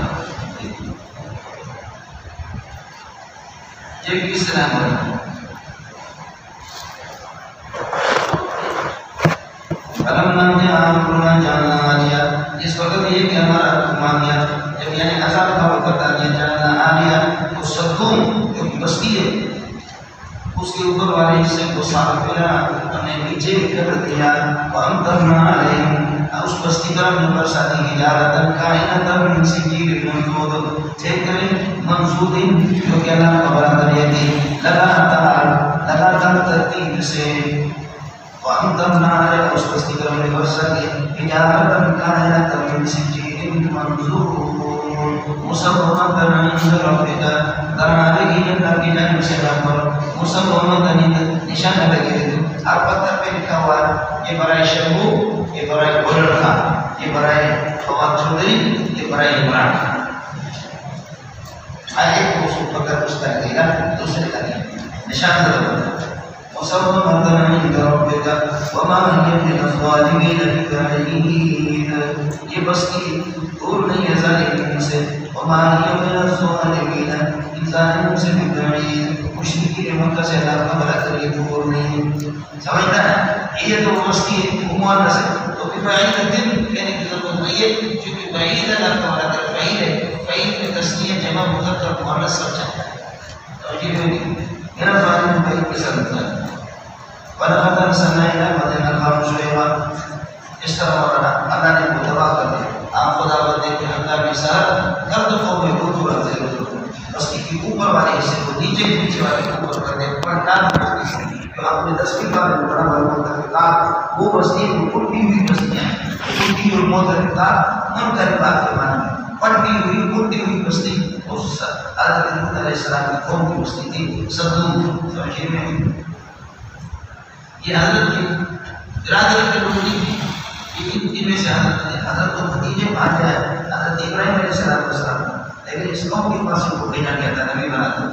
یہ کس طرح ہو رہا ہے؟ اس وقت یہ کہ ہمارا مانگیا جب یعنی عذاب کا وقت آ گیا جانا آ گیا تو ستون جو کہ بستی ہے اس کے اوپر والے حصے کو صاف کیا ہم نے نیچے کر دیا وامطرنا علیہم اس بستی پر ہم نے برساتی حجارۃ کائنۃ من سجیل منضود ٹھیکرے منضود جو کہ اللہ تعالیٰ دریا کی لگاتار ترتیب سے وامطرنا علیہم اس بستی پر ہم نے برساتی حجارۃ کائنۃ من سجیل منضود مسومۃ عند ربک درآنے کی اللہ کی جانب سے پر مسومۃ نشان لگے ہر پتھر پہ لکھا ہوا ہے یہ برائے شبو یہ برائے گولر تھا یہ برائے فواد چودھری یہ برائے عمران ایک کو پتھر پوچھتا ہے گا دوسرے کا نہیں نشان لگا مسومۃ عند ربک وما هي من الظالمین ببعید. یہ بستی دور نہیں ہے ظالمین سے وما هي من الظالمین ظالموں سے ببعید. مشرکین مکہ سے اللہ کا بڑا کر یہ دور نہیں. سمجھتا ہے یہ تو بستی عموماً سے تو ببعید دن کہنے کی ضرورت نہیں ہے کیونکہ بعید اللہ کا بڑا کر بعید ہے. بعید میں تسنیہ جمع مذکر مؤنث سب جاتا ہے. توجہ ہوگی میرا ظالم بعید کے ساتھ ہے. وَلَقَدْ أَرْسَلْنَا إِلَىٰ مَدْيَنَ أَخَاهُمْ شُعَيْبًا. اس طرح اللہ نے کو تباہ کر دیا. آپ خدا بندے کے اللہ کے ساتھ گرد قوم ہود و عزیز بستی کے اوپر والے حصے کو نیچے والے کو اوپر کر دیا. پلٹان بستی جو آپ نے 10 کے بعد بڑا معلوم تھا کہ وہ بستی الٹی ہوئی بستیاں الٹی اور موترکات منکرات کے معنی میں پلٹی ہوئی الٹی ہوئی بستی اس حضرت لوط علیہ السلام کی قوم کی بستی تھی صدوم. سمجھے میں یہ حضرت کی برادری کے لوگ نہیں تھی. ان میں سے حضرت کو بھتیجے پایا ہے حضرت ابراہیم علیہ السلام لیکن اس قوم کے پاس کو بھیجا گیا تھا نبی بنا کر.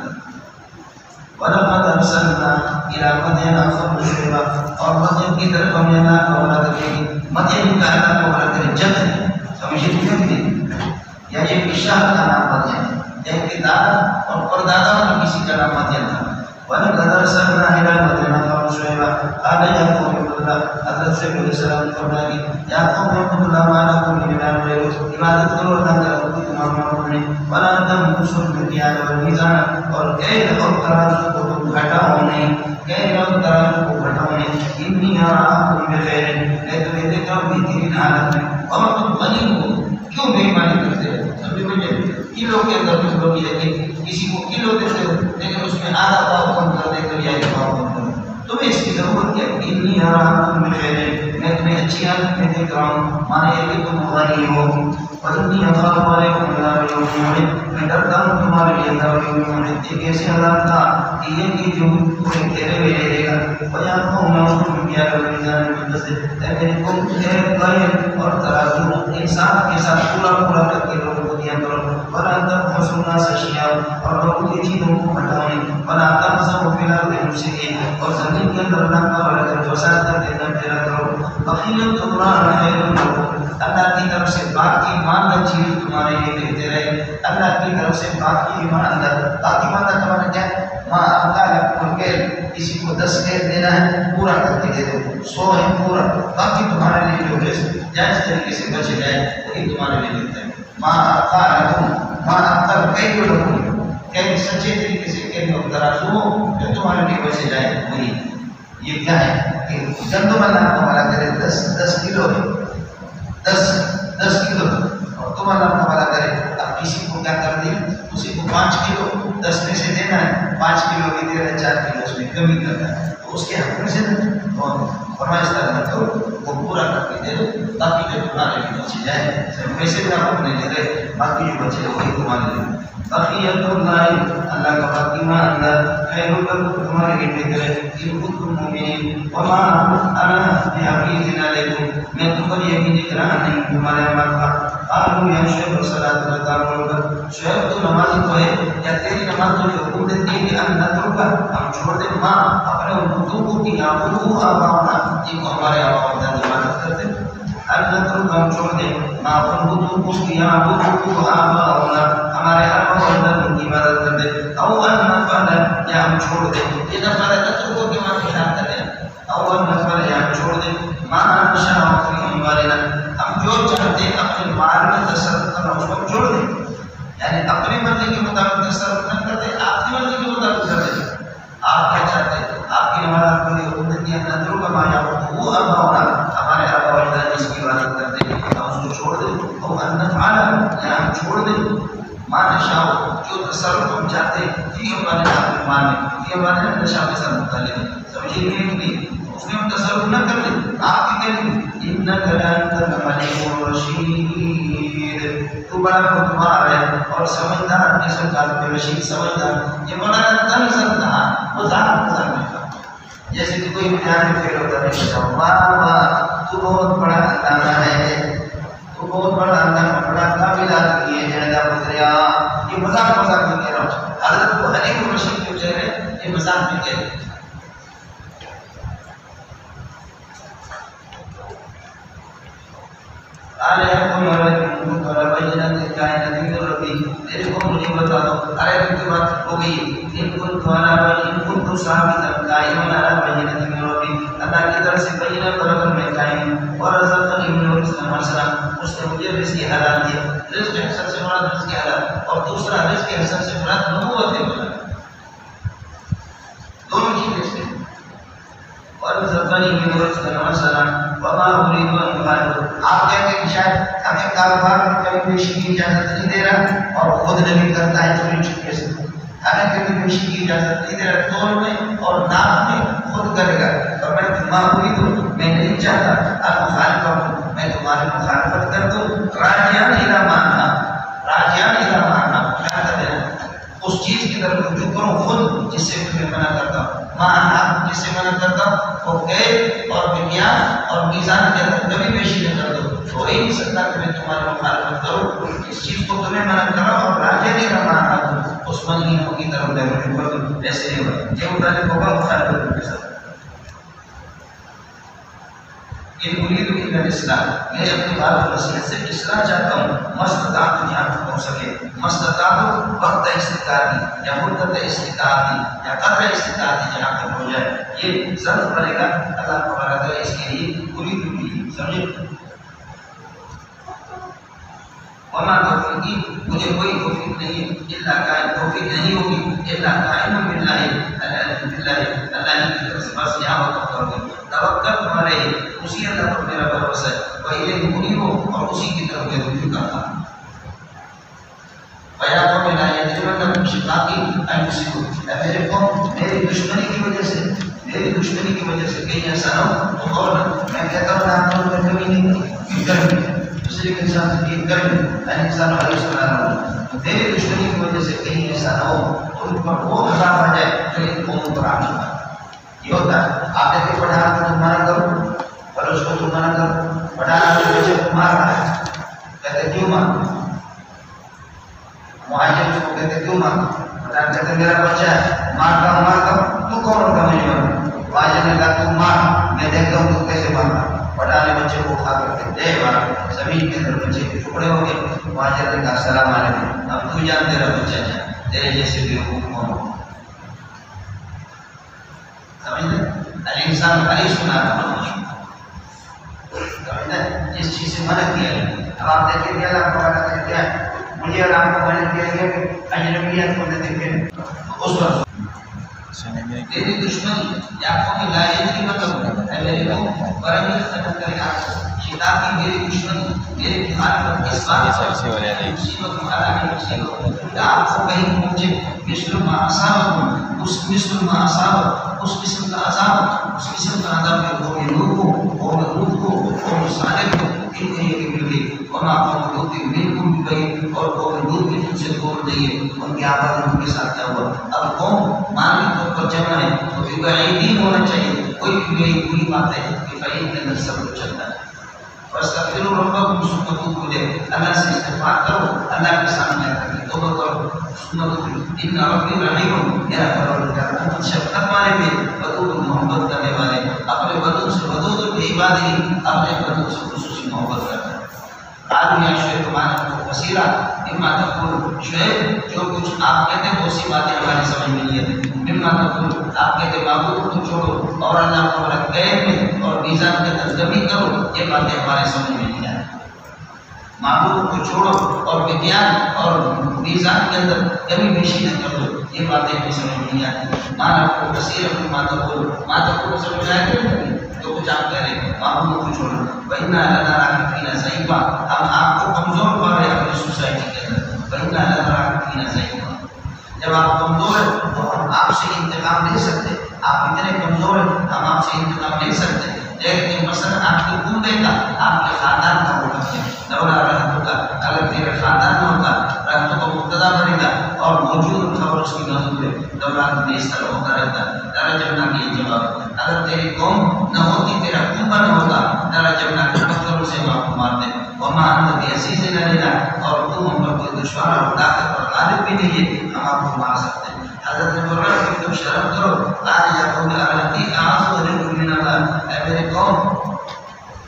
وَلَقَدْ أَرْسَلْنَا إِلَىٰ مَدْيَنَ أَخَاهُمْ شُعَيْبًا. اور مدین کی طرف ہم نے اللہ کو بڑا کر دیا. مدین کا اللہ کو بڑا کر جب ہے سمجھے نہیں یا یہ شاہ کا نام مدین ہے یا دادا اور پردادا میں کسی کا نام مدین تھا. وَلَقَدْ أَرْسَلْنَا إِلَىٰ مَدْيَنَ أَخَاهُمْ شُعَيْبًا قَالَ يَا قَوْمِ اعْبُدُوا اللَّهَ. حضرت شعیب علیہ السلام فرمایا یا قوم اعبدوا اللَّهَ مَا لَكُم مِّنْ إِلَٰهٍ غَيْرُهُ. عبادت کرو اللہ تعالیٰ کی تمام معبود نے. وَلَا تَنقُصُوا الْمِكْيَالَ وَالْمِيزَانَ. اور کیل اور ترازو کو گھٹاؤ نہیں. کیل اور ترازو کو گھٹاؤ نہیں. إِنِّي أَرَاكُمْ بِخَيْرٍ. میں تمہیں دیکھتا ہوں بہترین حالت میں. اور تم غنی ہو کیوں بےایمانی کرتے ہو؟ سمجھے مجھے کلو کے اندر کچھ لوگ یہ کہ کسی کو کلو دیتے ہو لیکن اس میں آدھا پاؤ کم کر دے کر یا ایک پاؤ کم کر دے. تمہیں اس کی ضرورت کیا؟ إِنِّي أَرَاكُمْ بِخَيْرٍ. میں تمہیں اچھی حالت میں دیکھ رہا ہوں. مانا یہ کہ تم غنی ہو. وَإِنِّي أَخَافُ عَلَيْكُمْ عَذَابَ يَوْمٍ مُحِيطٍ. میں ڈرتا ہوں تمہارے لیے عذاب یوم محیط. ایک ایسے عذاب کا کہ یہ کہ جو تمہیں گھیرے میں لے لے گا. وَيَا قَوْمِ أَوْفُوا الْمِكْيَالَ وَالْمِيزَانَ بِالْقِسْطِ. لیکن تم قید اور ترازو انصاف کے ساتھ پورا کر کے لوگوں کو دیا کرو. وَلَا تَبْخَسُوا النَّاسَ أَشْيَاءَهُمْ. اور لوگوں کی چیزوں کو ہٹاؤ. وَلَا تَعْثَوْا فِي الْأَرْضِ مُفْسِدِينَ. اور زمین کے اندر اللہ کا فساد کرتے نہ پھیلا کرو. بَخِيلًا اللَّهُ خَيْرٌ لَكُمْ. اللہ کی طرف سے باقی ماندہ چیز تمہارے لیے بہتر ہے. اللہ کی طرف سے باقی ماندہ کا مطلب کیا ہے؟ ماں اللہ کل کے کسی کو 10 کیل دینا ہے پورا کر کے دے دو. 100 ہے پورا باقی تمہارے لیے جو ہے جائز طریقے سے بچ جائے وہی تمہارے لیے بہتر ہے. ماں کئی لوگوں کئی سچے طریقے سے کئی لوگ ترازو جو تمہارے لیے بچے جائے وہی. یہ کیا ہے کہ گندم اللہ تمہارا کرے 10 کلو ہے 10 کلو اور تم اللہ تمہارا کرے. اب کسی کو کیا کر دیں اسی کو 5 کلو 10 میں سے دینا ہے 5 کلو بھی دے رہا ہے 4 کلو اس میں کمی کرنا ہے تو اس کے حق میں سے فرمائش کرنا کرو وہ پورا کر کے دیتے تاکہ جو تمہارے بھی بچے جائیں. ویسے بھی آپ اپنے لے گئے, باقی جو بچے وہی تمہارے لے. بقیت اللہ, اللہ کا باقی ماندہ خیر لکم تمہارے لیے بہتر ہے ان کنتم مؤمنین. وما انا بحفیظ علیکم, میں تم پر یقین نگراں نہیں تمہارے عمل کا. قالوا یا شعیب الصلاۃ والسلام, شعیب تو نمازی تو ہے, یا تیری نماز تو حکم دیتی ہے کہ ان نترک, ہم چھوڑ دیں ما اپنے ان بتوں کی یعبدوا آباؤنا, جن کو ہمارے آبا و اجداد عبادت کرتے, ان نترک ہم چھوڑ دیں ما ان بتوں کی یعبدوا آباؤنا, ہمارے آبا و اجداد ان کی عبادت کرتے, او ان نفعل, یا ہم چھوڑ دیں, یہ نفعل نترکو کے معنی خیال کریں, او ان نفعل یا ہم چھوڑ دیں ما نشاء فی اموالنا, ہم جو چاہتے ہیں اپنے مال میں تصرف کرنا اس کو چھوڑ دیں, یعنی اپنی مرضی کے مطابق تصرف نہ کرتے, آپ کی مرضی کے مطابق کرتے. آپ کیا چاہتے ہیں, آپ کی نماز آپ کو حکم دیتی ہے نذرو کا مایا وہ آباؤنا, ہمارے آبا و اجداد جس کی عبادت کرتے ہیں ہم اس کو چھوڑ دیں, او ان نفعل, یا ہم چھوڑ دیں ما نشاء, جو تصرف ہم چاہتے ہیں فی اموالنا, اپنے مال میں, فی اموالنا نشاء کے ساتھ متعلق ہے, سمجھیے کہ نہیں اس میں ہم تصرف نہ کر لیں. آپ کی کہہ لیں انک لانت الملک الرشید, تو بڑا حکمران ہے اور سمجھدار, جیسا کاتب رشید سمجھدار. یہ مولانا تنگ سکتا ہے مذاق میں کا, جیسے کہ کوئی امتحان میں فیل ہوتا ہے, واہ واہ تو بہت بڑا اندازہ ہے, تو بہت بڑا اندازہ, بڑا قابل آدمی ہے جنگا گزریا. یہ مذاق میں کہہ رہا ہوں, حضرت کو حلیم الرشید جو کہہ رہے ہیں یہ مذاق میں کہہ رہے ہیں. ارے کوئی اور بجنت کائنات کی ربی, تیرے کو مجھے بتا دو, ارے کی بات ہو گئی, ان کو تھوڑا ان کو تو ثابت قائم على بجنت کی ربی, اللہ کی طرف سے بجنت برابر میں قائم, اور رزق ابن الاسلام السلام, اس نے مجھے رزق حلال دیا, رزق حسن سے مراد رزق حلال, اور دوسرا رزق حسن سے مراد نبوت ہے, دونوں چیزیں سے, اور رزق ابن الاسلام السلام وما اريد ان اخالف. آپ کہتے ہیں شاید ہمیں کاروبار میں کبھی پیشی کی اجازت نہیں دے رہا اور خود نہیں کرتا ہے چوری چھپے سے, ہمیں کبھی پیشی کی اجازت نہیں دے رہا, تول میں اور ناپ میں خود کرے گا, اور میں تمہاری تو میں نہیں چاہتا المخالف, میں تمہاری مخالفت کر دوں. راجعان الى مانا, راجعان الى مانا, کیا کرتے ہیں اس چیز کی طرف رجوع کرو خود جس سے تمہیں منع کرتا ہوں, مانا جس سے منع کرتا ہوں, وہ کیل اور بنیاد اور میزان کے اندر کبھی پیشی نہ کر دو. ہو ہی نہیں سکتا کہ میں تمہاری مخالفت کروں, اس چیز کو تمہیں منع کرا اور راجع نہیں رہا اس منہیوں کی طرف رجوع کر دو, ایسے نہیں ہوگا, یہ مطالب ہوگا مخالفت کے ساتھ. ان اريد الا الاصلاح, میں اپنی بات و نصیحت سے اصلاح چاہتا ہوں, مستطاعت جہاں تک ہو سکے, مستطاعت وقت استطاعتی یا مدت استطاعتی یا قدر استطاعتی جہاں تک ہو جائے, یہ ظرف بنے گا. اللہ تبارک و اس کے لیے اريد بھی سمجھے. وما توفیقی, مجھے کوئی توفیق نہیں الا قائم, توفیق نہیں ہوگی الا قائم باللہ, اللہ کی طرف سے بس یہاں وقت کرو. توکل تمہارے, اسی اللہ پر میرا بھروسہ ہے, وإلیہ منیب, اور اسی کی طرف میں رجوع کرتا ہوں. وَيَا قَوْمِ لَا يَجْرِمَنَّكُمْ شِقَاقِي أَن يُصِيبُوكُمْ, میرے قوم میری دشمنی کی وجہ سے کہیں ایسا نہ ہو تو اور میں کہتا ہوں آپ لوگوں میں کمی نہیں کرنی, دوسرے کے ساتھ یہ کرنی, انسان علیہ السلام, میری دشمنی کی وجہ سے کہیں ایسا نہ ہو تو ان پر وہ عذاب آ جائے جو ان قوموں پر آ چکا. یہ ہوتا ہے, آپ دیکھیں پڑھانا کو تم منع کرو, فروش کو تم منع کرو, پڑھانا کے بچے کو مار رہا ہے, کہتے کیوں مار, مہاجر اس کو کہتے کیوں مار, کہتے میرا بچہ ہے مارتا ہوں, تو کون ہوگا مجھے مار, مہاجر نے کہا تم مار, میں دیکھتا ہوں تو کیسے مارتا. پڑھانے بچے کو کھا کر کے دے مار, زمین کے اندر بچے کے ٹکڑے ہو گئے. مہاجر نے کہا السلام علیکم, اب تو جان تیرا بچہ ہے, تیرے جیسے بھی حکم ہو. سمجھتے الانسان علی سنا جس چیز سے منع کیا ہے. اب آپ دیکھیں کہ اللہ کو کہا کیا ہے, مجھے اور آپ کو منع کیا گیا کہ اجنبیت کو نہ دیکھیں, اس وقت تیری دشمنی یا قوم لا یجرمنکم, اے میرے قوم برہمی ختم کرے آپ کو, خطاب کی میری دشمنی, میرے مخالفت اس بات سے مصیبت مالا کی مصیبت, آپ کو کہیں پہنچے مثل ما اصابکم, اس مثل ما اصابک, اس قسم کا عذاب, اس قسم کا عذاب میں قوم نوح کو, قوم ہود کو, قوم صالح جائیے ان کی آبادی ان کے ساتھ کیا ہوا. اب قوم مانوی طور پر جمع ہے تو پھر بعیدین ہونا چاہیے. کوئی بھی یہی بری بات ہے کہ بعید کے اندر سب کچھ چلتا ہے. فاستغفروا ربکم ثم توبوا الیہ. اللہ سے استغفار کرو, اللہ کے سامنے آ کر توبہ کرو. ثم توبوا ان ربی رحیم, میرا پروردگار بہت شفقت والے تھے, ودود محبت کرنے والے, اپنے ودود سے ودود بھی عبادی, اپنے ودود سے خصوصی محبت کرتا ہے. قالوا یا شعیب ما نفقه کثیرا مما تقول. شعیب جو کچھ آپ کہتے ہیں اسی باتیں ہماری سمجھ میں نہیں آتی. مما تقول آپ کہتے معبود کو چھوڑو اور اللہ کو رکھ قید میں اور میزان کے اندر کمی کرو, یہ باتیں ہمارے سمجھ میں نہیں آتی. معبود کو چھوڑو اور وگیان اور میزان کے اندر کمی بیشی نہ کر دو, یہ باتیں ہمیں سمجھ میں نہیں آتی. ما نفقه کثیرا مما تقول, ما تقول سمجھ میں آئے جو کچھ آپ کہہ رہے ہیں معبود کو چھوڑو. وَإِنَّا لَنَرَاكَ فِينَا ضَعِيفًا, ہم آپ کو کمزور پا رہے ہیں اپنی سوسائٹی کے اندر. وَإِنَّا لَنَرَاكَ فِينَا ضَعِيفًا, جب آپ کمزور ہیں تو ہم آپ سے انتقام نہیں سکتے. آپ اتنے کمزور ہیں ہم آپ سے انتقام نہیں سکتے. لیکن مثلا آپ کے کنبے کا, آپ کے خاندان کا وہ ہے. لولا رحمتک, اگر تیرے خاندان میں ہوتا رحمت کو مقتدا بنے گا اور موجود خبر اس کی موجود ہے لولا میں اس طرح ہوتا رہتا. ڈرا جمنا کی یہ جواب, اگر تیری قوم نہ ہوتی, تیرا کنبہ نہ ہوتا, ڈرا جمنا کے پتھروں سے ہم آپ کو مار دیں. وما انت بعزیز علینا, اور تم ہم پر کوئی دشوار اور طاقت اور غالب بھی نہیں ہے, ہم آپ کو مار سکتے ہیں. حضرت نے فرمایا کہ تم شرم کرو. قال یا قوم ارہتی اعوذ علیکم من اللہ, اے میرے قوم,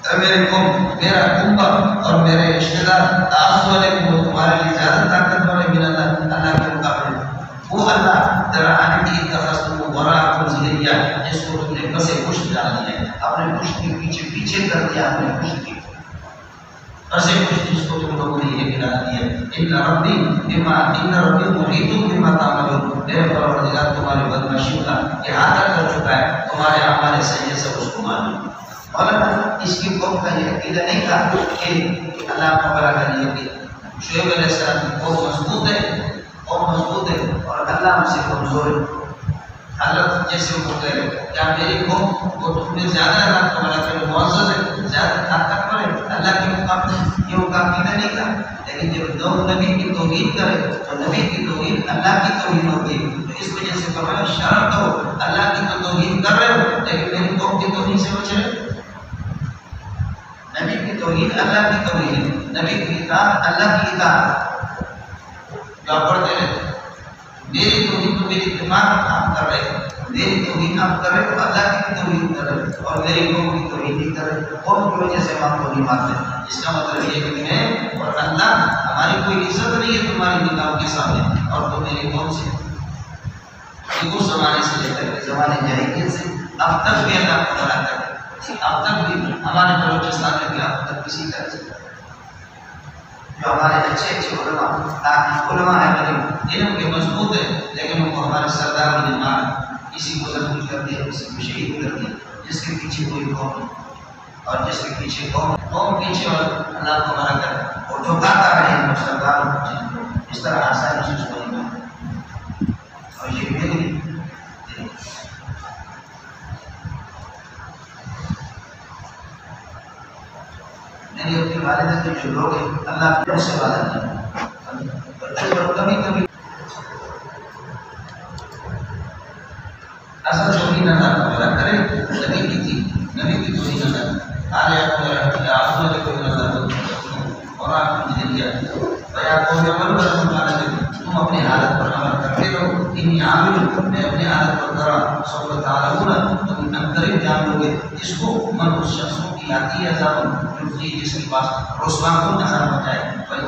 اے میرے قوم, میرا کنبہ اور میرے رشتہ دار اعوذ علیکم, وہ تمہارے لیے زیادہ طاقتور ہے من اللہ, اللہ کے مقابلے. وہ اللہ درعانی اتخذتم وراءکم ظہریا, جس کو تم نے بسے پشت ڈال دیا, اپنے پشت کے پیچھے پیچھے کر دیا, اپنے پشت کی بسے پشت جس کو تم لوگوں نے یہ گرا دیا. ان ربی محیط بما تعملون, میرے پروردگار تمہاری بدمعاشیوں کا احاطہ کر چکا ہے, تمہارے اعمال سیئے سب اس کو معلوم. مولانا اس کی قوم کا یہ عقیدہ نہیں تھا کہ اللہ کو بڑا کر لیے. شعیب علیہ السلام کی قوم مضبوط ہے, قوم مضبوط ہے اور اللہ ہم سے کمزور ہے. حضرت جیسے وہ کہہ رہے کیا میری قوم وہ تم نے زیادہ اللہ کو بڑا کر معزز ہے, زیادہ طاقتور ہے اللہ کے مقابلے, یہ ان کا عقیدہ نہیں تھا. لیکن جب لوگ نبی کی توہین کرے تو نبی کی توہین اللہ کی توہین ہوتی ہے. تو اس وجہ سے فرمایا شرم کرو, اللہ کی تو توہین کر رہے ہو لیکن میری قوم کی توہین سے بچ رہے. نبی کی توہین اللہ کی توہین, نبی کی اطاعت اللہ کی اطاعت. جو آپ پڑھتے رہتے میری توہین تو میری دماغ کام کر رہے, میری توہین آپ کر رہے تو اللہ کی توہین کر رہے, اور میری قوم کی توہین نہیں کر رہے. قوم کی وجہ سے ہم آپ کو نہیں مانتے. اس کا مطلب یہ کہ میں اور اللہ ہماری کوئی عزت نہیں ہے تمہاری نگاہوں کے سامنے, اور تو میری قوم سے اس زمانے سے لے کر زمانے جاہلیت سے اب تک بھی اللہ کو بڑا کر, اب تک بھی ہمارے بلوچستان میں بھی اب تک کسی طرح سے جو ہمارے اچھے علماء ہیں, علم کے مضبوط ہے, لیکن ان کو ہمارے سردار نے مارا, کسی کو زخمی کر دیا, کسی کو شہید کر دیا, جس کے پیچھے کوئی قوم اور جس کے پیچھے قوم پیچھے اور اللہ کو مرا کر اور جو کہتا ہے سردار اس طرح آسانی سے اس کو نہیں مانتے. اور یہ میری میری اپنی والدہ کے جو لوگ ہیں اللہ کی سے وعدہ نہیں, کبھی کبھی اصل توہین اللہ کو بڑا کرے. نبی کی تھی, نبی کی توہین اللہ آلے آخر کو اور آپ کی ذریعہ بیا کو عمل پر سمجھانا دے, تم اپنی حالت پر عمل کرتے رہو. انی عامل, میں اپنی حالت پر کرا. سوف تعلمون, تم قریب جان لو گے جس کو من اس شخصوں کی آتی ہے عذاب جس کے پاس رسوا کو نظر بچائے,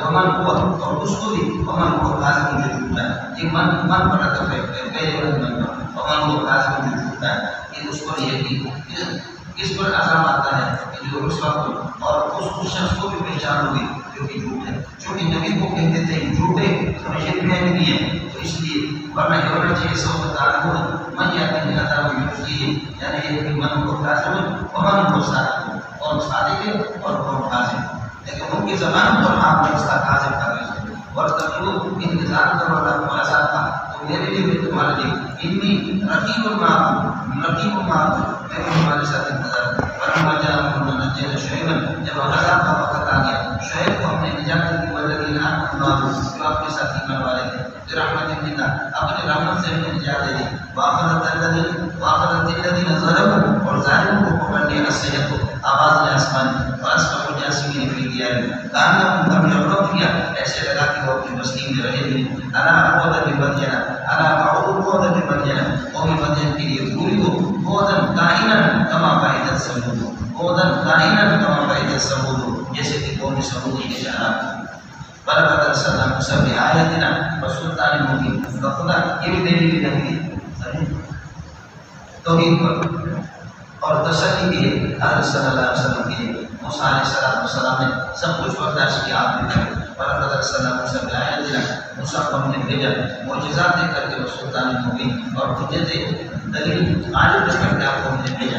ومن ہوا اور اس کو بھی ومن کو کاظم جو جھوٹا ہے. یہ من پر ادب ہے, پہلے والا من پر ومن کو کاظم جو جھوٹا ہے, یہ اس پر یہ اس پر عذاب آتا ہے کہ جو رسوا کو اور اس شخص کو بھی پہچان ہوگی جو کہ جھوٹ ہے. چونکہ نبی کو کہتے تھے جھوٹے سمجھے بھی ہیں, تو اس لیے ورنہ یہ ہونا چاہیے سوف تعلمون من یاتی العذاب یخزیہ, یعنی یہ کہ من کو کاظم ومن کو صادق, اور صادق اور قوم کاظم, لیکن ان کی زبان پر آپ رستہ کاظم کر رہے ہیں. اور تقریب انتظار کرو اللہ کو عذاب کا, تو میرے لیے بھی تمہارے لیے انی رقیب معکم, رقیب معکم, میں تمہارے ساتھ انتظار. فلما جاءهم نجينا شعيبا, جب عذاب کا وقت آ گیا شعیب کو ہم نے نجات دی, والذین آمنوا معه, جو آپ کے ساتھ ایمان والے تھے, نجات دے دی واخذت الذین ظلموا اور ظالموں کو پکڑ لیا الصیحۃ آواز نے آسمان فاصبحوا جاثمین فی دیارہم کأنہم لم یغنوا فیہا ایسے لگا کہ وہ اپنی بستی میں رہے نہیں الا بعدا لمدین الا بعدا لمدین قوم مدین کے لیے پوری کو بعدا کائنا کما بعدت ثمود بعدا کائنا کما بعدت ثمود جیسے کہ قوم ثمود کے جانا وَلَقَدْ أَرْسَلْنَا مُوسَىٰ بِآيَاتِنَا وَسُلْطَانٍ مُبِينٍ بخدا یہ بھی دلیل نہیں توحید پر اور تسلی کے لیے حضرت صلی اللہ علیہ وسلم کے لیے موسیٰ علیہ السلام نے سب کچھ برداشت کیا آپ نے کرے وَلَقَدْ أَرْسَلْنَا مُوسَىٰ بِآيَاتِنَا موسیٰ کو ہم نے بھیجا معجزات دے کر کے وسلطان مبین اور حجت دلیل عالم کر کے آپ کو ہم نے بھیجا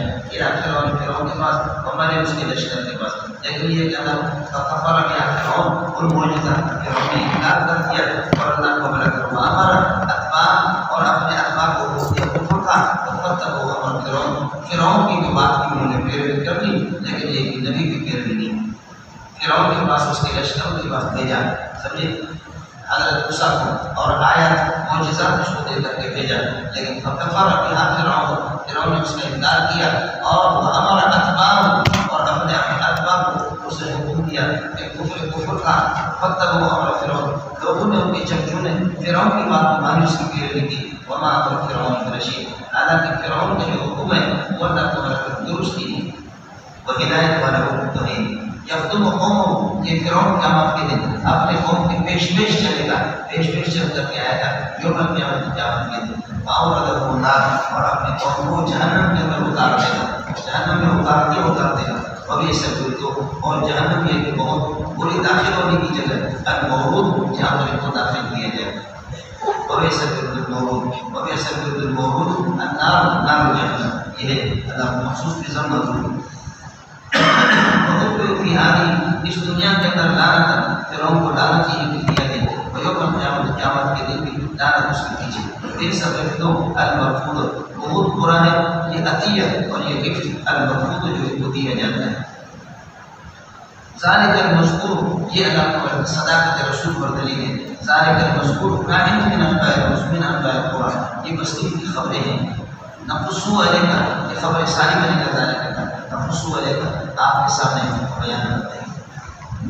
فرعون کے پاس ہمارے اس کے لشکر کے پاس لیکن یہ کہ اللہ کفر کیا فرعون اور معجزات فرعون نے انکار کر دیا اور اللہ کو بلا کر ہمارا اتباع اور اپنے اتباع کو روک دیا کفر کا فتبعوا امر فرعون کی بات کی انہوں نے پیروی کر لی لیکن یہ کہ نبی کی پیروی نہیں فرعون کے پاس اس کے لشکر کے پاس بھیجا سمجھے حضرت موسیٰ کو اور آیات معجزات اس کو دے کر کے بھیجا لیکن کفر کیا فرعون نے اس کا انکار کیا اور ہمارا اتباع اور اپنے اتباع کو اس نے حکم دیا کہ کفر کا فتبعوا امر فرعون لوگوں نے ان کے چمچوں نے فرعون کی بات کو مانی اس کی پیروی کی وما امر فرعون برشید حالانکہ فرعون کا جو حکم ہے وہ اللہ تعالیٰ درست ہی وہ ہدایت والا حکم تو ہے یخدم قوم یہ فرعون قیامت کے دن اپنے قوم کی پیش چلے گا پیش چل کر کے آئے گا یوم القیامت کے دن فاوردہ النار اور اپنے قوم کو جہنم کے اندر اتار دے گا جہنم میں اتار دے گا وبئ الصدیق اور جہنم یہ کہ بہت بری داخل ہونے کی جگہ المورود جہاں پر ان کو داخل کیا جائے وبئس المورود النار نار جہنم یہ اللہ مخصوص بھی ضمن فی ہاری اس دنیا کے اندر لعنت فرعون کو لعنت ہی دیا گیا ویوم القیامت قیامت کے دن بھی لعنت اس کے پیچھے پھر سب المرفوض بہت برا ہے یہ عطیہ اور یہ گفٹ المرفوض جو ان کو دیا جاتا ہے ذالک المذکور یہ اللہ تعالیٰ صداقت رسول پر دلیل ہے ذالک المذکور کائن من انباء القرآن یہ بستی کی خبریں ہیں نقصو علیکہ یہ خبر ساری بنے کا ذالک کا نقصو علیکہ آپ کے سامنے بیان کرتے ہیں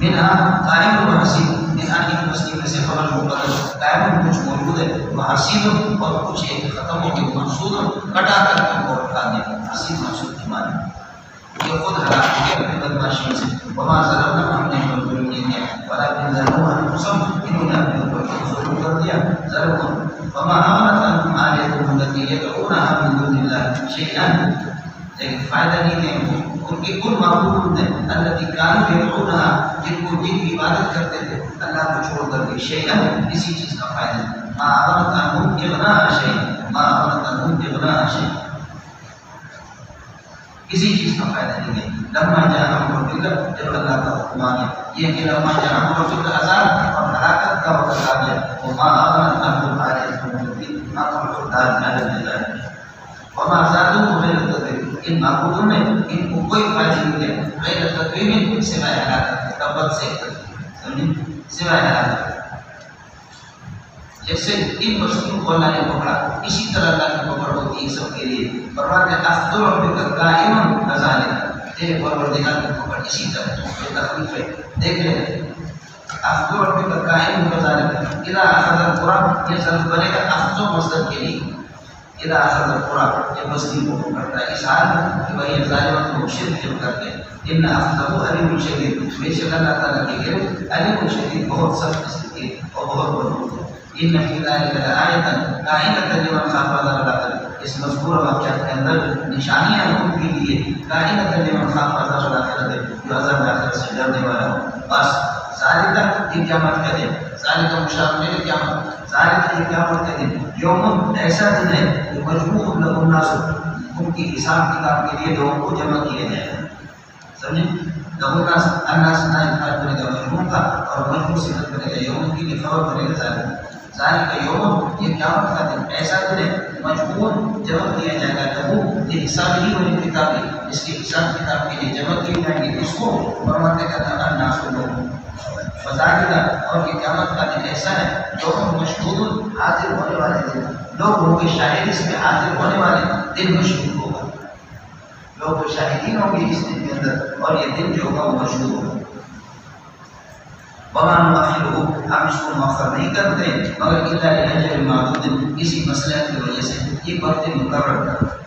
منہا قائم و حسین منہا کی بستی میں سے خبر مقدر قائم کچھ موجود ہے وہ حسین اور کچھ ایک ختم ہو کے منصود کٹا کر کے کو رکھا دیا حسین منصود کی معنی یہ خود ہلاک کیا اپنے بدماشی سے وما ظلمنا ہم نے ظلم نہیں کیا ولكن ظلموا انفسهم انہوں نے اپنے اوپر ظلم کر دیا ظلم وما امنت انهم آلیتهم التي يدعونها من دون الله شيئا لیکن فائدہ نہیں دیں ان کی کل معبود نے التي كانوا يدعونها جن کو جن کی عبادت کرتے تھے اللہ کو چھوڑ کر کے شيئا کسی چیز کا فائدہ نہیں ما امنت انهم اغناها شيئا ما امنت انهم اغناها شيئا کسی چیز کا فائدہ نہیں ہے لما جاء امر ربک جب اللہ کا حکم آ گیا یہ کہ لما جاء امر ربک عذاب اور ہلاکت کا وقت آ گیا وما آمنت انهم آلیتهم ما خلقوا الدار من الله وما زادوهم غیر تدبیر ان معبودوں نے ان کو کوئی فائدہ نہیں دیا غیر تدبیر سوائے ہلاکت تبت سے سمجھیں سوائے ہلاکت جیسے ان بستیوں کو اللہ نے پکڑا اسی طرح اللہ کی پکڑ ہوتی ہے سب کے لیے فرماتے ہیں اخذ ربک قائما کذالک تیرے پروردگار کی پکڑ اسی طرح یہ تخلیف ہے دیکھ لیں اخذ ربک قائما کذالک اذا اخذ القرى یہ ظرف بنے گا اخذ مصدر کے لیے اذا اخذ القرى یہ بستی کو پکڑتا ہے اس حال کہ وہی ظالموں کو شرک جب کرتے ہیں ان اخذہ علیم شدید بے شک اللہ تعالیٰ کی گرفت علیم شدید بہت سخت استقی اور بہت بہت ان فی ذلک لآیۃ کائنۃ لمن خاف عذاب الآخرۃ اس مذکور واقعہ کے اندر نشانیاں ان کے لیے کائنۃ لمن خاف عذاب الآخرۃ جو عذاب آخرت سے ڈرنے والا ہو بس ذالک یہ قیامت کا دن ذالک مشار ہے قیامت ذالک یہ قیامت کا دن یوم ایسا دن ہے کہ مجموع له الناس ان کی حساب کتاب کے لیے لوگوں کو جمع کیا جائے گا سمجھیں له الناس نائب کرے گا مجموع کا اور مجموع سے کرے گا یوم کی خبر کرے گا ذالک یوم یہ قیامت کا دن ایسا دن ہے مجموع جمع کیا جائے گا لہو یہ حساب ہی ہوئی کتابیں اس کے حساب کتاب کے لیے جمع کی جائیں گی اس کو فرماتے کہتا ہے الناس لوگ فضائل اور یہ قیامت کا دن ایسا ہے جو مشہور حاضر ہونے والے دن لوگ ہوں گے شاہد اس میں حاضر ہونے والے، دن مشہور ہوگا، لوگ شاہدین ہوں گے اس دن کے اندر، اور یہ دن جو ہوگا وہ مشہور ہوگا۔ وَمَا نُؤَخِّرُهُ، ہم اس کو مؤخر نہیں کرتے مگر إِلَّا لِأَجَلٍ مَّعْدُودٍ، کسی مصلحت کی وجہ سے ایک وقت مقرر کرتے۔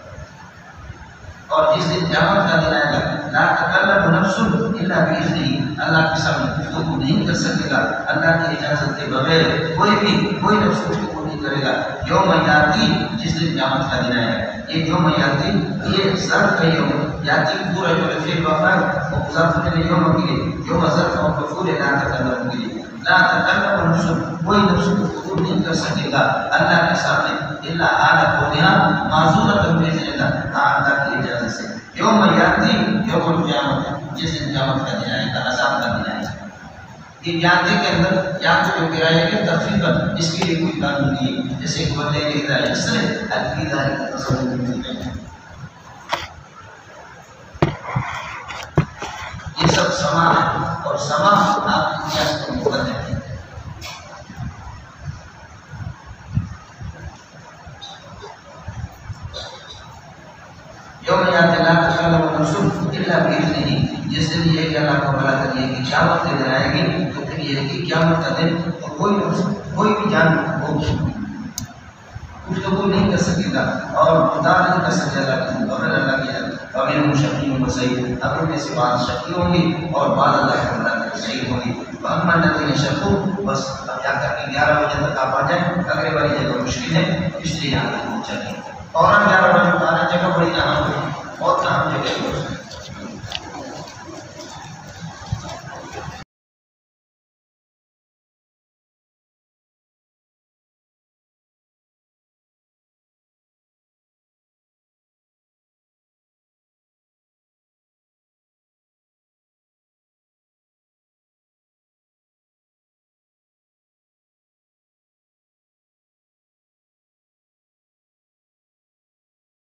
اور جس دن قیامت کا دن آئے گا، لا تکلم نفس الا بإذنہ، اللہ کے سامنے گفتگو نہیں کر سکے گا اللہ کی اجازت کے بغیر، کوئی نفس گفتگو نہیں کرے گا۔ یوم یاتی، جس دن قیامت کا دن آئے گا، یہ یوم یاتی یہ ظرف ہے، یوم یاتی پورا جو فعل وفعل وہ ظرف ہے یوم کے لیے، یوم ظرف اور مفعول لا تکلم کے لیے، لا تکلم نفس، کوئی نفس گفتگو نہیں کر سکے گا اللہ کے سامنے الا حالت ہونا معذورۃ بإذن اللہ، اللہ کی اجازت سے۔ یوم یاتی یوم القیامت، جس دن قیامت کا دن آئے گا، عذاب کا دن آئے گا۔ یہ یاتی کے اندر یا تو جو کرایہ کے تخفیفاً اس کے لیے کوئی قانون نہیں ہے، جیسے کہ بندے اذا یسر الفیدہ تصور نہیں ہے۔ یہ سب سما ہے، اور سما آپ کی قیاس کو مقدم ہے۔ یوم یاتی لا تکلم نفس الا بإذنہ، جس دن یہ کہ اللہ کو بلا کر یہ کہ قیامت کے دن آئے گی، تو پھر یہ کہ قیامت کا دن تو کوئی بھی جان گفتگو نہیں کر سکے گا اور خدا نہیں کر سکے اللہ کی بغیر اللہ کی جانب، اور ان شقی و سعید، اب ان میں سے بعض شقی ہوں گی اور بعض اللہ کے بندہ کے سعید ہوں گی۔ فاما الذین شقوا، بس اب یہاں تک کہ 11 بجے تک آپ آ جائیں، اگلے والی جگہ مشکل ہے اس لیے یہاں تک پہنچا گیا، اور 11 بجے آنا جگہ بڑی اہم ہے، بہت اہم جگہ ہے۔